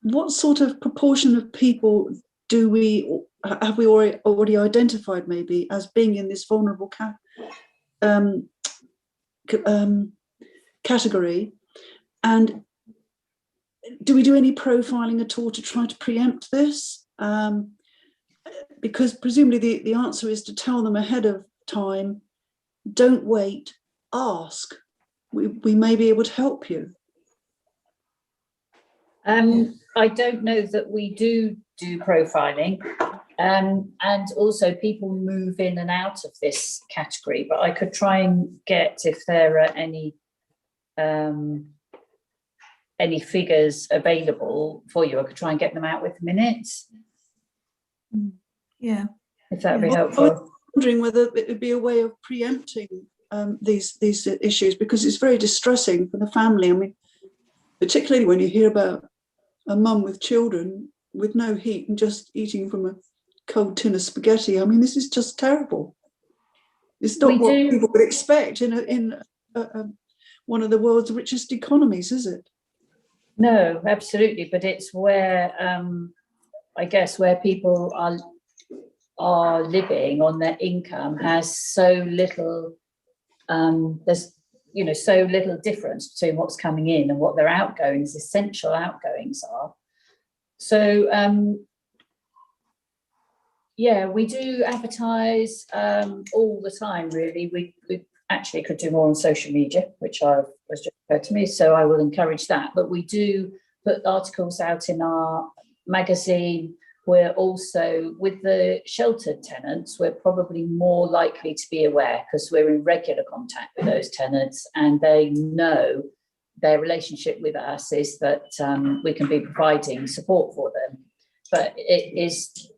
What sort of proportion of people have we already identified maybe as being in this vulnerable category? And do we do any profiling at all to try to preempt this? Because presumably the answer is to tell them ahead of time, don't wait, ask. we may be able to help you? I don't know that we do profiling, and also people move in and out of this category, but I could try and get if there are any figures available for you. I could try and get them out with minutes. Yeah. If that would be Well, helpful. I was wondering whether it would be a way of preempting these issues, because it's very distressing for the family. I mean, particularly when you hear about a mum with children with no heat and just eating from a cold tin of spaghetti. I mean, this is just terrible. It's not what people would expect in one of the world's richest economies, is it? No, absolutely. But it's where, I guess, where people are living on their income has so little, there's, so little difference between what's coming in and what their outgoings, essential outgoings are. So, yeah, we do advertise all the time, really. We actually could do more on social media, which was just occurred to me, so I will encourage that. But we do put articles out in our magazine. We're also, with the sheltered tenants, we're probably more likely to be aware because we're in regular contact with those tenants and they know their relationship with us is that we can be providing support for them. But it is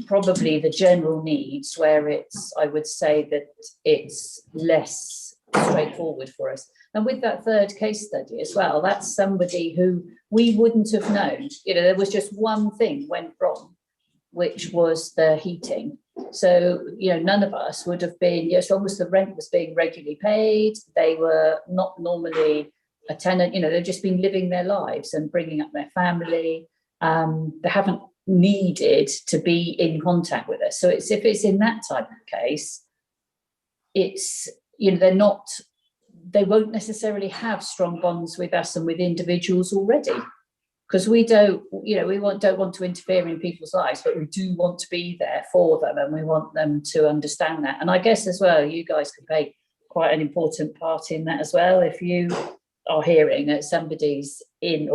probably the general needs where I would say that it's less straightforward for us. And with that third case study as well, that's somebody who we wouldn't have known. There was just one thing went wrong, which was the heating. So, none of us would have been, as long as the rent was being regularly paid, they were not normally a tenant, they've just been living their lives and bringing up their family. They haven't needed to be in contact with us. So if it's in that type of case, it's, they won't necessarily have strong bonds with us and with individuals already. Because we don't want to interfere in people's lives, but we do want to be there for them and we want them to understand that. And I guess as well, you guys can play quite an important part in that as well. If you are hearing that somebody's in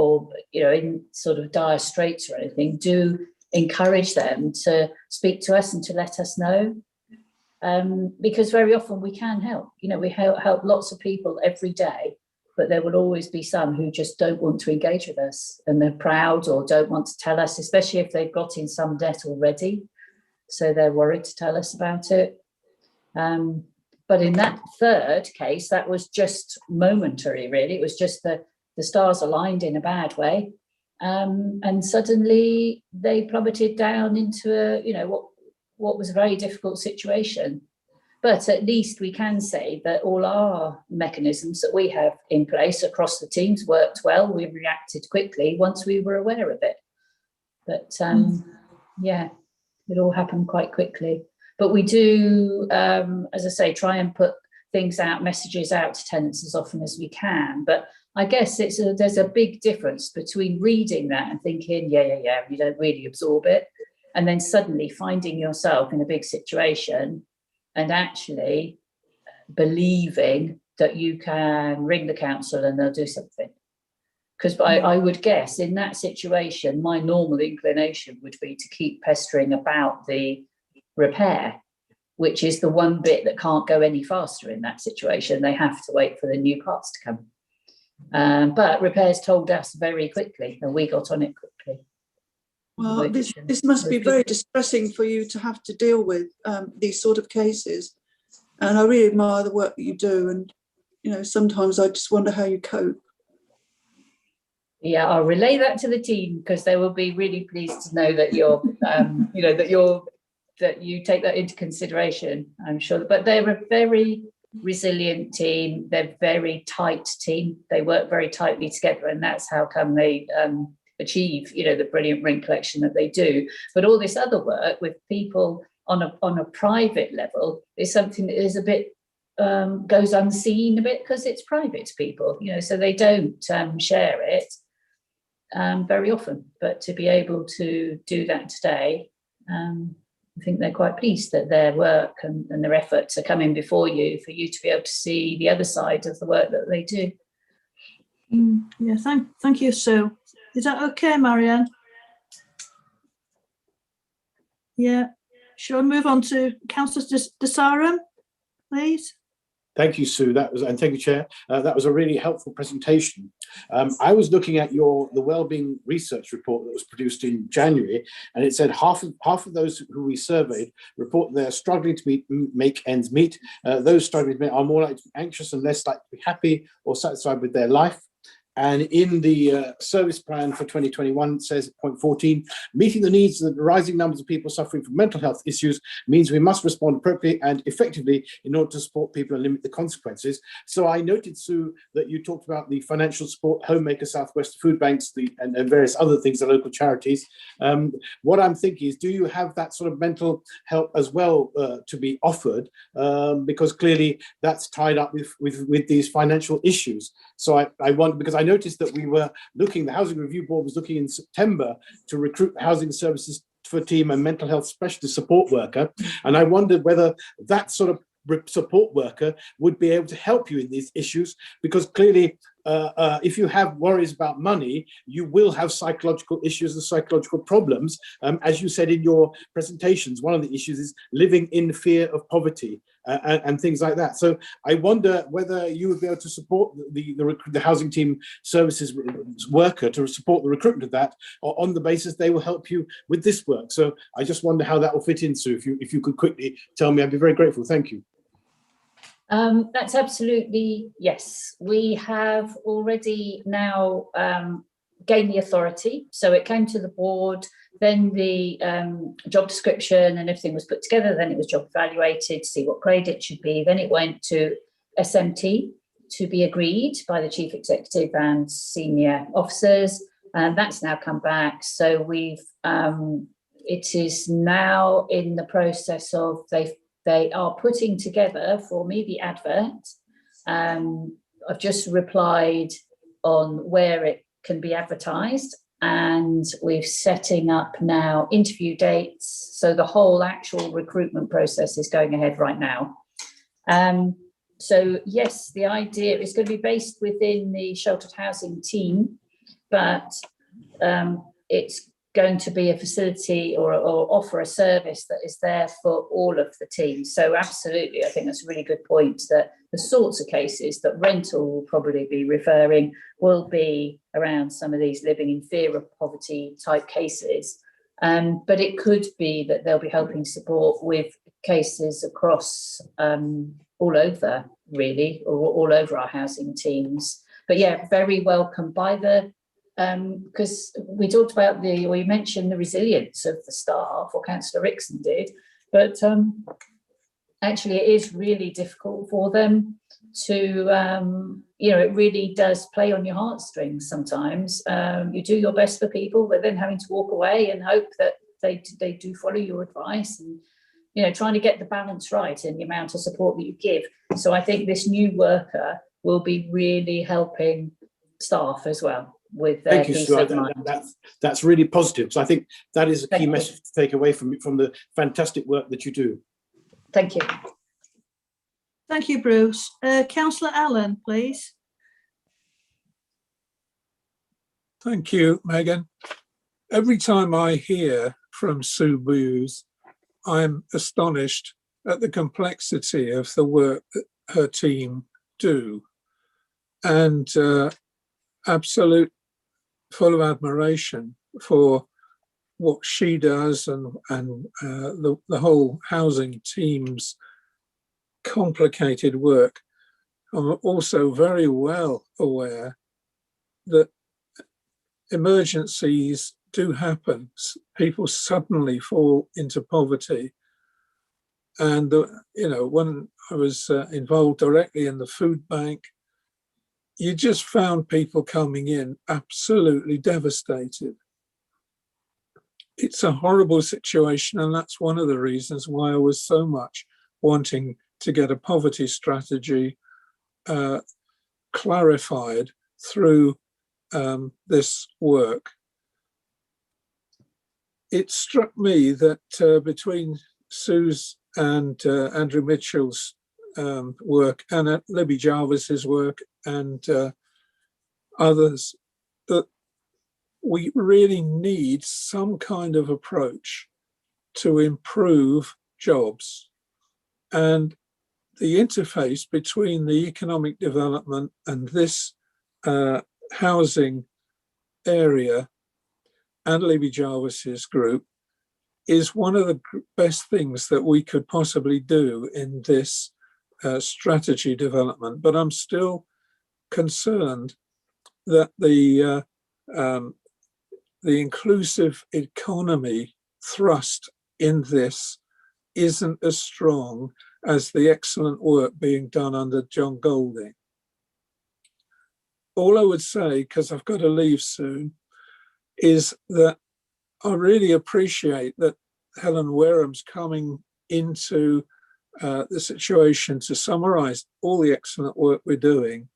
sort of dire straits or anything, do encourage them to speak to us and to let us know. Because very often we can help. We help lots of people every day. But there will always be some who just don't want to engage with us and they're proud or don't want to tell us, especially if they've got in some debt already. So they're worried to tell us about it. But in that third case, that was just momentary, really. It was just the stars aligned in a bad way. And suddenly they plummeted down into what was a very difficult situation. But at least we can say that all our mechanisms that we have in place across the teams worked well. We reacted quickly once we were aware of it. But yeah, it all happened quite quickly. But we do, as I say, try and put messages out to tenants as often as we can. But I guess there's a big difference between reading that and thinking, yeah, you don't really absorb it. And then suddenly finding yourself in a big situation and actually believing that you can ring the council and they'll do something. Because I would guess in that situation, my normal inclination would be to keep pestering about the repair, which is the one bit that can't go any faster in that situation. They have to wait for the new parts to come. But repairs told us very quickly and we got on it quickly. Well, this must be very distressing for you to have to deal with these sort of cases. And I really admire the work that you do. And, sometimes I just wonder how you cope. Yeah, I'll relay that to the team because they will be really pleased to know that you're, that you take that into consideration, I'm sure. But they're a very resilient team. They're a very tight team. They work very tightly together. And that's how come they achieve, the brilliant ring collection that they do. But all this other work with people on a private level is something that is a bit goes unseen a bit because it's private to people, so they don't share it very often. But to be able to do that today, I think they're quite pleased that their work and their efforts are coming before you for you to be able to see the other side of the work that they do. Yeah, thank you, Sue. Is that okay, Marianne? Yeah. Shall I move on to Councillor Desarum, please? Thank you, Sue. And thank you, Chair. That was a really helpful presentation. I was looking at the Wellbeing Research report that was produced in January, and it said half of those who we surveyed report they're struggling to make ends meet. Those struggling are more likely to be anxious and less likely to be happy or satisfied with their life. And in the service plan for 2021, it says, point 14, meeting the needs of the rising numbers of people suffering from mental health issues means we must respond appropriately and effectively in order to support people and limit the consequences. So I noted, Sue, that you talked about the financial support, Homemaker, Southwest Food Banks, and various other things, the local charities. What I'm thinking is, do you have that sort of mental help as well to be offered? Because clearly that's tied up with these financial issues. So I wonder, because I noticed that the Housing Review Board was looking in September to recruit housing services for a team and mental health specialist support worker. And I wondered whether that sort of support worker would be able to help you in these issues, because clearly if you have worries about money, you will have psychological issues and psychological problems. As you said in your presentations, one of the issues is living in fear of poverty and things like that. So I wonder whether you would be able to support the housing team services worker to support the recruitment of that, or on the basis they will help you with this work. So I just wonder how that will fit in, Sue. If you could quickly tell me, I'd be very grateful. Thank you. That's absolutely, yes. We have already now gained the authority. So it came to the board, then the job description and everything was put together, then it was job evaluated to see what grade it should be. Then it went to SMT to be agreed by the chief executive and senior officers. And that's now come back. So it is now in the process of they are putting together for me the advert. I've just replied on where it can be advertised, and we're setting up now interview dates. So the whole actual recruitment process is going ahead right now. So yes, the idea is going to be based within the sheltered housing team, but it's going to be a facility or offer a service that is there for all of the team. So absolutely, I think that's a really good point, that the sorts of cases that rental will probably be referring will be around some of these living in fear of poverty type cases. But it could be that they'll be helping support with cases across all over, really, or all over our housing teams. But yeah, very welcome by the because we talked about or you mentioned the resilience of the staff, or Councillor Rickson did, but actually it is really difficult for them to, it really does play on your heartstrings sometimes. You do your best for people, but then having to walk away and hope that they do follow your advice, and trying to get the balance right in the amount of support that you give. So I think this new worker will be really helping staff as well with their peace of mind. That's really positive. So I think that is a key message to take away from the fantastic work that you do. Thank you. Thank you, Bruce. Councillor Allen, please. Thank you, Megan. Every time I hear from Sue Booth, I'm astonished at the complexity of the work that her team do, and absolute full of admiration for what she does and the whole housing team's complicated work. I'm also very well aware that emergencies do happen. People suddenly fall into poverty. And, when I was involved directly in the food bank, you just found people coming in absolutely devastated. It's a horrible situation, and that's one of the reasons why I was so much wanting to get a poverty strategy clarified through this work. it struck me that between Sue's and Andrew Mitchell's work and Libby Jarvis's work and others, that we really need some kind of approach to improve jobs. And the interface between the economic development and this housing area and Libby Jarvis's group is one of the best things that we could possibly do in this strategy development. But I'm still concerned that the inclusive economy thrust in this isn't as strong as the excellent work being done under John Golding. All I would say, because I've got to leave soon, is that I really appreciate that Helen Wareham's coming into the situation to summarise all the excellent work we're doing.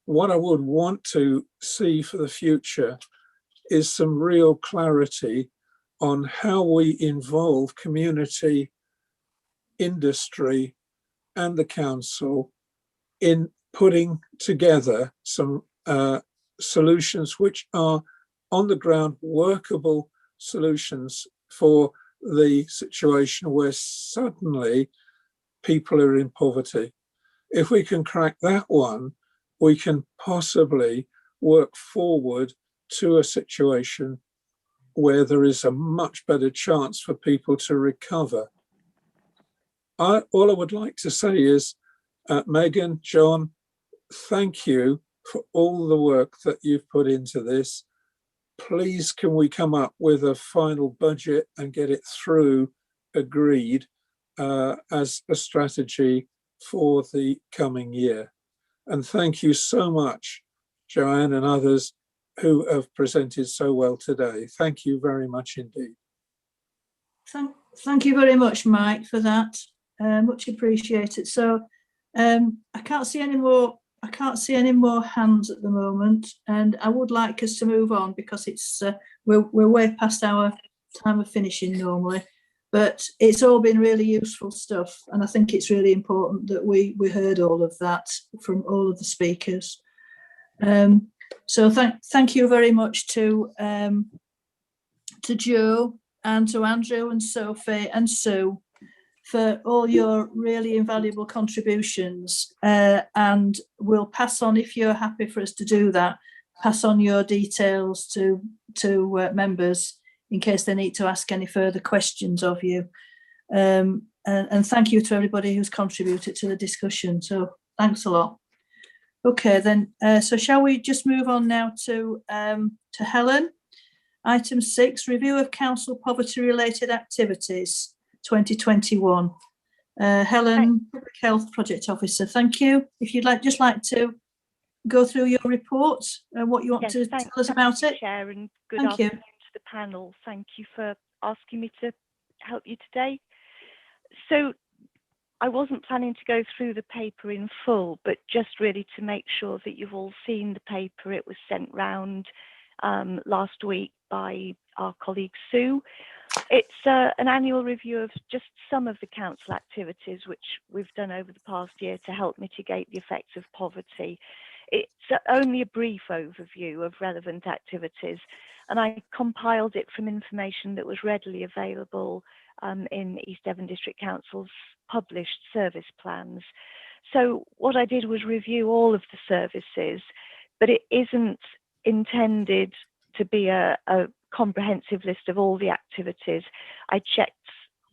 What I would want to see for the future is some real clarity on how we involve community, industry, and the council in putting together some solutions which are on the ground workable solutions for the situation where suddenly people are in poverty. If we can crack that one, we can possibly work forward to a situation where there is a much better chance for people to recover. All I would like to say is, Megan, John, thank you for all the work that you've put into this. Please, can we come up with a final budget and get it through agreed as a strategy for the coming year? And thank you so much, Joanne and others who have presented so well today. Thank you very much indeed. Thank you very much, Mike, for that. Much appreciated. So I can't see any more. I can't see any more hands at the moment, and I would like us to move on because it's we're way past our time of finishing normally. But it's all been really useful stuff, and I think it's really important that we heard all of that from all of the speakers. So thank you very much to Joe and to Andrew and Sophie and Sue for all your really invaluable contributions, and we'll pass on, if you're happy for us to do that, pass on your details to members in case they need to ask any further questions of you. And thank you to everybody who's contributed to the discussion. So thanks a lot. Okay, then, so shall we just move on now to Helen? Item 6, review of council poverty-related activities 2021. Helen, Public Health Project Officer, thank you. If you'd like to go through your report and what you want to tell us about it. Chair, and good afternoon to the panel. Thank you for asking me to help you today. So I wasn't planning to go through the paper in full, but just really to make sure that you've all seen the paper. It was sent round last week by our colleague Sue. It's an annual review of just some of the council activities which we've done over the past year to help mitigate the effects of poverty. It's only a brief overview of relevant activities, and I compiled it from information that was readily available in East Devon District Council's published service plans. So what I did was review all of the services, but it isn't intended to be a comprehensive list of all the activities. I checked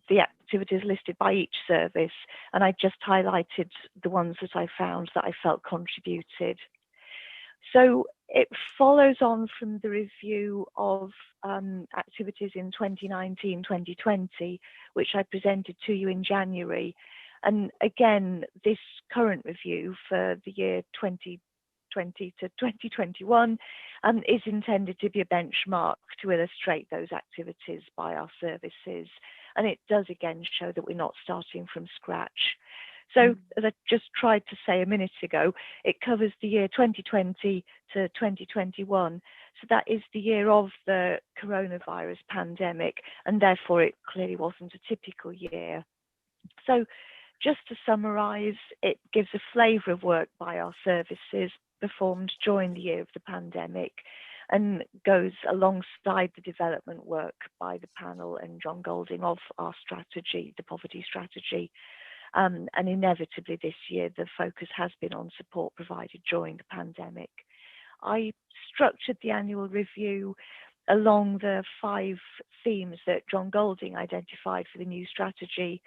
the activities listed by each service, and I just highlighted the ones that I found that I felt contributed. So it follows on from the review of activities in 2019-2020, which I presented to you in January. And again, this current review for the year 2020 to 2021 is intended to be a benchmark to illustrate those activities by our services. And it does again show that we're not starting from scratch. So as I just tried to say a minute ago, it covers the year 2020 to 2021. So that is the year of the coronavirus pandemic, and therefore it clearly wasn't a typical year. So just to summarise, it gives a flavour of work by our services performed during the year of the pandemic, and goes alongside the development work by the panel and John Golding of our strategy, the poverty strategy. And inevitably this year, the focus has been on support provided during the pandemic. I structured the annual review along the 5 themes that John Golding identified for the new strategy.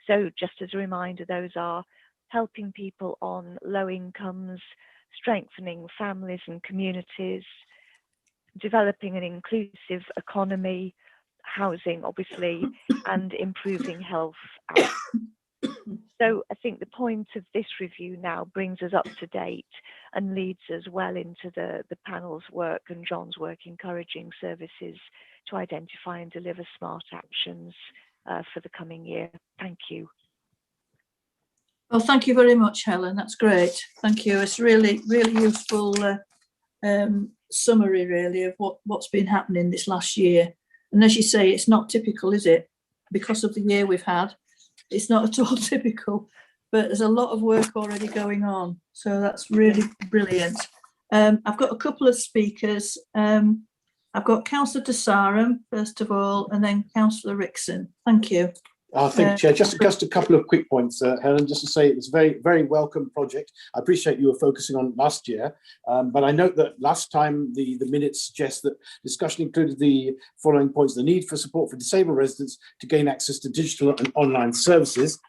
So just as a reminder, those are helping people on low incomes, strengthening families and communities, developing an inclusive economy, housing, obviously, and improving health. So I think the point of this review now brings us up to date and leads us well into the panel's work and John's work encouraging services to identify and deliver smart actions for the coming year. Thank you. Well, thank you very much, Helen. That's great. Thank you. It's really, really useful summary, really, of what's been happening this last year. And as you say, it's not typical, is it? Because of the year we've had, it's not at all typical, but there's a lot of work already going on. So that's really brilliant. I've got a couple of speakers. I've got Councillor Desarum, first of all, and then Councillor Rickson. Thank you. Thank you, Chair. Just a couple of quick points, Helen, just to say it's a very, very welcome project. I appreciate you were focusing on last year, but I note that last time the minutes suggest that discussion included the following points: the need for support for disabled residents to gain access to digital and online services.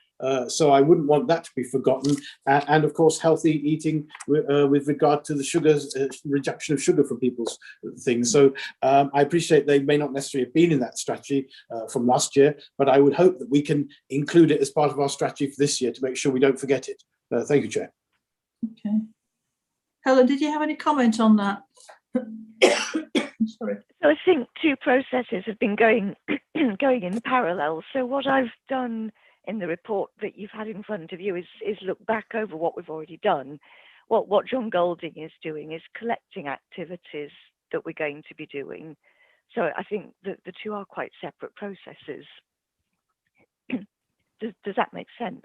So I wouldn't want that to be forgotten. And of course, healthy eating with regard to the sugars, reduction of sugar for people's things. So I appreciate they may not necessarily have been in that strategy from last year, but I would hope that we can include it as part of our strategy for this year to make sure we don't forget it. Thank you, Chair. Okay. Helen, did you have any comment on that? Sorry. So I think 2 processes have been going in parallel. So what I've done in the report that you've had in front of you is look back over what we've already done. What John Golding is doing is collecting activities that we're going to be doing. So I think that the 2 are quite separate processes. Does that make sense?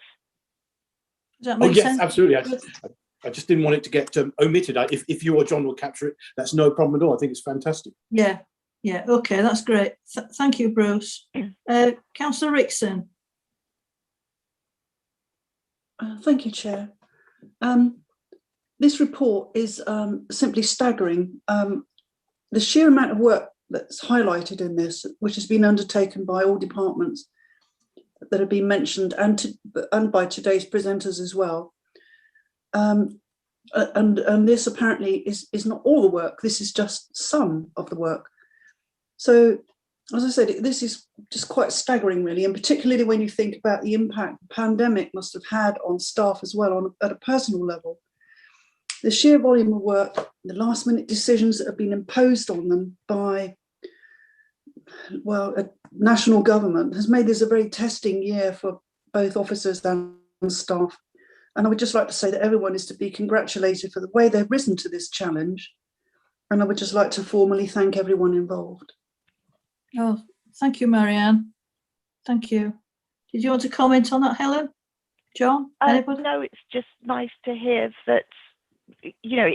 Does that make yes, sense? absolutely. I just didn't want it to get omitted. If you or John will capture it, that's no problem at all. I think it's fantastic. Yeah, okay, that's great. Thank you, Bruce. Councillor Rickson. Thank you, Chair. This report is simply staggering. The sheer amount of work that's highlighted in this, which has been undertaken by all departments that have been mentioned, and by today's presenters as well. And this apparently is not all the work. This is just some of the work. So, as I said, this is just quite staggering, really, and particularly when you think about the impact the pandemic must have had on staff as well, at a personal level. The sheer volume of work, the last-minute decisions that have been imposed on them by, well, a national government has made this a very testing year for both officers and staff. And I would just like to say that everyone is to be congratulated for the way they've risen to this challenge. And I would just like to formally thank everyone involved. Oh, thank you, Marianne. Thank you. Did you want to comment on that, Helen? John? Anybody? No, it's just nice to hear that, you know,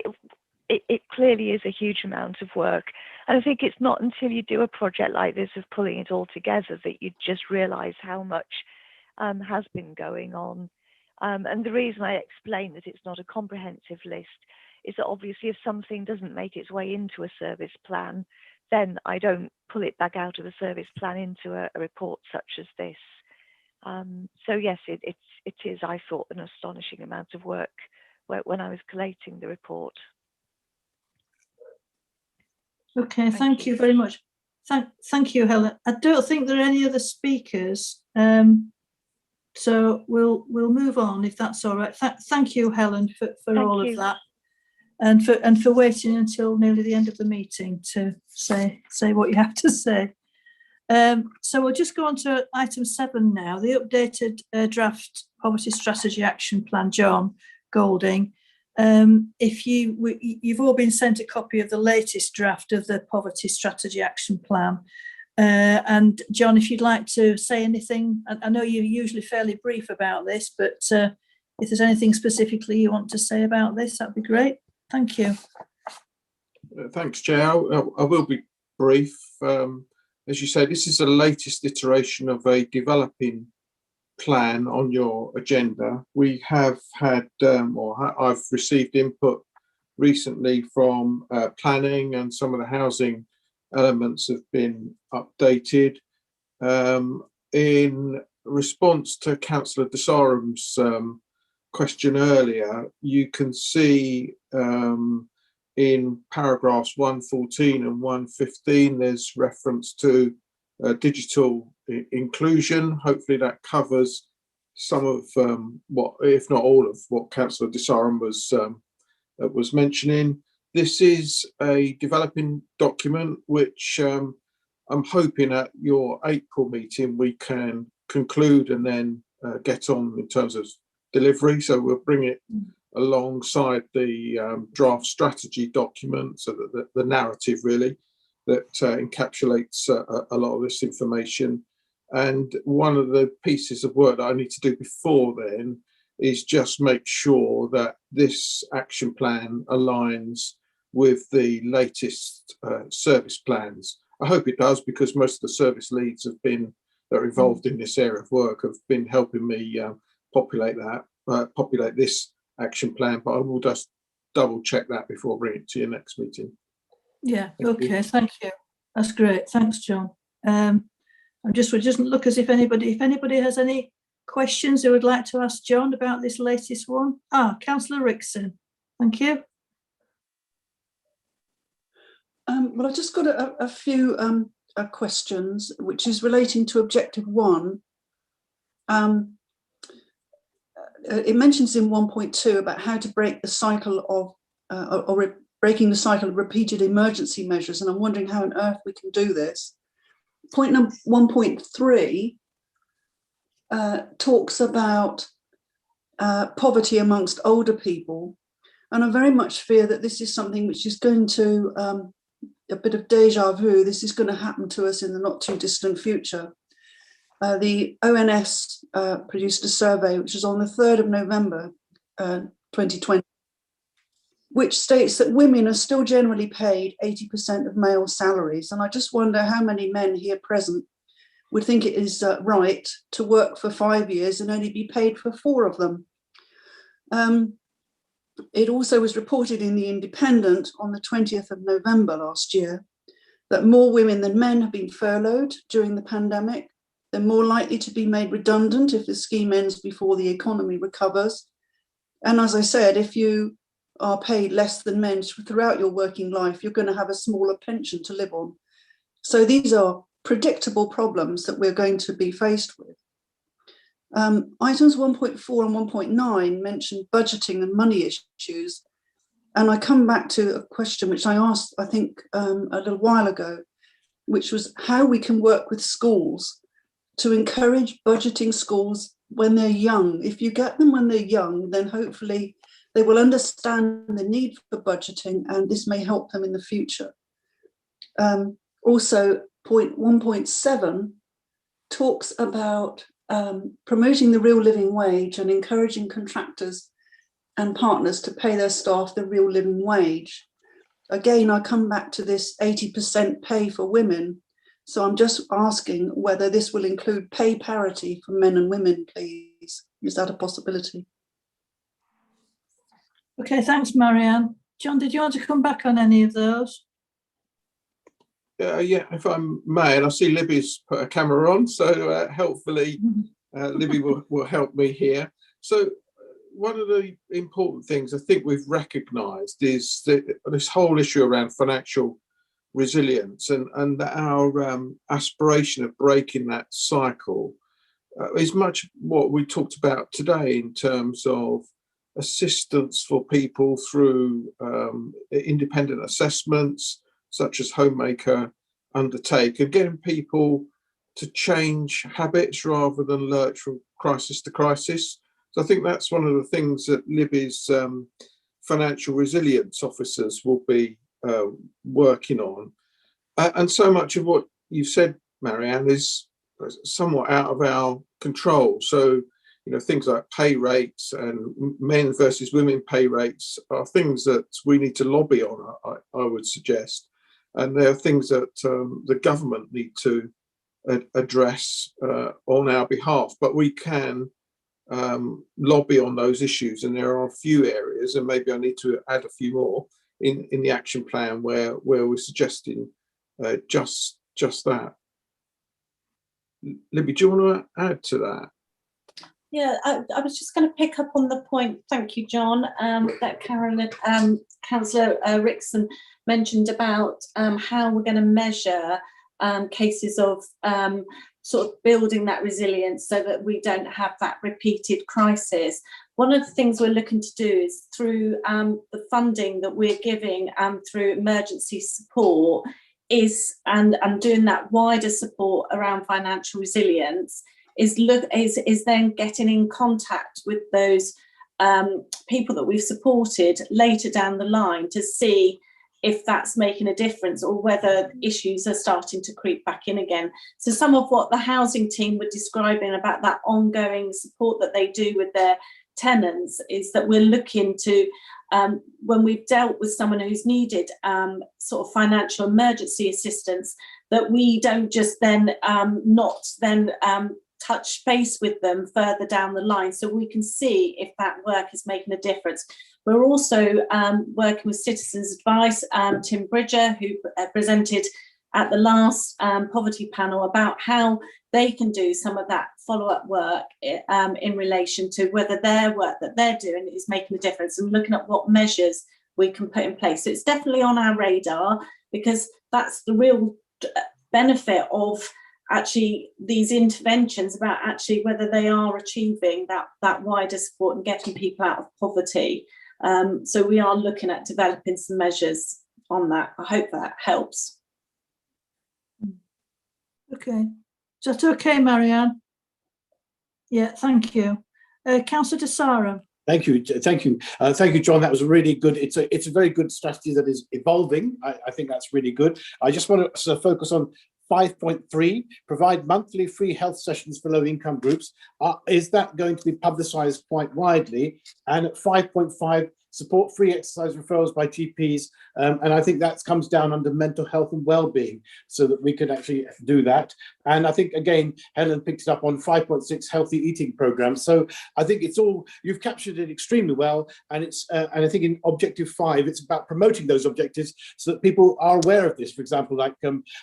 it clearly is a huge amount of work. And I think it's not until you do a project like this of pulling it all together that you just realise how much has been going on. And the reason I explain that it's not a comprehensive list is that obviously if something doesn't make its way into a service plan, then I don't pull it back out of the service plan into a report such as this. So yes, it is, I thought, an astonishing amount of work when I was collating the report. Okay, thank you very much. Thank you, Helen. I don't think there are any other speakers, so we'll move on if that's all right. Thank you, Helen, for all of that, and for waiting until nearly the end of the meeting to say what you have to say. So we'll just go on to item 7 now, the updated draft poverty strategy action plan. John Golding, if you've all been sent a copy of the latest draft of the poverty strategy action plan. And John, if you'd like to say anything, I know you're usually fairly brief about this, but if there's anything specifically you want to say about this, that'd be great. Thank you. Thanks, Chair. I will be brief. As you say, this is the latest iteration of a developing plan on your agenda. We have had, I've received input recently from planning, and some of the housing elements have been updated. In response to Councillor Desaram's question earlier, you can see in paragraphs 114 and 115, there's reference to digital inclusion. Hopefully that covers some of what, if not all of what Councillor Desaram was mentioning. This is a developing document which I'm hoping at your April meeting we can conclude and then get on in terms of delivery. So we'll bring it alongside the draft strategy document, so that the narrative really that encapsulates a lot of this information. And one of the pieces of work that I need to do before then is just make sure that this action plan aligns with the latest service plans. I hope it does, because most of the service leads that are involved in this area of work have been helping me populate this action plan, but I will just double check that before bringing it to your next meeting. Yeah, okay, thank you. That's great. Thanks, John. We'll just look as if anybody has any questions they would like to ask John about this latest one. Councillor Rickson, thank you. Well, I've just got a few questions, which is relating to objective 1. It mentions in 1.2 about how to break the cycle of, breaking the cycle of repeated emergency measures, and I'm wondering how on earth we can do this. Point number 1.3 talks about poverty amongst older people, and I very much fear that this is something which is going to, a bit of deja vu, this is going to happen to us in the not too distant future. The ONS produced a survey which was on the 3rd of November 2020, which states that women are still generally paid 80% of male salaries. And I just wonder how many men here present would think it is right to work for 5 years and only be paid for 4 of them. It also was reported in The Independent on the 20th of November last year that more women than men have been furloughed during the pandemic. They're more likely to be made redundant if the scheme ends before the economy recovers. And as I said, if you are paid less than men throughout your working life, you're going to have a smaller pension to live on. So these are predictable problems that we're going to be faced with. Items 1.4 and 1.9 mention budgeting and money issues. And I come back to a question which I asked, I think, a little while ago, which was how we can work with schools to encourage budgeting schools when they're young. If you get them when they're young, then hopefully they will understand the need for budgeting, and this may help them in the future. Also, point 1.7 talks about promoting the real living wage and encouraging contractors and partners to pay their staff the real living wage. Again, I come back to this 80% pay for women. So I'm just asking whether this will include pay parity for men and women, please. Is that a possibility? Okay, thanks, Marianne. John, did you want to come back on any of those? Yeah, if I may, and I see Libby's put a camera on, so hopefully Libby will help me here. So one of the important things I think we've recognised is that this whole issue around financial resilience and our aspiration of breaking that cycle is much what we talked about today in terms of assistance for people through independent assessments such as Homemaker undertake, and getting people to change habits rather than lurch from crisis to crisis. So I think that's one of the things that Libby's financial resilience officers will be working on. And so much of what you've said, Marianne, is somewhat out of our control. So, you know, things like pay rates and men versus women pay rates are things that we need to lobby on, I would suggest. And they're things that the government need to address on our behalf. But we can lobby on those issues, and there are a few areas, and maybe I need to add a few more in the action plan where we're suggesting just that. Libby, do you want to add to that? Yeah, I was just going to pick up on the point, thank you, John, that Councillor Rickson mentioned about how we're going to measure cases of sort of building that resilience so that we don't have that repeated crisis. One of the things we're looking to do is through the funding that we're giving through emergency support is, and doing that wider support around financial resilience, is then getting in contact with those people that we've supported later down the line to see if that's making a difference or whether issues are starting to creep back in again. So some of what the housing team were describing about that ongoing support that they do with their tenants is that we're looking to, when we've dealt with someone who's needed sort of financial emergency assistance, that we don't just then not then touch base with them further down the line, so we can see if that work is making a difference. We're also working with Citizens Advice, Tim Bridger, who presented at the last poverty panel about how they can do some of that follow-up work in relation to whether their work that they're doing is making a difference, and looking at what measures we can put in place. So it's definitely on our radar, because that's the real benefit of actually these interventions, about actually whether they are achieving that wider support and getting people out of poverty. So we are looking at developing some measures on that. I hope that helps. Okay, is that okay, Marianne? Yeah, thank you. Councillor Desara. Thank you, John. That was a really good. It's a very good strategy that is evolving. I think that's really good. I just want to focus on 5.3, provide monthly free health sessions for low-income groups. Is that going to be publicised quite widely? And at 5.5, support free exercise referrals by GPs. And I think that comes down under mental health and well-being, so that we can actually do that. And I think, again, Helen picked it up on 5.6 healthy eating programs. So I think it's all, you've captured it extremely well. And it's and I think in objective 5, it's about promoting those objectives so that people are aware of this. For example, like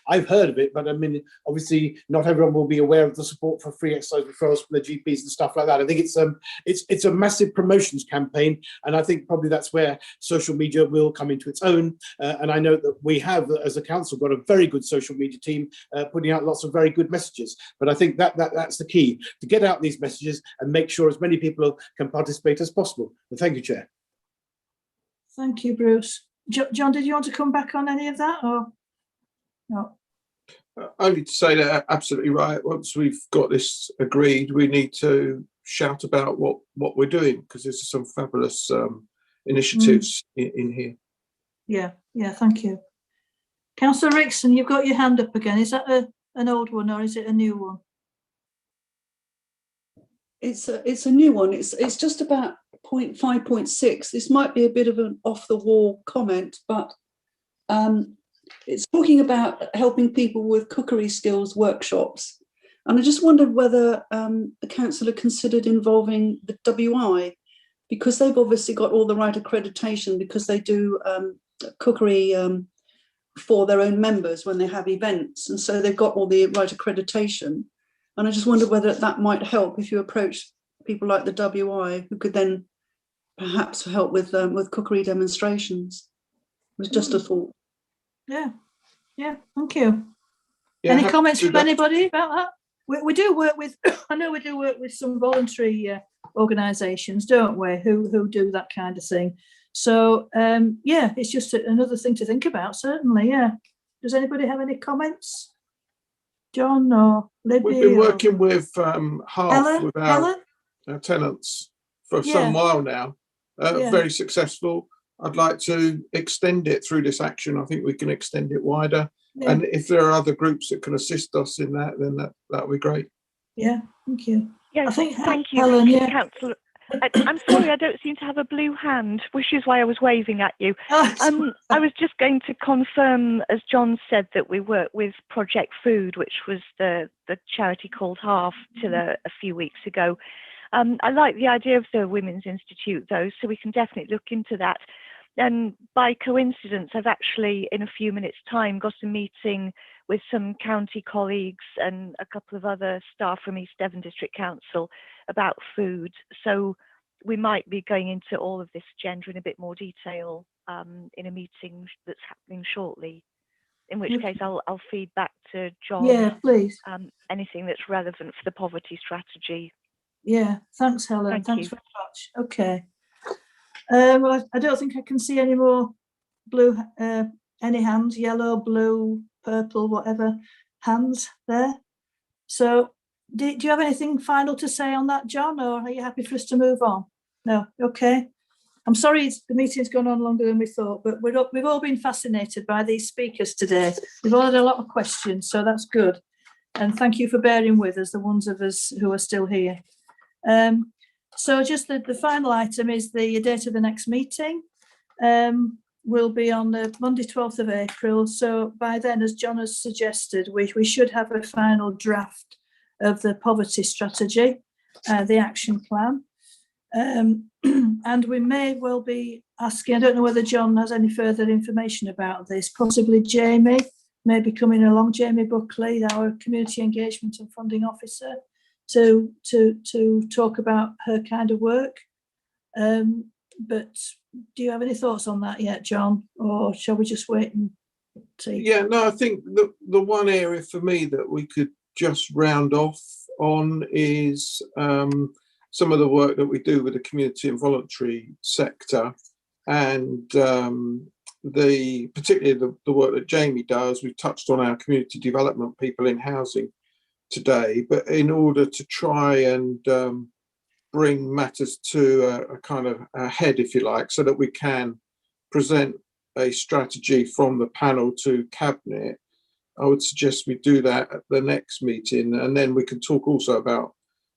I've heard of it, but I mean, obviously not everyone will be aware of the support for free exercise referrals from the GPs and stuff like that. I think it's a massive promotions campaign. And I think probably that's where social media will come into its own. And I know that we have, as a council, got a very good social media team putting out lots of very good messages. But I think that's the key, to get out these messages and make sure as many people can participate as possible. But thank you, Chair. Thank you, Bruce. John, did you want to come back on any of that, or no? Only to say that absolutely right. Once we've got this agreed, we need to shout about what we're doing, because there's some fabulous initiatives in here. Yeah, thank you. Councillor Rickson, you've got your hand up again. Is that an old one or is it a new one? It's a new one. It's just about 5.6. This might be a bit of an off-the-wall comment, but it's talking about helping people with cookery skills workshops. And I just wondered whether the councillor considered involving the WI, because they've obviously got all the right accreditation, because they do cookery for their own members when they have events. And so they've got all the right accreditation. And I just wondered whether that might help if you approach people like the WI, who could then perhaps help with cookery demonstrations. It was just a thought. Yeah, thank you. Yeah, any comments from anybody about that? We do work with, I know we do work with some voluntary organisations, don't we, who do that kind of thing. So, yeah, it's just another thing to think about, certainly, yeah. Does anybody have any comments? John or Libby? We've been or working with half with Helen? our tenants for Yeah. some while now. Yeah. Very successful. I'd like to extend it through this action. I think we can extend it wider. Yeah. And if there are other groups that can assist us in that, then that would be great. Yeah, thank you. Yes, I think thank you, Helen, yeah. Councillor. I'm sorry, I don't seem to have a blue hand, which is why I was waving at you. I was just going to confirm, as John said, that we work with Project Food, which was the charity called Half till a few weeks ago. I like the idea of the Women's Institute, though, so we can definitely look into that. And by coincidence, I've actually, in a few minutes' time, got a meeting with some county colleagues and a couple of other staff from East Devon District Council about food. So we might be going into all of this agenda in a bit more detail in a meeting that's happening shortly. In which case, I'll feed back to John. Yeah, please. Anything that's relevant for the poverty strategy. Yeah, thanks, Helen. Thanks you. very much. Okay. Well, I don't think I can see any more blue, any hands, yellow, blue, purple, whatever hands there. So do you have anything final to say on that, John, or are you happy for us to move on? No, okay. I'm sorry the meeting's gone on longer than we thought, but we've all been fascinated by these speakers today. We've all had a lot of questions, so that's good. And thank you for bearing with us, the ones of us who are still here. So just the final item is the date of the next meeting. Will be on the Monday, 12th of April. So by then, as John has suggested, we should have a final draft of the poverty strategy, the action plan. And we may well be asking, I don't know whether John has any further information about this, possibly Jamie may be coming along, Jamie Buckley, our Community Engagement and Funding Officer, to talk about her kind of work. But do you have any thoughts on that yet, John, or shall we just wait and see? Yeah, no, I think the one area for me that we could just round off on is some of the work that we do with the community and voluntary sector, and particularly the work that Jamie does. We've touched on our community development people in housing today, but in order to try and bring matters to a kind of a head, if you like, so that we can present a strategy from the panel to Cabinet, I would suggest we do that at the next meeting, and then we can talk also about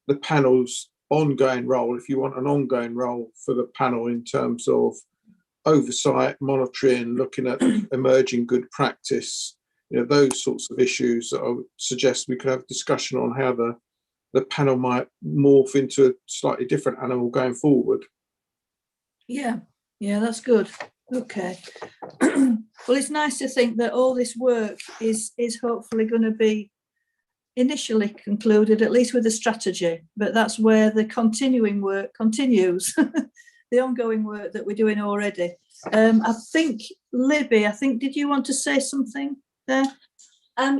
the panel's ongoing role, if you want an ongoing role for the panel in terms of oversight, monitoring, looking at emerging good practice, those sorts of issues. I would suggest we could have a discussion on how the panel might morph into a slightly different animal going forward. Yeah, that's good. Okay. Well, it's nice to think that all this work is hopefully going to be initially concluded, at least with the strategy, but that's where the continuing work continues, the ongoing work that we're doing already. I think, Libby, did you want to say something there?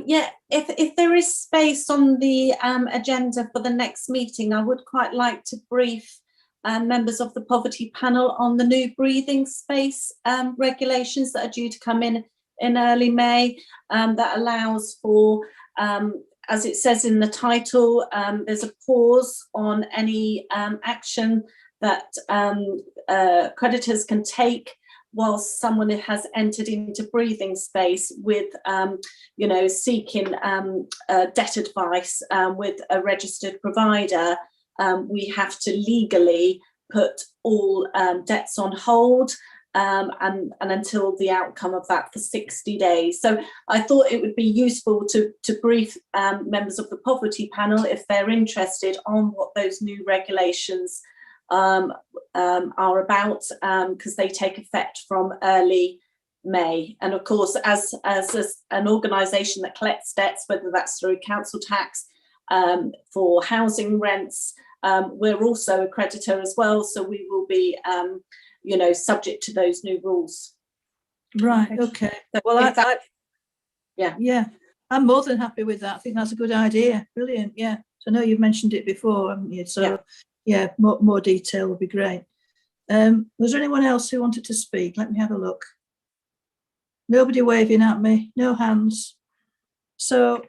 Yeah, if there is space on the agenda for the next meeting, I would quite like to brief members of the poverty panel on the new breathing space regulations that are due to come in early May, that allows for, as it says in the title, there's a pause on any action that creditors can take whilst someone has entered into breathing space with, seeking debt advice with a registered provider. We have to legally put all debts on hold and until the outcome of that for 60 days. So I thought it would be useful to brief members of the poverty panel, if they're interested, on what those new regulations are about, because they take effect from early May. And of course, as an organisation that collects debts, whether that's through council tax, for housing rents, we're also a creditor as well, so we will be subject to those new rules. Right, okay. Well, I'm more than happy with that. I think that's a good idea. Brilliant, yeah. So I know you've mentioned it before, haven't you? So yeah, more detail would be great. Was there anyone else who wanted to speak? Let me have a look. Nobody waving at me, no hands. So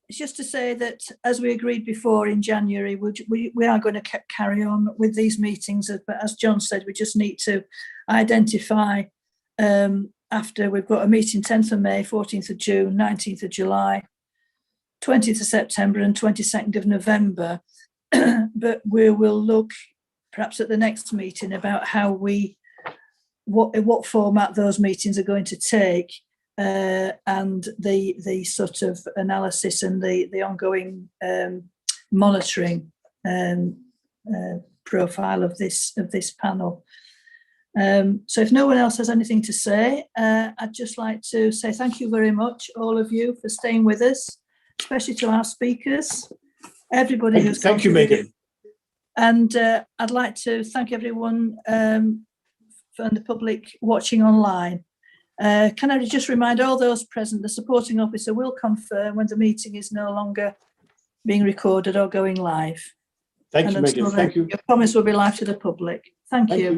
it's just to say that, as we agreed before in January, we are going to carry on with these meetings. But as John said, we just need to identify after we've got a meeting 10th of May, 14th of June, 19th of July, 20th of September and 22nd of November. But we will look perhaps at the next meeting about how what format those meetings are going to take, and the sort of analysis and the ongoing monitoring profile of this panel. So if no one else has anything to say, I'd just like to say thank you very much, all of you, for staying with us, especially to our speakers, everybody who's thank you, Megan. And I'd like to thank everyone and the public watching online. Can I just remind all those present, the supporting officer will confirm when the meeting is no longer being recorded or going live. Thank you, Megan. Thank you. Your comments will be live to the public. Thank you.